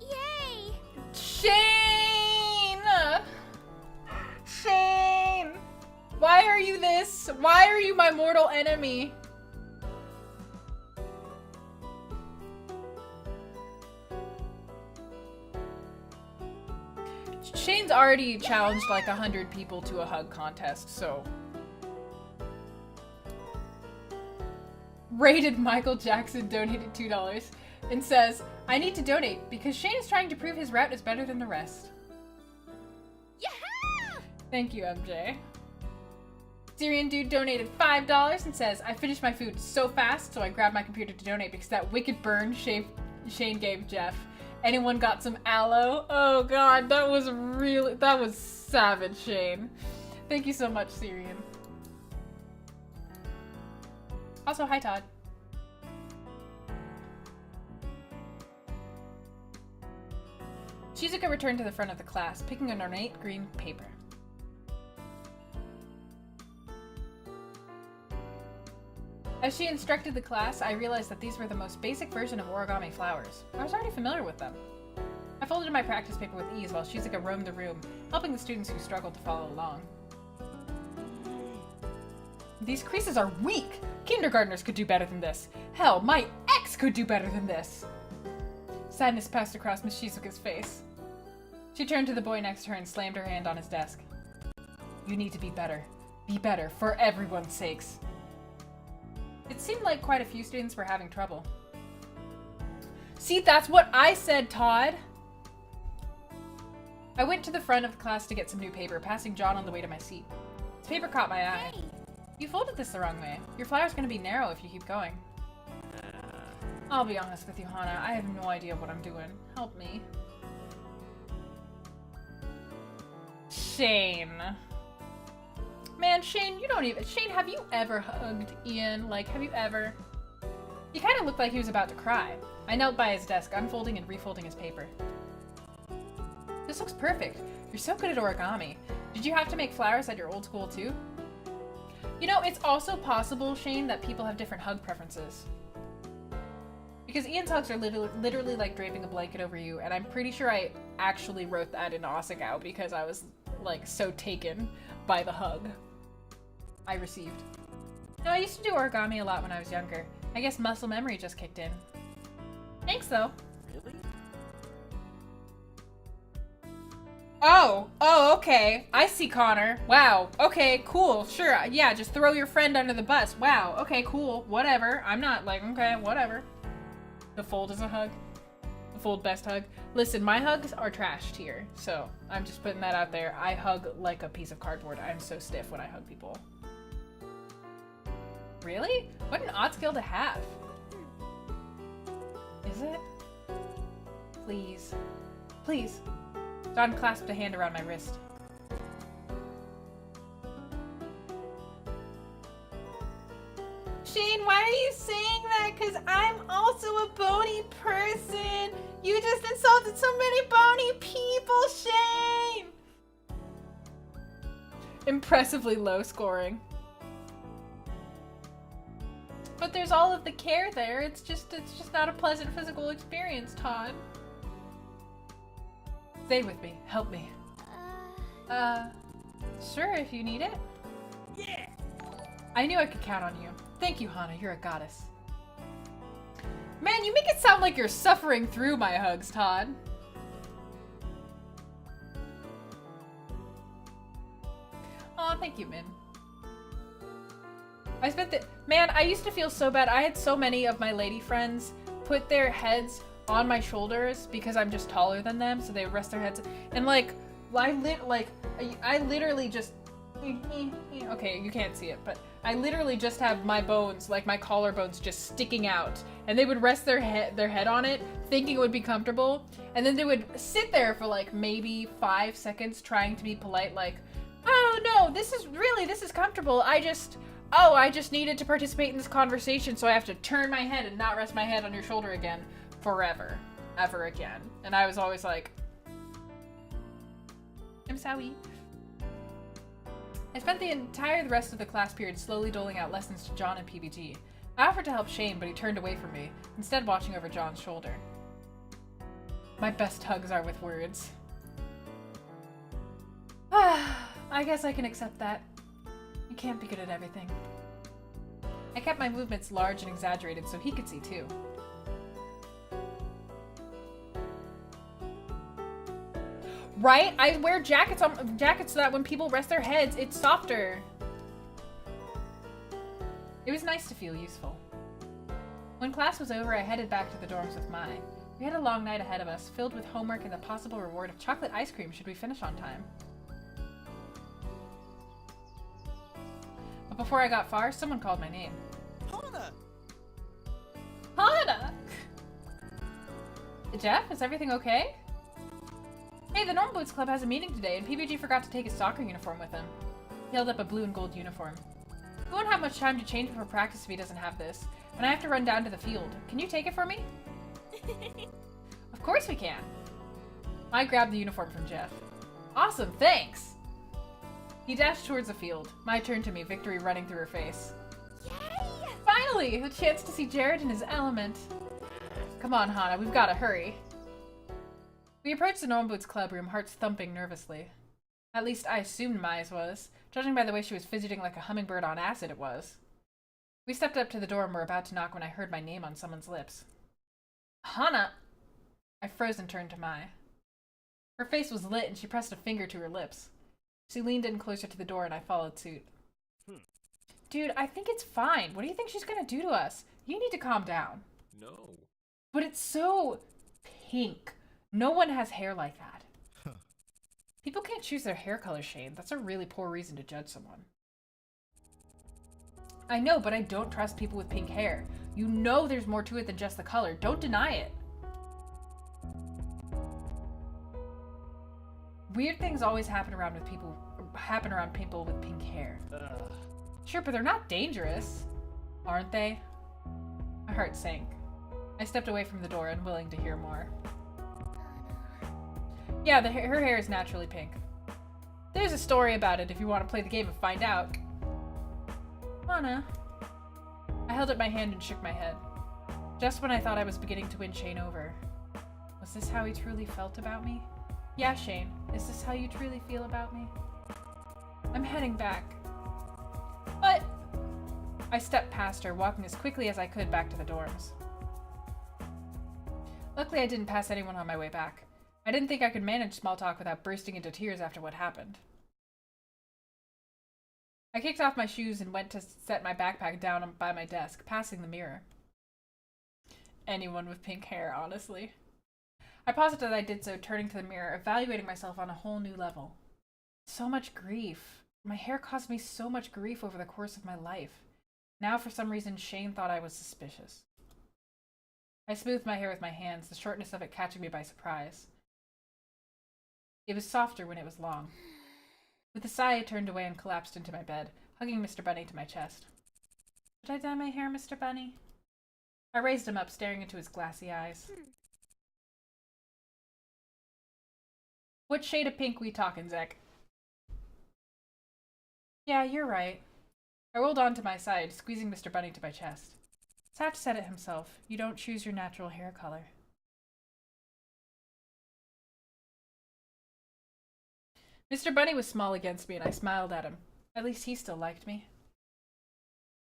[SPEAKER 3] Yay!
[SPEAKER 1] Shane! Shane! Why are you this? Why are you my mortal enemy? Shane's already challenged 100 people to a hug contest, so... Rated Michael Jackson donated $2 and says, "I need to donate because Shane is trying to prove his route is better than the rest."
[SPEAKER 3] Yeah!
[SPEAKER 1] Thank you, MJ. Syrian dude donated $5 and says, I finished my food so fast, so I grabbed my computer to donate because that wicked burn Shane gave Jeff. Anyone got some aloe? Oh god, that was savage, Shane. Thank you so much, Syrian. Also, hi Todd. Shizuka returned to the front of the class, picking an ornate green paper. As she instructed the class, I realized that these were the most basic version of origami flowers. I was already familiar with them. I folded my practice paper with ease while Shizuka roamed the room, helping the students who struggled to follow along. These creases are weak! Kindergartners could do better than this. Hell, my ex could do better than this! Sadness passed across Miss Shizuka's face. She turned to the boy next to her and slammed her hand on his desk. You need to be better. Be better, for everyone's sakes. It seemed like quite a few students were having trouble. See, that's what I said, Todd! I went to the front of the class to get some new paper, passing John on the way to my seat. His paper caught my eye. You folded this the wrong way. Your flower's gonna be narrow if you keep going. I'll be honest with you, Hana. I have no idea what I'm doing. Help me. Shane. Man, Shane, you don't even... Shane, have you ever hugged Ian? Like, have you ever? He kind of looked like he was about to cry. I knelt by his desk, unfolding and refolding his paper. This looks perfect. You're so good at origami. Did you have to make flowers at your old school, too? You know, it's also possible, Shane, that people have different hug preferences. Because Ian's hugs are literally like draping a blanket over you, and I'm pretty sure I actually wrote that in Asagao because I was, like, so taken by the hug I received. No, I used to do origami a lot when I was younger. I guess muscle memory just kicked in. Thanks, though.
[SPEAKER 2] Really?
[SPEAKER 1] Oh, okay. I see, Connor. Wow. Okay, cool. Sure. Yeah, just throw your friend under the bus. Wow. Okay, cool. Whatever. I'm not like, okay, whatever. The fold is a hug. The fold best hug. Listen, my hugs are trashed here, so I'm just putting that out there. I hug like a piece of cardboard. I'm so stiff when I hug people. Really? What an odd skill to have. Is it? Please. Please. John clasped a hand around my wrist. Shane, why are you saying that? Because I'm also a bony person. You just insulted so many bony people, Shane. Impressively low scoring. But there's all of the care there. It's just not a pleasant physical experience, Todd. Stay with me. Help me. Sure, if you need it.
[SPEAKER 2] Yeah!
[SPEAKER 1] I knew I could count on you. Thank you, Hana. You're a goddess. Man, you make it sound like you're suffering through my hugs, Todd. Aw, thank you, Min. Man, I used to feel so bad. I had so many of my lady friends put their heads on my shoulders because I'm just taller than them, so they would rest their heads. And like, I literally just... Okay, you can't see it, but I literally just have my bones, like my collarbones, just sticking out, and they would rest their head on it, thinking it would be comfortable, and then they would sit there for like maybe 5 seconds trying to be polite, like, oh no, this is comfortable. I just needed to participate in this conversation, so I have to turn my head and not rest my head on your shoulder again, forever, ever again. And I was always like, I'm sorry. I spent the entire rest of the class period slowly doling out lessons to John and PBG. I offered to help Shane, but he turned away from me, instead watching over John's shoulder. My best hugs are with words. I guess I can accept that. You can't be good at everything. I kept my movements large and exaggerated so he could see too. Right? I wear jackets so that when people rest their heads, it's softer. It was nice to feel useful. When class was over, I headed back to the dorms with Mai. We had a long night ahead of us, filled with homework and the possible reward of chocolate ice cream should we finish on time. Before I got far, someone called my name.
[SPEAKER 2] Hana!
[SPEAKER 1] Hana! Jeff, is everything okay? Hey, the Normal Boots Club has a meeting today, and PBG forgot to take his soccer uniform with him. He held up a blue and gold uniform. We won't have much time to change before practice if he doesn't have this, and I have to run down to the field. Can you take it for me? Of course we can. I grabbed the uniform from Jeff. Awesome, thanks! He dashed towards the field. My turn to me, victory running through her face.
[SPEAKER 3] Yay!
[SPEAKER 1] Finally! A chance to see Jared in his element. Come on, Hana, we've gotta hurry. We approached the Normal Boots Club room, hearts thumping nervously. At least I assumed Mai's was. Judging by the way she was fidgeting like a hummingbird on acid, it was. We stepped up to the door and were about to knock when I heard my name on someone's lips. Hana! I froze and turned to Mai. Her face was lit and she pressed a finger to her lips. She leaned in closer to the door and I followed suit. Dude, I think it's fine. What do you think she's gonna do to us? You need to calm down.
[SPEAKER 2] No.
[SPEAKER 1] But it's so pink. No one has hair like that. People can't choose their hair color, Shane. That's a really poor reason to judge someone. I know, but I don't trust people with pink hair. You know there's more to it than just the color. Don't deny it. Weird things always happen around people with pink hair. Sure, but they're not dangerous. Aren't they? My heart sank. I stepped away from the door, unwilling to hear more. Yeah, her hair is naturally pink. There's a story about it if you want to play the game and find out. Hana. I held up my hand and shook my head. Just when I thought I was beginning to win Shane over. Was this how he truly felt about me? Yeah, Shane. Is this how you truly feel about me? I'm heading back. But I stepped past her, walking as quickly as I could back to the dorms. Luckily, I didn't pass anyone on my way back. I didn't think I could manage small talk without bursting into tears after what happened. I kicked off my shoes and went to set my backpack down by my desk, passing the mirror. Anyone with pink hair, honestly. I paused as I did so, turning to the mirror, evaluating myself on a whole new level. So much grief. My hair caused me so much grief over the course of my life. Now, for some reason, Shane thought I was suspicious. I smoothed my hair with my hands, the shortness of it catching me by surprise. It was softer when it was long. With a sigh, I turned away and collapsed into my bed, hugging Mr. Bunny to my chest. Did I dye my hair, Mr. Bunny? I raised him up, staring into his glassy eyes. What shade of pink we talking, Zek? Yeah, you're right. I rolled onto my side, squeezing Mr. Bunny to my chest. Satch said it himself. You don't choose your natural hair color. Mr. Bunny was small against me, and I smiled at him. At least he still liked me.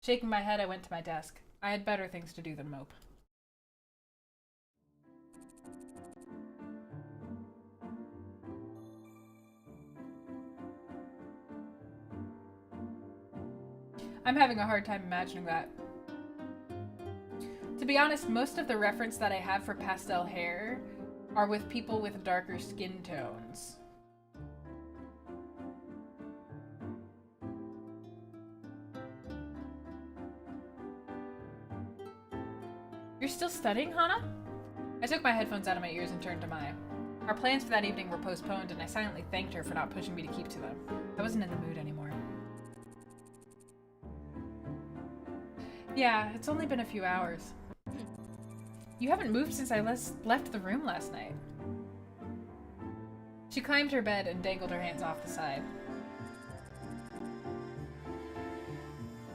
[SPEAKER 1] Shaking my head, I went to my desk. I had better things to do than mope. I'm having a hard time imagining that. To be honest, most of the reference that I have for pastel hair are with people with darker skin tones. You're still studying, Hana? I took my headphones out of my ears and turned to Maya. Our plans for that evening were postponed, and I silently thanked her for not pushing me to keep to them. I wasn't in the mood anymore. Yeah, it's only been a few hours. You haven't moved since I left the room last night. She climbed her bed and dangled her hands off the side.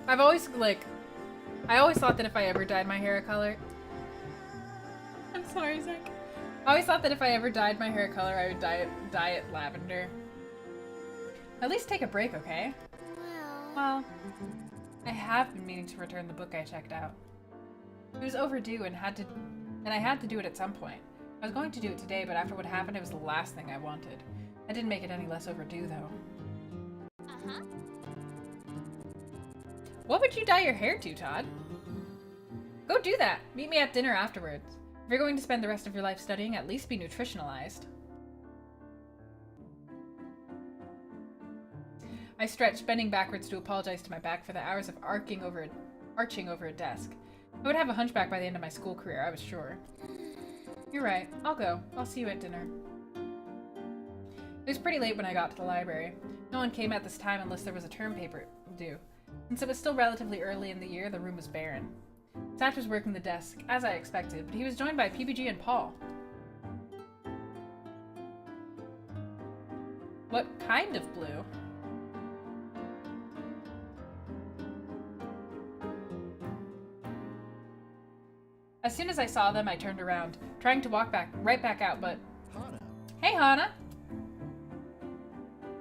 [SPEAKER 1] I always thought that if I ever dyed my hair a color... I'm sorry, Zach. I always thought that if I ever dyed my hair a color, I would dye it lavender. At least take a break, okay? Well, I have been meaning to return the book I checked out. It was overdue and I had to do it at some point. I was going to do it today, but after what happened, it was the last thing I wanted. I didn't make it any less overdue, though.
[SPEAKER 3] Uh-huh.
[SPEAKER 1] What would you dye your hair to, Todd? Go do that. Meet me at dinner afterwards. If you're going to spend the rest of your life studying, at least be nutritionalized. I stretched, bending backwards to apologize to my back for the hours of arching over a desk. I would have a hunchback by the end of my school career, I was sure. You're right. I'll go. I'll see you at dinner. It was pretty late when I got to the library. No one came at this time unless there was a term paper due. Since it was still relatively early in the year, the room was barren. Satch was working the desk, as I expected, but he was joined by PBG and Paul. What kind of blue? As soon as I saw them, I turned around, trying to walk right back out, but...
[SPEAKER 2] Hana.
[SPEAKER 1] Hey, Hana!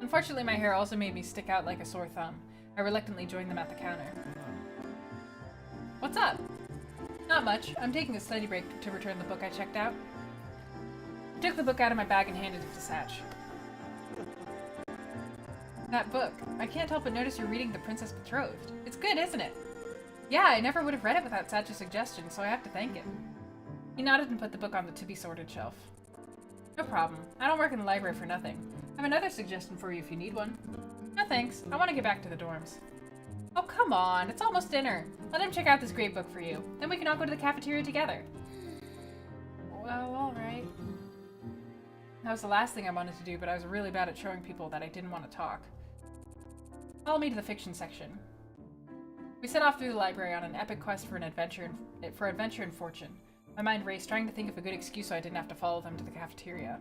[SPEAKER 1] Unfortunately, my hair also made me stick out like a sore thumb. I reluctantly joined them at the counter. What's up? Not much. I'm taking a study break to return the book I checked out. I took the book out of my bag and handed it to Satch. That book. I can't help but notice you're reading The Princess Betrothed. It's good, isn't it? Yeah, I never would have read it without Satch's suggestion, so I have to thank him. He nodded and put the book on the to-be-sorted shelf. No problem. I don't work in the library for nothing. I have another suggestion for you if you need one. No thanks. I want to get back to the dorms. Oh, come on. It's almost dinner. Let him check out this great book for you. Then we can all go to the cafeteria together. Well, alright. That was the last thing I wanted to do, but I was really bad at showing people that I didn't want to talk. Follow me to the fiction section. We set off through the library on an epic quest for adventure and fortune. My mind raced, trying to think of a good excuse so I didn't have to follow them to the cafeteria.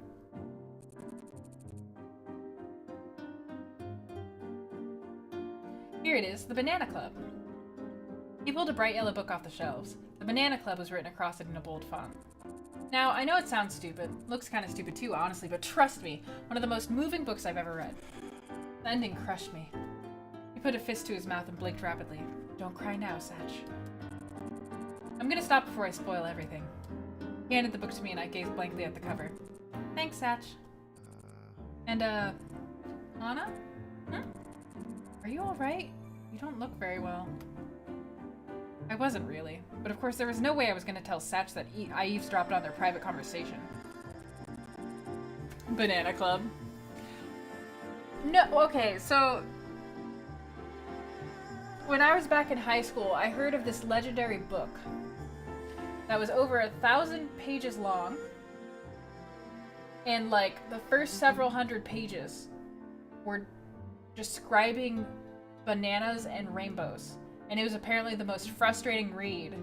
[SPEAKER 1] Here it is, the Banana Club. He pulled a bright yellow book off the shelves. The Banana Club was written across it in a bold font. Now, I know it sounds stupid, looks kind of stupid too, honestly, but trust me, one of the most moving books I've ever read. The ending crushed me. He put a fist to his mouth and blinked rapidly. Don't cry now, Satch. I'm gonna stop before I spoil everything. He handed the book to me and I gazed blankly at the cover. Thanks, Satch. And, Hana? Are you alright? You don't look very well. I wasn't really, but of course there was no way I was gonna tell Satch that I eavesdropped on their private conversation. Banana Club. No, okay, so... When I was back in high school, I heard of this legendary book that was over 1,000 pages long, and like the first several hundred pages were describing bananas and rainbows, and it was apparently the most frustrating read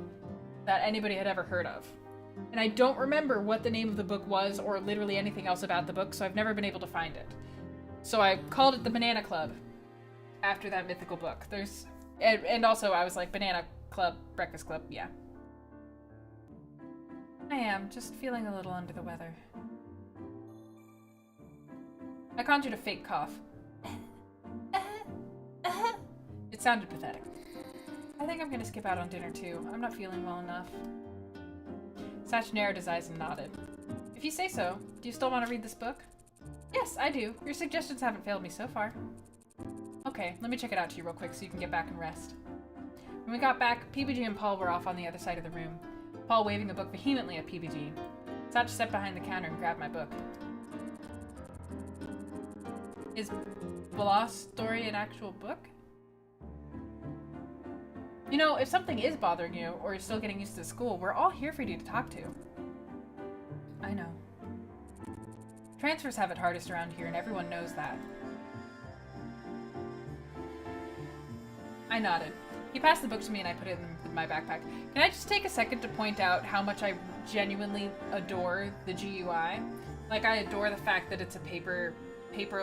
[SPEAKER 1] that anybody had ever heard of. And I don't remember what the name of the book was or literally anything else about the book, so I've never been able to find it. So I called it the Banana Club after that mythical book. And also I was like, Banana Club, Breakfast Club, yeah. I am, just feeling a little under the weather. I conjured a fake cough. It sounded pathetic. I think I'm gonna skip out on dinner too. I'm not feeling well enough. Satch narrowed his eyes and nodded. If you say so, do you still want to read this book? Yes, I do. Your suggestions haven't failed me so far. Okay, let me check it out to you real quick so you can get back and rest. When we got back, PBG and Paul were off on the other side of the room, Paul waving the book vehemently at PBG. Satch stepped behind the counter and grabbed my book. Is Balah's story an actual book? You know, if something is bothering you, or you're still getting used to school, we're all here for you to talk to. I know. Transfers have it hardest around here, and everyone knows that. I nodded. He passed the book to me and I put it in my backpack. Can I just take a second to point out how much I genuinely adore the GUI? Like, I adore the fact that it's a paper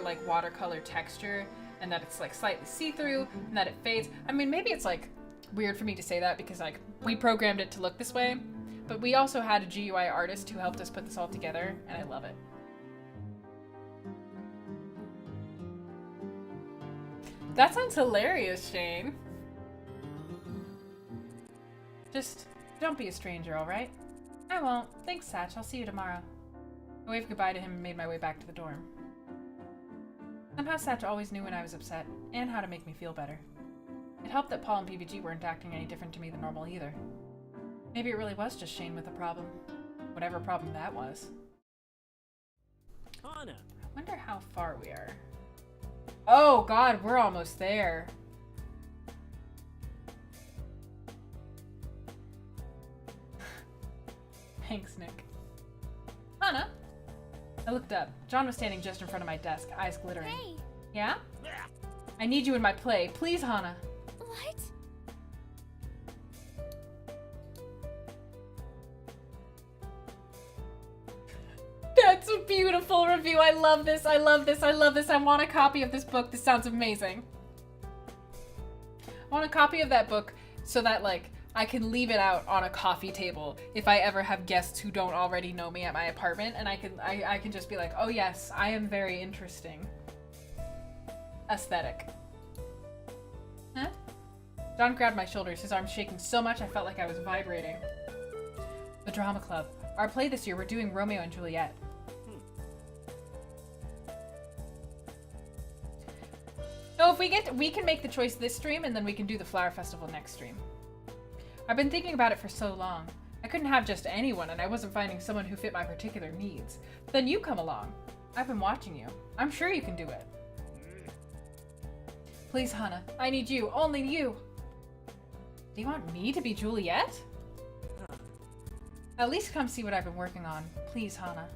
[SPEAKER 1] like watercolor texture, and that it's like slightly see-through, and that it fades. I mean, maybe it's like weird for me to say that because like we programmed it to look this way, but we also had a GUI artist who helped us put this all together, and I love it. That sounds hilarious, Shane. Just don't be a stranger, alright? I won't. Thanks, Satch. I'll see you tomorrow. I waved goodbye to him and made my way back to the dorm. Somehow Satch always knew when I was upset, and how to make me feel better. It helped that Paul and PBG weren't acting any different to me than normal either. Maybe it really was just Shane with a problem. Whatever problem that was.
[SPEAKER 4] Hana.
[SPEAKER 1] I wonder how far we are. Oh god, we're almost there. Thanks, Nick. Hana? I looked up. John was standing just in front of my desk, eyes glittering.
[SPEAKER 3] Hey,
[SPEAKER 1] Yeah? I need you in my play. Please, Hana.
[SPEAKER 3] what?
[SPEAKER 1] That's a beautiful review. I love this. I love this. I love this. I want a copy of this book. This sounds amazing. I want a copy of that book so that, like, I can leave it out on a coffee table if I ever have guests who don't already know me at my apartment, and I can just be like, oh yes, I am very interesting. Aesthetic. Huh? John grabbed my shoulders, his arms shaking so much I felt like I was vibrating. The drama club. Our play this year, we're doing Romeo and Juliet. No, if we can make the choice this stream, and then we can do the Flower Festival next stream. I've been thinking about it for so long. I couldn't have just anyone, and I wasn't finding someone who fit my particular needs. But then you come along. I've been watching you. I'm sure you can do it. Please, Hana. I need you. Only you. Do you want me to be Juliet? At least come see what I've been working on. Please, Hana.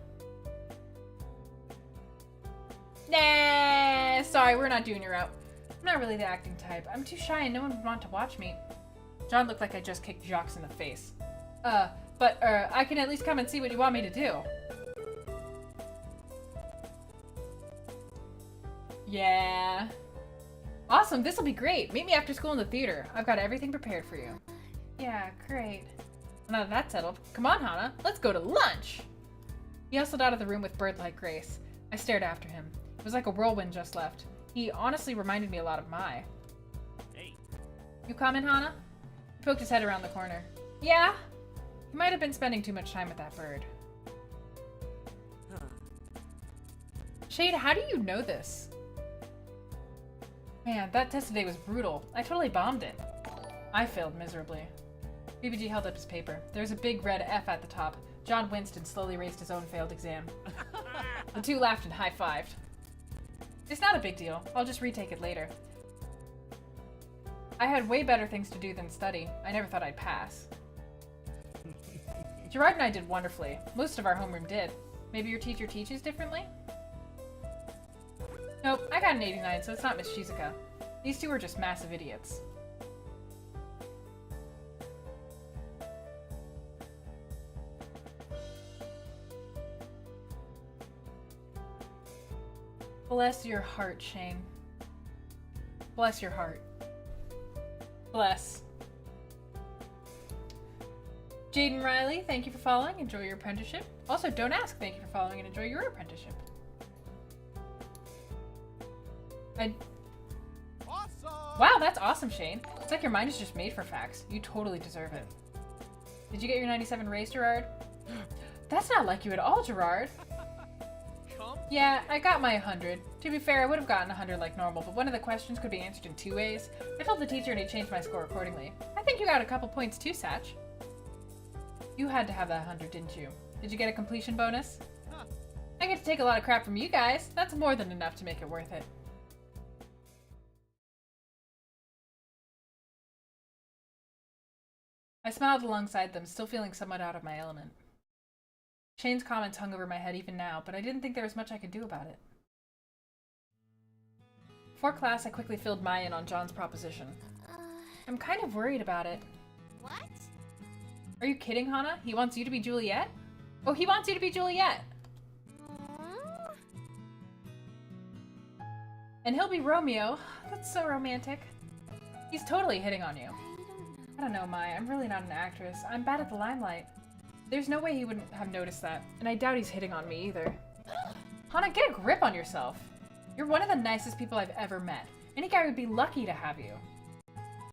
[SPEAKER 1] Nah, sorry, we're not doing your route. I'm not really the acting type. I'm too shy and no one would want to watch me. John looked like I just kicked Jacques in the face. But I can at least come and see what you want me to do. Yeah. Awesome, this'll be great. Meet me after school in the theater. I've got everything prepared for you. Yeah, great. Now that that's settled, come on, Hana, let's go to lunch! He hustled out of the room with bird-like grace. I stared after him. It was like a whirlwind just left. He honestly reminded me a lot of Mai.
[SPEAKER 2] Hey.
[SPEAKER 1] You coming, Hana? He poked his head around the corner. Yeah? He might have been spending too much time with that bird. Shade, how do you know this? Man, that test today was brutal. I totally bombed it. I failed miserably. BBG held up his paper. There was a big red F at the top. John winced and slowly raised his own failed exam. The two laughed and high-fived. It's not a big deal. I'll just retake it later. I had way better things to do than study. I never thought I'd pass. Gerard and I did wonderfully. Most of our homeroom did. Maybe your teacher teaches differently? Nope, I got an 89, so it's not Miss Shizuka. These two are just massive idiots. Bless your heart, Shane. Bless your heart. Bless. Jaden Riley, thank you for following. Enjoy your apprenticeship. Also, Don't Ask, thank you for following and enjoy your apprenticeship.
[SPEAKER 4] Awesome!
[SPEAKER 1] Wow, that's awesome, Shane. It's like your mind is just made for facts. You totally deserve it. Did you get your 97 raise, Gerard? That's not like you at all, Gerard. Yeah, I got my 100. To be fair, I would have gotten 100 like normal, but one of the questions could be answered in 2 ways. I told the teacher and he changed my score accordingly. I think you got a couple points too, Satch. You had to have that 100, didn't you? Did you get a completion bonus? I get to take a lot of crap from you guys. That's more than enough to make it worth it. I smiled alongside them, still feeling somewhat out of my element. Shane's comments hung over my head even now, but I didn't think there was much I could do about it. Before class, I quickly filled Mai in on John's proposition. I'm kind of worried about it.
[SPEAKER 3] What?
[SPEAKER 1] Are you kidding, Hana? He wants you to be Juliet? Oh, he wants you to be Juliet!
[SPEAKER 3] Aw.
[SPEAKER 1] And he'll be Romeo. That's so romantic. He's totally hitting on you. I don't know, Mai. I'm really not an actress. I'm bad at the limelight. There's no way he wouldn't have noticed that, and I doubt he's hitting on me either. Hana, get a grip on yourself. You're one of the nicest people I've ever met. Any guy would be lucky to have you.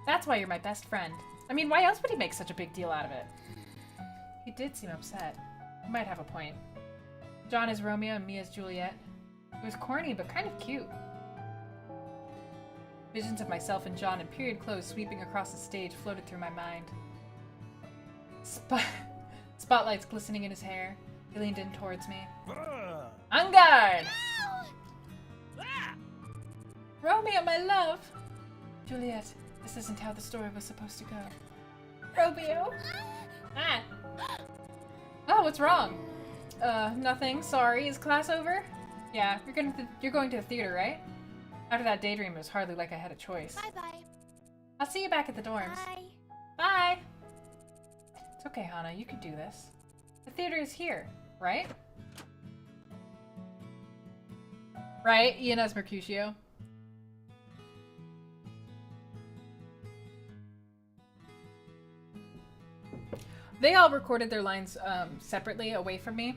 [SPEAKER 1] That's why you're my best friend. I mean, why else would he make such a big deal out of it? He did seem upset. He might have a point. John is Romeo and me as Juliet. It was corny, but kind of cute. Visions of myself and John in period clothes sweeping across the stage floated through my mind. Spotlights glistening in his hair. He leaned in towards me. On guard! Romeo, my love! Juliet, this isn't how the story was supposed to go. Romeo! Ah! Oh, what's wrong? Nothing. Sorry. Is class over? Yeah, you're going to the theater, right? After that daydream, it was hardly like I had a choice.
[SPEAKER 3] Bye-bye.
[SPEAKER 1] I'll see you back at the dorms.
[SPEAKER 3] Bye.
[SPEAKER 1] Bye! It's okay, Hana. You can do this. The theater is here, right? Right? Ian as Mercutio. They all recorded their lines separately, away from me.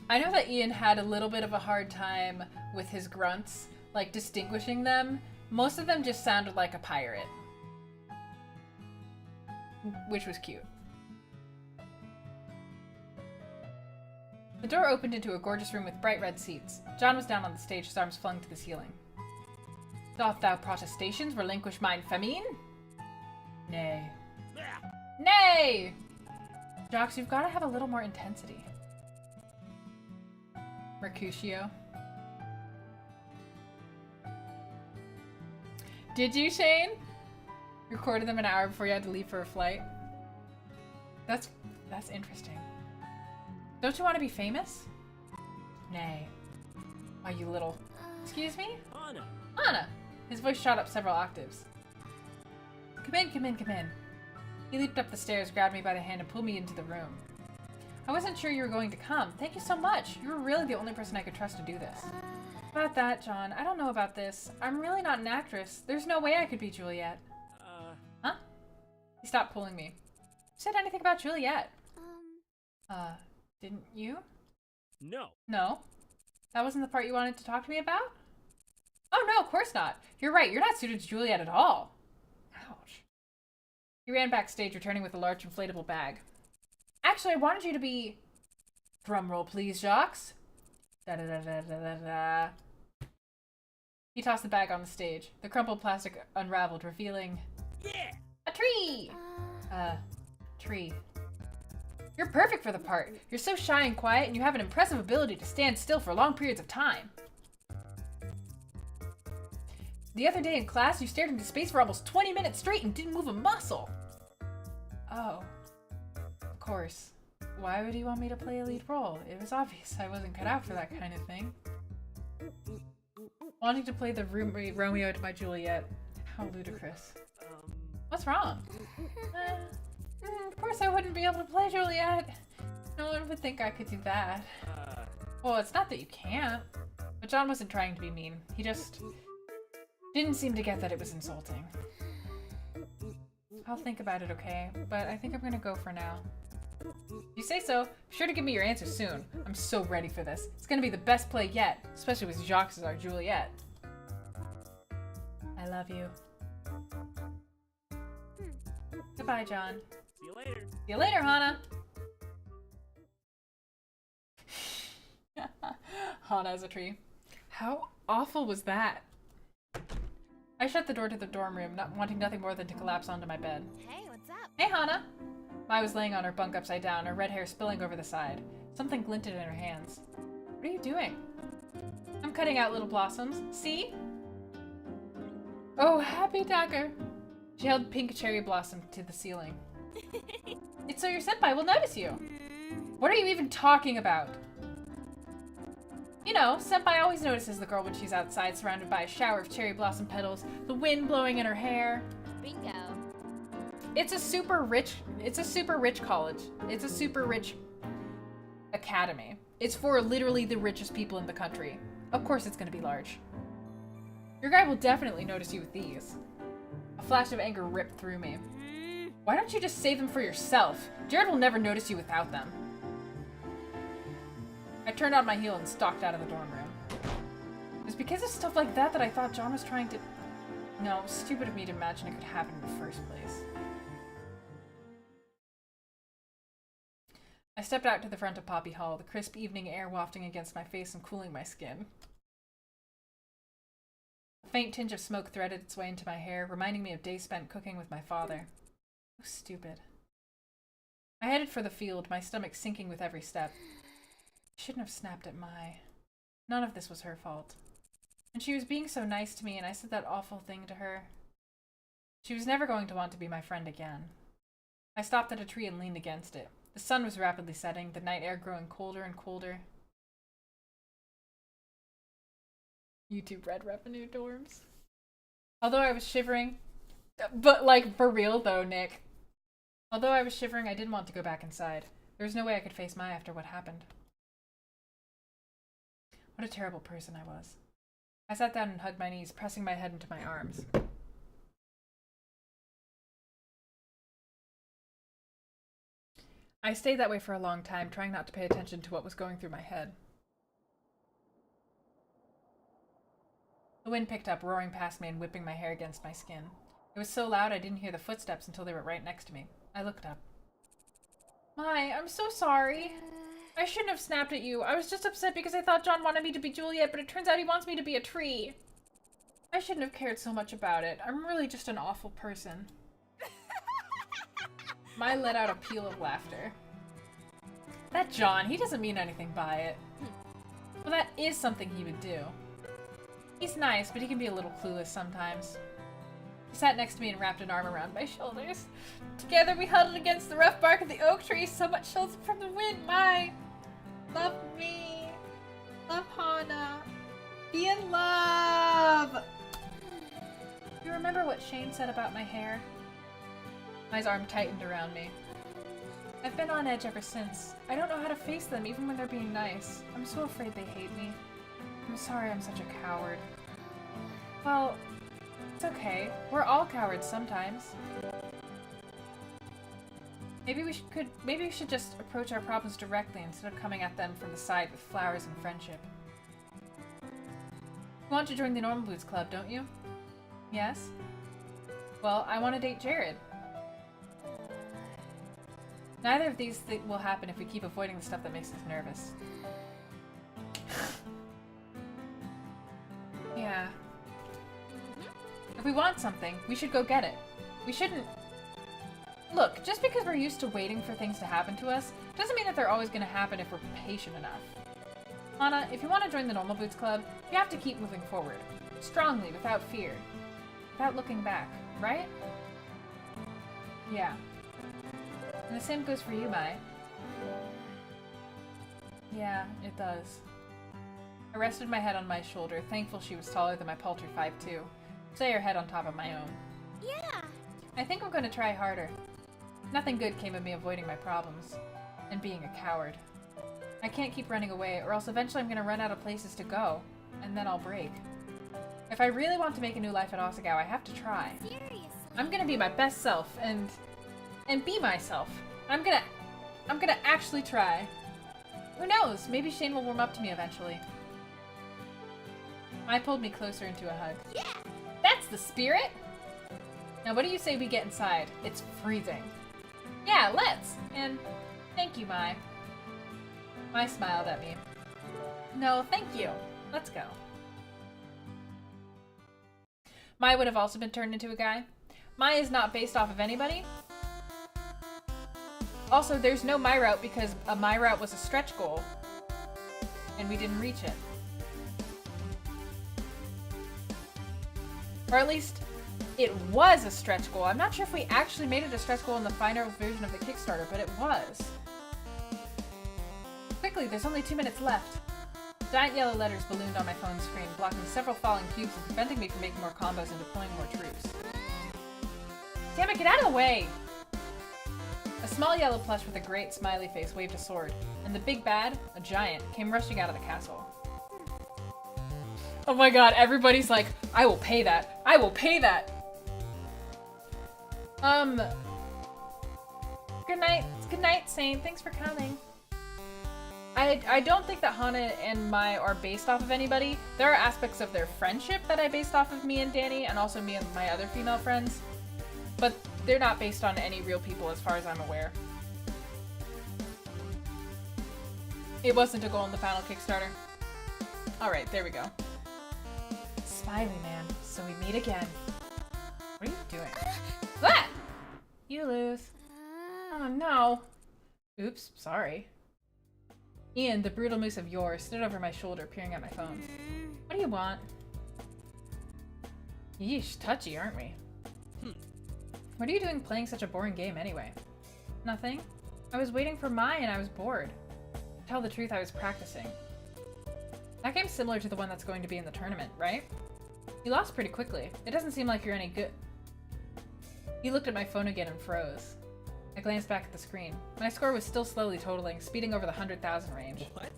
[SPEAKER 1] I know that Ian had a little bit of a hard time with his grunts, like distinguishing them. Most of them just sounded like a pirate. Which was cute. The door opened into a gorgeous room with bright red seats. John was down on the stage, his arms flung to the ceiling. Doth thou protestations relinquish mine famine? Nay. Nay! Jocks, you've got to have a little more intensity. Mercutio. Did you, Shane? Recorded them an hour before you had to leave for a flight? That's interesting. Don't you want to be famous? Nay. Why, you little... Excuse me?
[SPEAKER 4] Hana!
[SPEAKER 1] Hana! His voice shot up several octaves. Come in, come in, come in. He leaped up the stairs, grabbed me by the hand, and pulled me into the room. I wasn't sure you were going to come. Thank you so much. You were really the only person I could trust to do this. About that, John, I don't know about this. I'm really not an actress. There's no way I could be Juliet. Huh? He stopped pulling me. Who said anything about Juliet? Didn't you?
[SPEAKER 4] No.
[SPEAKER 1] No? That wasn't the part you wanted to talk to me about? Oh no, of course not. You're right, you're not suited to Juliet at all. Ouch. He ran backstage, returning with a large inflatable bag. Actually, I wanted you to be... Drumroll, please, Jacques. Da-da-da-da-da-da-da. He tossed the bag on the stage. The crumpled plastic unraveled, revealing...
[SPEAKER 4] Yeah!
[SPEAKER 1] A tree! Tree. You're perfect for the part. You're so shy and quiet, and you have an impressive ability to stand still for long periods of time. The other day in class, you stared into space for almost 20 minutes straight and didn't move a muscle. Oh. Of course. Why would he want me to play a lead role? It was obvious I wasn't cut out for that kind of thing. Wanting to play the roommate Romeo to my Juliet. How ludicrous. What's wrong? Of course I wouldn't be able to play Juliet. No one would think I could do that. Well, it's not that you can't. But John wasn't trying to be mean. He just didn't seem to get that it was insulting. I'll think about it, okay? But I think I'm gonna go for now. You say so. Be sure to give me your answer soon. I'm so ready for this. It's gonna be the best play yet, especially with Jacques as our Juliet. I love you. Goodbye, John.
[SPEAKER 4] See you later.
[SPEAKER 1] See you later, Hana. Hana as a tree. How awful was that? I shut the door to the dorm room, not wanting nothing more than to collapse onto my bed.
[SPEAKER 3] Hey, what's up?
[SPEAKER 1] Hey, Hana! Mai was laying on her bunk upside down, her red hair spilling over the side. Something glinted in her hands. What are you doing? I'm cutting out little blossoms. See? Oh, happy dagger! She held pink cherry blossom to the ceiling. It's so your senpai will notice you. What are you even talking about? You know, senpai always notices the girl when she's outside surrounded by a shower of cherry blossom petals, the wind blowing in her hair.
[SPEAKER 3] Bingo.
[SPEAKER 1] It's a super rich college. It's a super rich academy. It's for literally the richest people in the country. Of course it's gonna be large. Your guy will definitely notice you with these. A flash of anger ripped through me. Why don't you just save them for yourself? Jared will never notice you without them. I turned on my heel and stalked out of the dorm room. It was because of stuff like that that I thought John was trying to... No, it was stupid of me to imagine it could happen in the first place. I stepped out to the front of Poppy Hall, the crisp evening air wafting against my face and cooling my skin. A faint tinge of smoke threaded its way into my hair, reminding me of days spent cooking with my father. So stupid. I headed for the field, my stomach sinking with every step. I shouldn't have snapped at Mai. None of this was her fault. And she was being so nice to me, and I said that awful thing to her. She was never going to want to be my friend again. I stopped at a tree and leaned against it. The sun was rapidly setting, the night air growing colder and colder. YouTube Red Revenue dorms. Although I was shivering, but like for real though, Nick. Although I was shivering, I didn't want to go back inside. There was no way I could face Mai after what happened. What a terrible person I was. I sat down and hugged my knees, pressing my head into my arms. I stayed that way for a long time, trying not to pay attention to what was going through my head. The wind picked up, roaring past me and whipping my hair against my skin. It was so loud I didn't hear the footsteps until they were right next to me. I looked up. Mai, I'm so sorry. I shouldn't have snapped at you. I was just upset because I thought John wanted me to be Juliet, but it turns out he wants me to be a tree. I shouldn't have cared so much about it. I'm really just an awful person. Mai let out a peal of laughter. That John, he doesn't mean anything by it. Well, that is something he would do. He's nice, but he can be a little clueless sometimes. He sat next to me and wrapped an arm around my shoulders. Together we huddled against the rough bark of the oak tree, so much shelter from the wind. Mai, love me. Love Hana. Be in love. You remember what Shane said about my hair? Mai's arm tightened around me. I've been on edge ever since. I don't know how to face them, even when they're being nice. I'm so afraid they hate me. I'm sorry I'm such a coward. Well, it's okay. We're all cowards sometimes. Maybe we should just approach our problems directly instead of coming at them from the side with flowers and friendship. You want to join the Normal Boots Club, don't you? Yes? Well, I want to date Jared. Neither of these will happen if we keep avoiding the stuff that makes us nervous. Yeah. If we want something, we should go get it. We shouldn't... Look, just because we're used to waiting for things to happen to us, doesn't mean that they're always going to happen if we're patient enough. Hana, if you want to join the Normal Boots Club, you have to keep moving forward. Strongly, without fear. Without looking back, right? Yeah. And the same goes for you, Mai. Yeah, it does. I rested my head on Mai's shoulder, thankful she was taller than my paltry 5'2". Lay her head on top of my own.
[SPEAKER 3] Yeah.
[SPEAKER 1] I think I'm going to try harder. Nothing good came of me avoiding my problems. And being a coward. I can't keep running away, or else eventually I'm going to run out of places to go. And then I'll break. If I really want to make a new life at Asagao, I have to try.
[SPEAKER 3] Seriously.
[SPEAKER 1] I'm going to be my best self, and be myself. I'm gonna actually try. Who knows? Maybe Shane will warm up to me eventually. Mai pulled me closer into a hug.
[SPEAKER 3] Yeah.
[SPEAKER 1] That's the spirit! Now what do you say we get inside? It's freezing. Yeah, let's! And thank you, Mai. Mai smiled at me. No, thank you. Let's go. Mai would have also been turned into a guy. Mai is not based off of anybody. Also, there's no Mai route because a Mai route was a stretch goal. And we didn't reach it. Or at least, it was a stretch goal. I'm not sure if we actually made it a stretch goal in the final version of the Kickstarter, but it was. Quickly, there's only 2 minutes left. Giant yellow letters ballooned on my phone screen, blocking several falling cubes and preventing me from making more combos and deploying more troops. Damn it, get out of the way! A small yellow plush with a great smiley face waved a sword, and the big bad, a giant, came rushing out of the castle. Oh my god, everybody's like, I will pay that. I will pay that! Good night. Good night, Saint. Thanks for coming. I don't think that Hana and Mai are based off of anybody. There are aspects of their friendship that I based off of me and Danny, and also me and my other female friends. But they're not based on any real people as far as I'm aware. It wasn't a goal in the final Kickstarter. Alright, there we go. Smiley man, so we meet again. What are you doing? Ah! You lose. Oh no. Oops, sorry. Ian, the brutal moose of yore, stood over my shoulder, peering at my phone. What do you want? Yeesh, touchy, aren't we? What are you doing playing such a boring game anyway? Nothing. I was waiting for Mai and I was bored. To tell the truth, I was practicing. That game's similar to the one that's going to be in the tournament, right? You lost pretty quickly. It doesn't seem like you're any good. He looked at my phone again and froze. I glanced back at the screen. My score was still slowly totaling, speeding over the 100,000 range.
[SPEAKER 2] What?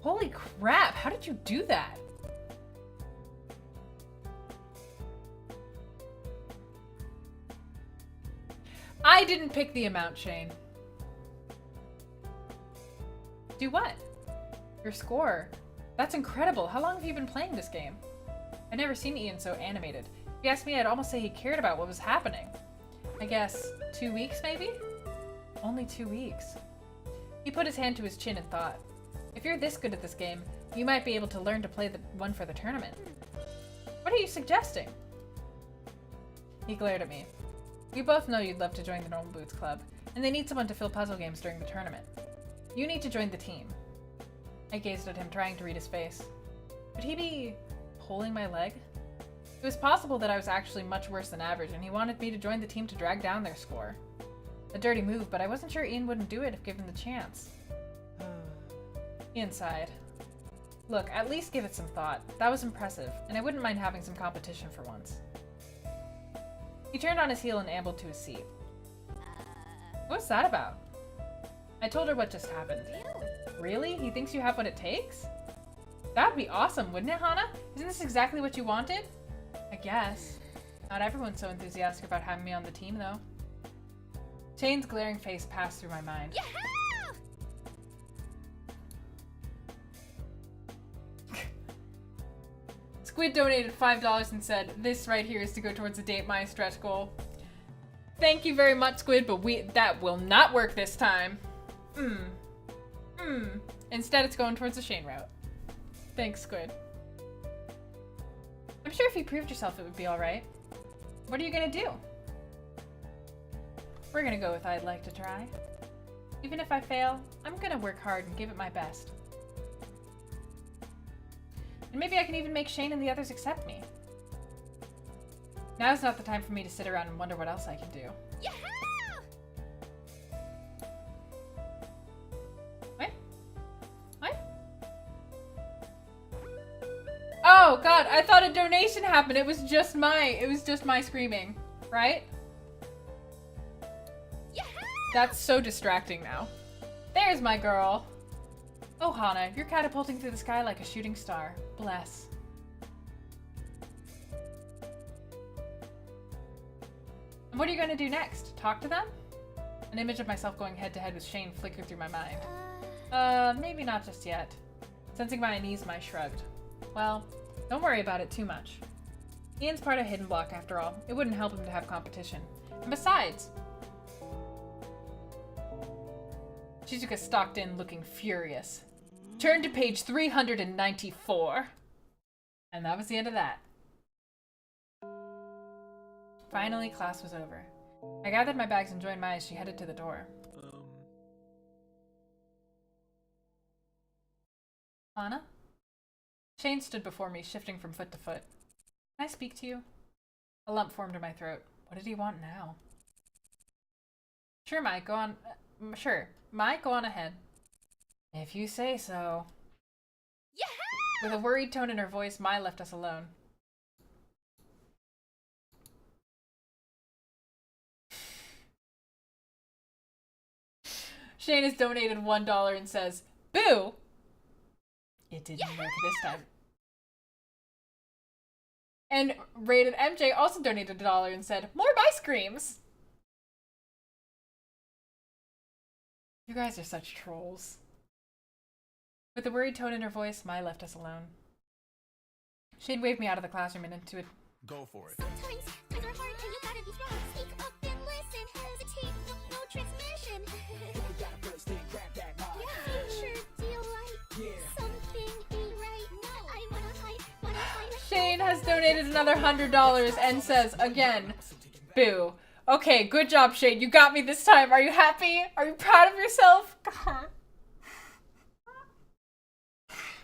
[SPEAKER 1] Holy crap, how did you do that? I didn't pick the amount, Shane. Do what? Your score. That's incredible. How long have you been playing this game? I'd never seen Ian so animated. If you asked me, I'd almost say he cared about what was happening. I guess 2 weeks, maybe? Only 2 weeks. He put his hand to his chin and thought. If you're this good at this game, you might be able to learn to play the one for the tournament. What are you suggesting? He glared at me. We both know you'd love to join the Normal Boots Club, and they need someone to fill puzzle games during the tournament. You need to join the team. I gazed at him, trying to read his face. Could he be pulling my leg? It was possible that I was actually much worse than average, and he wanted me to join the team to drag down their score. A dirty move, but I wasn't sure Ian wouldn't do it if given the chance. Ian sighed. Look, at least give it some thought. That was impressive, and I wouldn't mind having some competition for once. He turned on his heel and ambled to his seat. What's that about? I told her what just happened. Really? He thinks you have what it takes? That'd be awesome, wouldn't it, Hana? Isn't this exactly what you wanted? I guess. Not everyone's so enthusiastic about having me on the team, though. Shane's glaring face passed through my mind.
[SPEAKER 3] Yeah!
[SPEAKER 1] Squid donated $5 and said, this right here is to go towards the Date My stretch goal. Thank you very much, Squid, but that will not work this time. Instead, it's going towards the Shane route. Thanks, Squid. I'm sure if you proved yourself, it would be alright. What are you gonna do? We're gonna go with I'd like to try. Even if I fail, I'm gonna work hard and give it my best. And maybe I can even make Shane and the others accept me. Now's not the time for me to sit around and wonder what else I can do.
[SPEAKER 3] Yeah!
[SPEAKER 1] What? Oh god, I thought a donation happened. It was just my screaming, right?
[SPEAKER 3] Yeah!
[SPEAKER 1] That's so distracting now. There's my girl. Oh, Hana, you're catapulting through the sky like a shooting star. Bless. And what are you going to do next? Talk to them? An image of myself going head-to-head with Shane flickered through my mind. Maybe not just yet. Sensing my unease, Mai shrugged. Well, don't worry about it too much. Ian's part of Hidden Block, after all. It wouldn't help him to have competition. And besides... Shizuka stalked in, looking furious. Turn to page 394. And that was the end of that. Finally, class was over. I gathered my bags and joined Mai as she headed to the door. Hana? Shane stood before me, shifting from foot to foot. Can I speak to you? A lump formed in my throat. What did he want now? Sure, Mai, go on. Sure. Mai, go on ahead. If you say so.
[SPEAKER 3] Yeah!
[SPEAKER 1] With a worried tone in her voice, Mai left us alone. Shane has donated $1 and says, boo! It didn't work this time. And Rated MJ also donated $1 and said, more ice creams! You guys are such trolls. With a worried tone in her voice, Mai left us alone. Shane waved me out of the classroom and into it.
[SPEAKER 2] Go for it.
[SPEAKER 3] Sometimes things are hard and you gotta be strong. Speak up and listen. Hesitate, no transmission. Yeah. Future, do you like something be right? No, I wanna hide.
[SPEAKER 1] Shane has donated another $100 and says, again, boo. Okay, good job, Shane. You got me this time. Are you happy? Are you proud of yourself? God.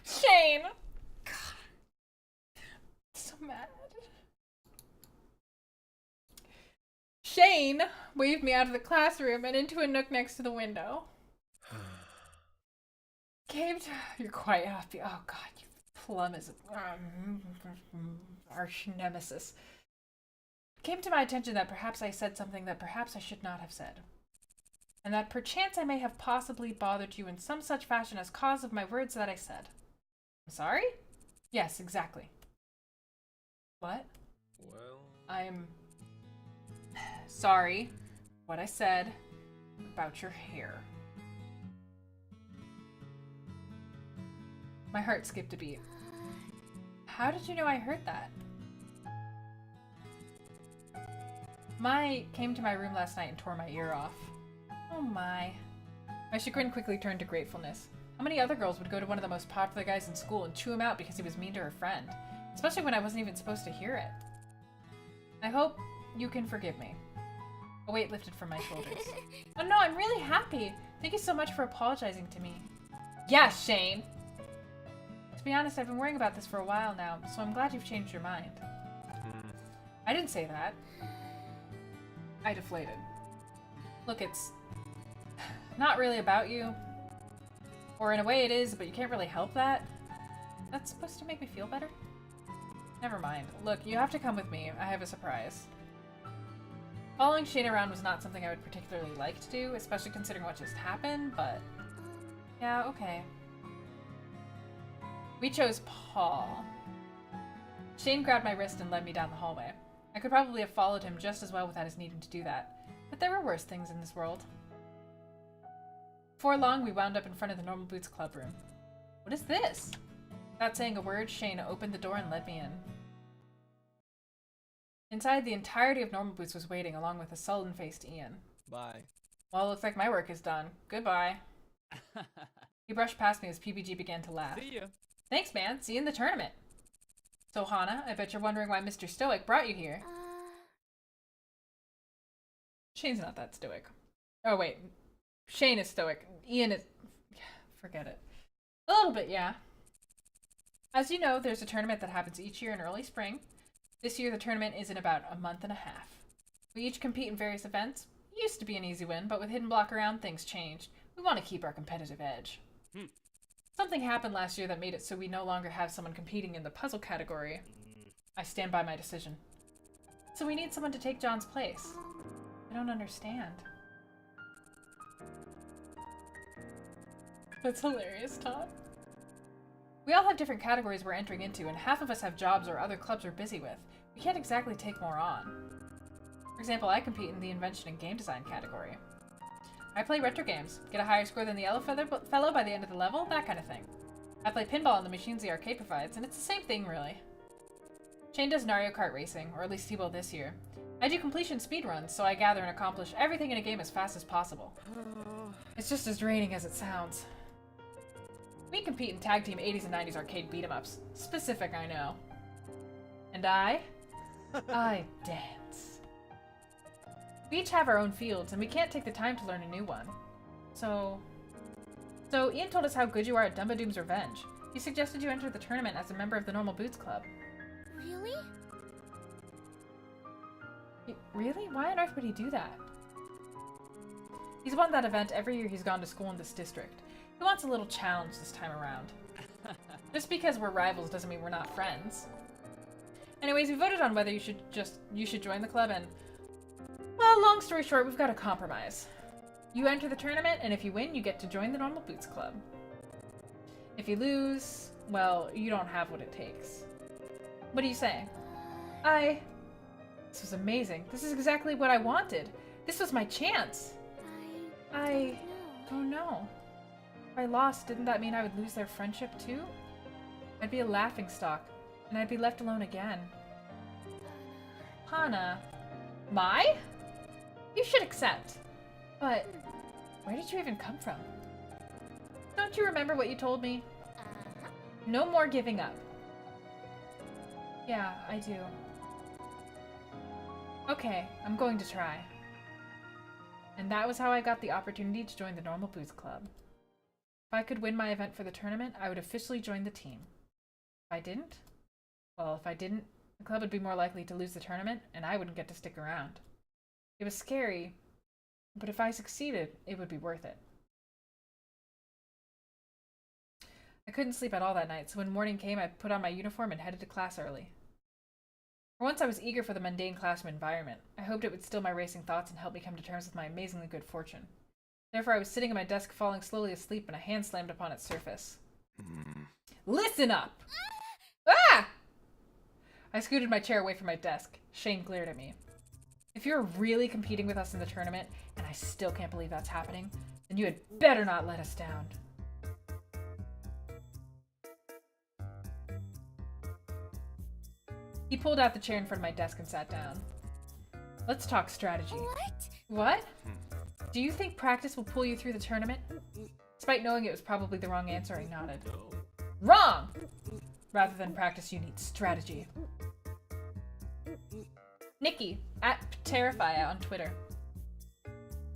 [SPEAKER 1] Shane. God. So mad. Shane waved me out of the classroom and into a nook next to the window. Came to... You're quite happy. Oh god, you plum is arch nemesis. Came to my attention that perhaps I said something that perhaps I should not have said. And that perchance I may have possibly bothered you in some such fashion as cause of my words that I said. I'm sorry? Yes, exactly. What?
[SPEAKER 2] Well...
[SPEAKER 1] I'm sorry what I said about your hair. My heart skipped a beat. How did you know I heard that? Mai came to my room last night and tore my ear off. Oh my. My chagrin quickly turned to gratefulness. How many other girls would go to one of the most popular guys in school and chew him out because he was mean to her friend? Especially when I wasn't even supposed to hear it. I hope you can forgive me. A weight lifted from my shoulders. Oh no, I'm really happy. Thank you so much for apologizing to me. Yeah, Shane! To be honest, I've been worrying about this for a while now, so I'm glad you've changed your mind. I didn't say that. I deflated. Look, it's not really about you. Or in a way it is, but you can't really help that. That's supposed to make me feel better? Never mind. Look, you have to come with me. I have a surprise. Following Shane around was not something I would particularly like to do, especially considering what just happened, but... yeah, okay. We chose Paul. Shane grabbed my wrist and led me down the hallway. I could probably have followed him just as well without his needing to do that, but there were worse things in this world. Before long, we wound up in front of the Normal Boots Club room. What is this? Without saying a word, Shane opened the door and led me in. Inside, the entirety of Normal Boots was waiting, along with a sullen-faced Ian.
[SPEAKER 2] Bye.
[SPEAKER 1] Well, it looks like my work is done. Goodbye. He brushed past me as PBG began to laugh.
[SPEAKER 4] See ya.
[SPEAKER 1] Thanks, man. See you in the tournament. So, Hana, I bet you're wondering why Mr. Stoic brought you here. Shane's not that stoic. Oh, wait. Shane is stoic. Ian is... forget it. A little bit, yeah. As you know, there's a tournament that happens each year in early spring. This year, the tournament is in about a month and a half. We each compete in various events. It used to be an easy win, but with Hidden Block around, things changed. We want to keep our competitive edge. Something happened last year that made it so we no longer have someone competing in the puzzle category. I stand by my decision. So we need someone to take John's place. I don't understand. That's hilarious, Todd. We all have different categories we're entering into, and half of us have jobs or other clubs we're busy with. We can't exactly take more on. For example, I compete in the invention and game design category. I play retro games, get a higher score than the Yellow Fellow by the end of the level, that kind of thing. I play pinball in the machines the arcade provides, and it's the same thing, really. Shane does Mario Kart racing, or at least he will this year. I do completion speedruns, so I gather and accomplish everything in a game as fast as possible. It's just as draining as it sounds. We compete in tag team 80s and 90s arcade beat-em-ups. Specific, I know. And I dance. We each have our own fields, and we can't take the time to learn a new one. So Ian told us how good you are at Dumbadoom's Revenge. He suggested you enter the tournament as a member of the Normal Boots Club.
[SPEAKER 3] Really?
[SPEAKER 1] Really? Why on earth would he do that? He's won that event every year he's gone to school in this district. He wants a little challenge this time around. Just because we're rivals doesn't mean we're not friends. Anyways, we voted on whether you should join the club, and well, long story short, we've got a compromise. You enter the tournament, and if you win, you get to join the Normal Boots Club. If you lose, well, you don't have what it takes. What do you say? This was amazing. This is exactly what I wanted. This was my chance. I don't know. If I lost, didn't that mean I would lose their friendship too? I'd be a laughingstock, and I'd be left alone again. Hana. Mai? You should accept. But where did you even come from? Don't you remember what you told me? No more giving up. Yeah, I do. Okay, I'm going to try. And that was how I got the opportunity to join the Normal Boots Club. If I could win my event for the tournament, I would officially join the team. If I didn't, well, if I didn't, the club would be more likely to lose the tournament, and I wouldn't get to stick around. It was scary, but if I succeeded, it would be worth it. I couldn't sleep at all that night, so when morning came, I put on my uniform and headed to class early. For once, I was eager for the mundane classroom environment. I hoped it would still my racing thoughts and help me come to terms with my amazingly good fortune. Therefore, I was sitting at my desk, falling slowly asleep, when a hand slammed upon its surface. Listen up! Ah! I scooted my chair away from my desk. Shane glared at me. If you're really competing with us in the tournament, and I still can't believe that's happening, then you had better not let us down. He pulled out the chair in front of my desk and sat down. Let's talk strategy. What? Do you think practice will pull you through the tournament? Despite knowing it was probably the wrong answer, I nodded. Wrong! Rather than practice, you need strategy. Nikki, @Terrifia on Twitter.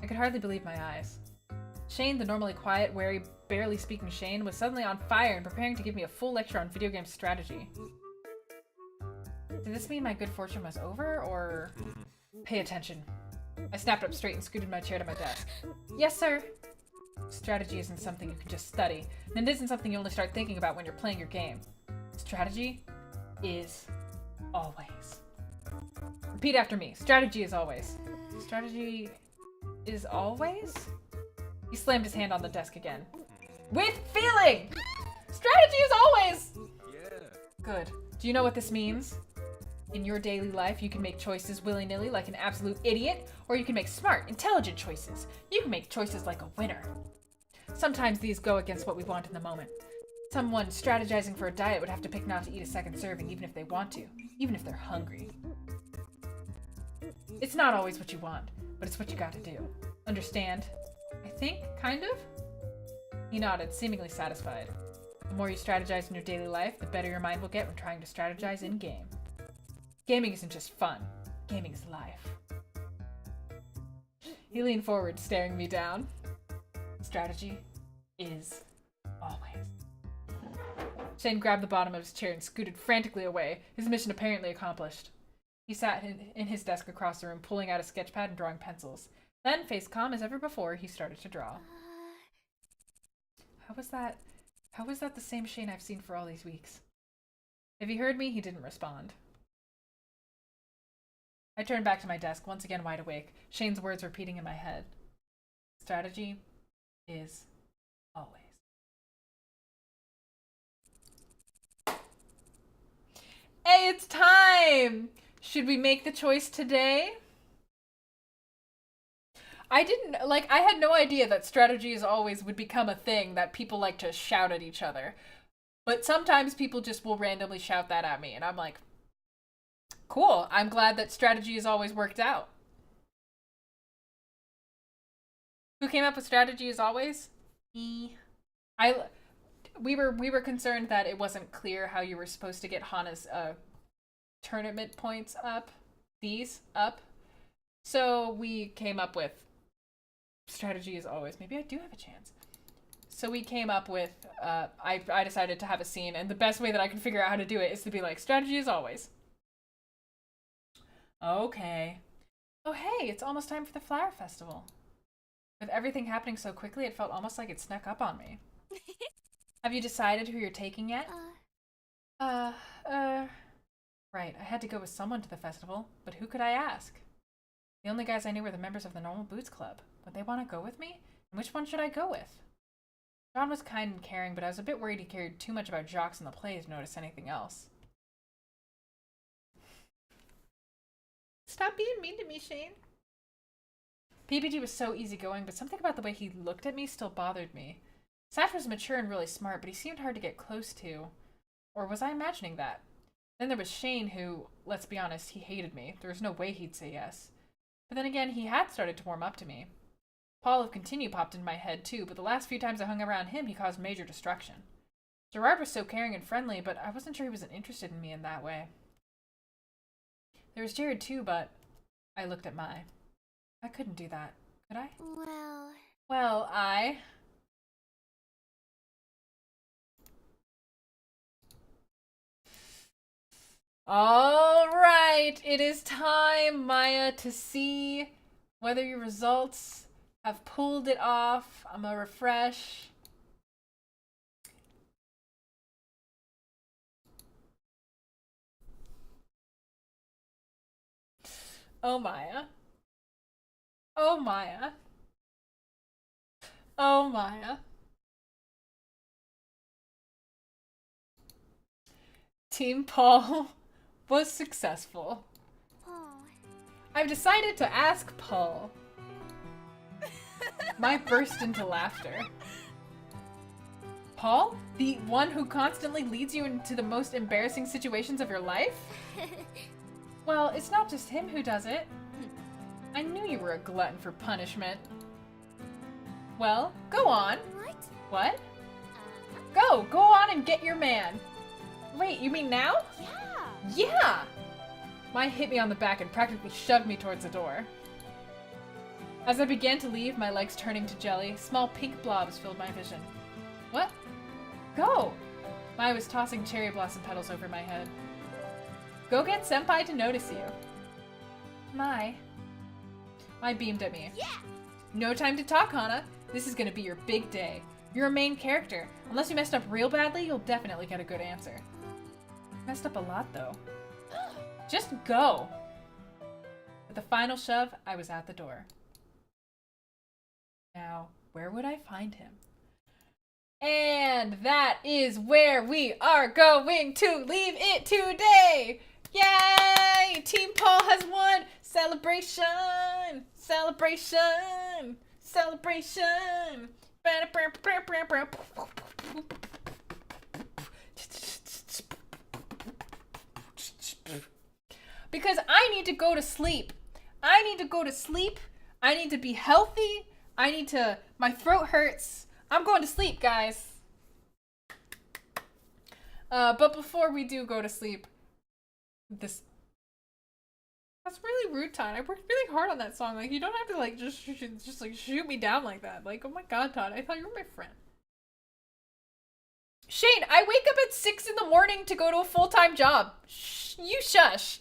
[SPEAKER 1] I could hardly believe my eyes. Shane, the normally quiet, wary, barely speaking Shane, was suddenly on fire and preparing to give me a full lecture on video game strategy. Did this mean my good fortune was over, or... Pay attention. I snapped up straight and scooted my chair to my desk. Yes, sir. Strategy isn't something you can just study, and it isn't something you only start thinking about when you're playing your game. Strategy is always. Repeat after me. Strategy is always. Strategy is always? He slammed his hand on the desk again. With feeling! Strategy is always!
[SPEAKER 2] Yeah.
[SPEAKER 1] Good. Do you know what this means? In your daily life, you can make choices willy-nilly like an absolute idiot, or you can make smart, intelligent choices. You can make choices like a winner. Sometimes these go against what we want in the moment. Someone strategizing for a diet would have to pick not to eat a second serving even if they want to, even if they're hungry. It's not always what you want, but it's what you gotta do. Understand? I think, kind of? He nodded, seemingly satisfied. The more you strategize in your daily life, the better your mind will get when trying to strategize in-game. Gaming isn't just fun. Gaming is life. He leaned forward, staring me down. Strategy is always. Shane grabbed the bottom of his chair and scooted frantically away, his mission apparently accomplished. He sat in his desk across the room, pulling out a sketch pad and drawing pencils. Then, face calm as ever before, he started to draw. How was that the same Shane I've seen for all these weeks? If he heard me, he didn't respond. I turned back to my desk, once again wide awake, Shane's words repeating in my head. Strategy is always. Hey, it's time! Should we make the choice today? I had no idea that strategy is always would become a thing that people like to shout at each other. But sometimes people just will randomly shout that at me, and I'm like, cool, I'm glad that strategy has always worked out. Who came up with strategy as always? Me. We were concerned that it wasn't clear how you were supposed to get Hana's tournament points up. These up. So we came up with strategy as always. Maybe I do have a chance. So we came up with I decided to have a scene, and the best way that I could figure out how to do it is to be like, strategy as always. Okay. Oh hey, it's almost time for the flower festival. With everything happening so quickly, it felt almost like it snuck up on me. Have you decided who you're taking yet? Right, I had to go with someone to the festival, but who could I ask? The only guys I knew were the members of the Normal Boots Club. Would they want to go with me? And which one should I go with? John was kind and caring, but I was a bit worried he cared too much about jocks in the plays to notice anything else. Stop being mean to me, Shane. PBG was so easygoing, but something about the way he looked at me still bothered me. Sash was mature and really smart, but he seemed hard to get close to. Or was I imagining that? Then there was Shane who, let's be honest, he hated me. There was no way he'd say yes. But then again, he had started to warm up to me. Paul of Continue popped in my head too, but the last few times I hung around him, he caused major destruction. Gerard was so caring and friendly, but I wasn't sure he wasn't interested in me in that way. There was Jared too, but I looked at Mai. I couldn't do that, could I? Well, All right, it is time, Maya, to see Whether your results have pulled it off, I'm gonna refresh. Oh, Maya. Oh, Maya. Oh, Maya. Team Paul was successful.
[SPEAKER 3] Paul.
[SPEAKER 1] I've decided to ask Paul. My burst into laughter. Paul? The one who constantly leads you into the most embarrassing situations of your life? Well, it's not just him who does it. I knew you were a glutton for punishment. Well, go on.
[SPEAKER 3] What?
[SPEAKER 1] What? Go on and get your man. Wait, you mean now?
[SPEAKER 3] Yeah.
[SPEAKER 1] Yeah! Maya hit me on the back and practically shoved me towards the door. As I began to leave, my legs turning to jelly, small pink blobs filled my vision. What? Go! Maya was tossing cherry blossom petals over my head. Go get Senpai to notice you. Mai beamed at me.
[SPEAKER 3] Yeah.
[SPEAKER 1] No time to talk, Hana. This is gonna be your big day. You're a main character. Unless you messed up real badly, you'll definitely get a good answer. Messed up a lot, though. Just go! With the final shove, I was at the door. Now, where would I find him? And that is where we are going to leave it today! Yay! Team Paul has won! Celebration! Celebration! Celebration! Because I need to go to sleep. I need to go to sleep. I need to be healthy. My throat hurts. I'm going to sleep, guys. But before we do go to sleep, that's really rude, Todd. I worked really hard on that song. Like, you don't have to, like, just like, shoot me down like that. Like, oh my god, Todd, I thought you were my friend. Shane, I wake up at 6 in the morning to go to a full-time job. You shush.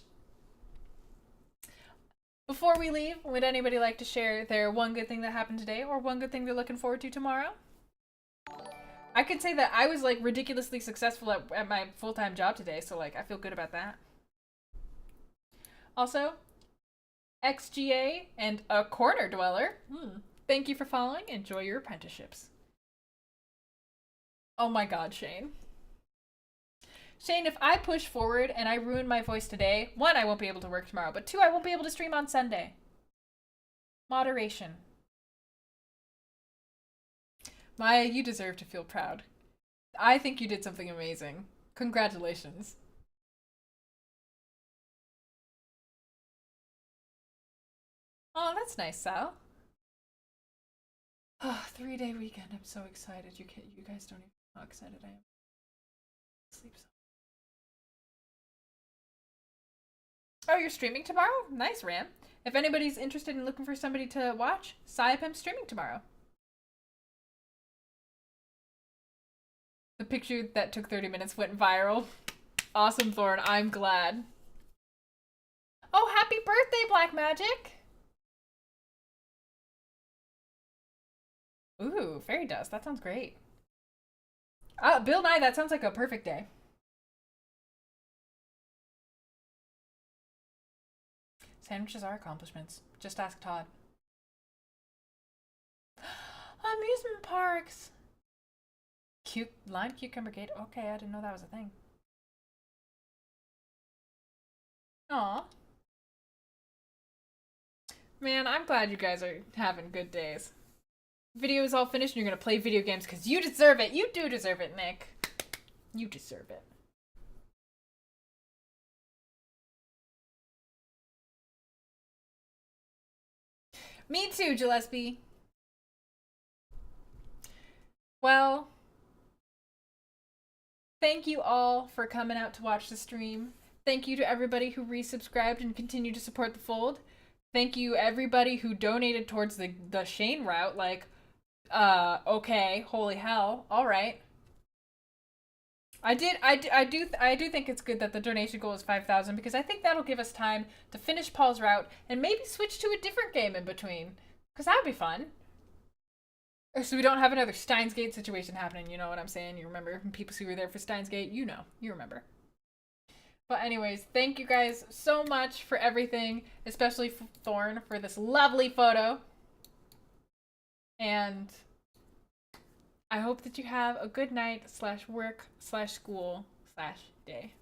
[SPEAKER 1] Before we leave, would anybody like to share their one good thing that happened today or one good thing they're looking forward to tomorrow? I could say that I was, like, ridiculously successful at my full-time job today, so, like, I feel good about that. Also, XGA and a corner dweller. Thank you for following. Enjoy your apprenticeships. Oh my god, Shane. Shane, if I push forward and I ruin my voice today, 1, I won't be able to work tomorrow, but 2, I won't be able to stream on Sunday. Moderation. Maya, you deserve to feel proud. I think you did something amazing. Congratulations. Oh, that's nice, Sal. Oh, 3-day weekend. I'm so excited. You guys don't even know how excited I am. Sleep so. Oh, you're streaming tomorrow? Nice, Ram. If anybody's interested in looking for somebody to watch, Sayapim's streaming tomorrow. The picture that took 30 minutes went viral. Awesome, Thorn. I'm glad. Oh, happy birthday, Black Magic! Ooh, fairy dust. That sounds great. Bill Nye, that sounds like a perfect day. Sandwiches are accomplishments. Just ask Todd. Amusement parks. Lime cucumber gate. Okay, I didn't know that was a thing. Aw. Man, I'm glad you guys are having good days. Video is all finished and you're gonna play video games because you deserve it. You do deserve it, Nick. You deserve it. Me too, Gillespie. Well, thank you all for coming out to watch the stream. Thank you to everybody who resubscribed and continued to support the fold. Thank you everybody who donated towards the Shane route. Like, okay, holy hell, all right. I do think it's good that the donation goal is 5,000 because I think that'll give us time to finish Paul's route and maybe switch to a different game in between. Because that would be fun. So we don't have another Steins Gate situation happening, you know what I'm saying? You remember people who were there for Steins Gate? You know, you remember. But anyways, thank you guys so much for everything, especially Thorn for this lovely photo. And I hope that you have a good night / work / school / day.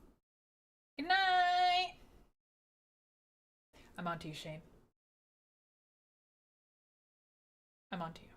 [SPEAKER 1] Good night. I'm on to you, Shane. I'm on to you.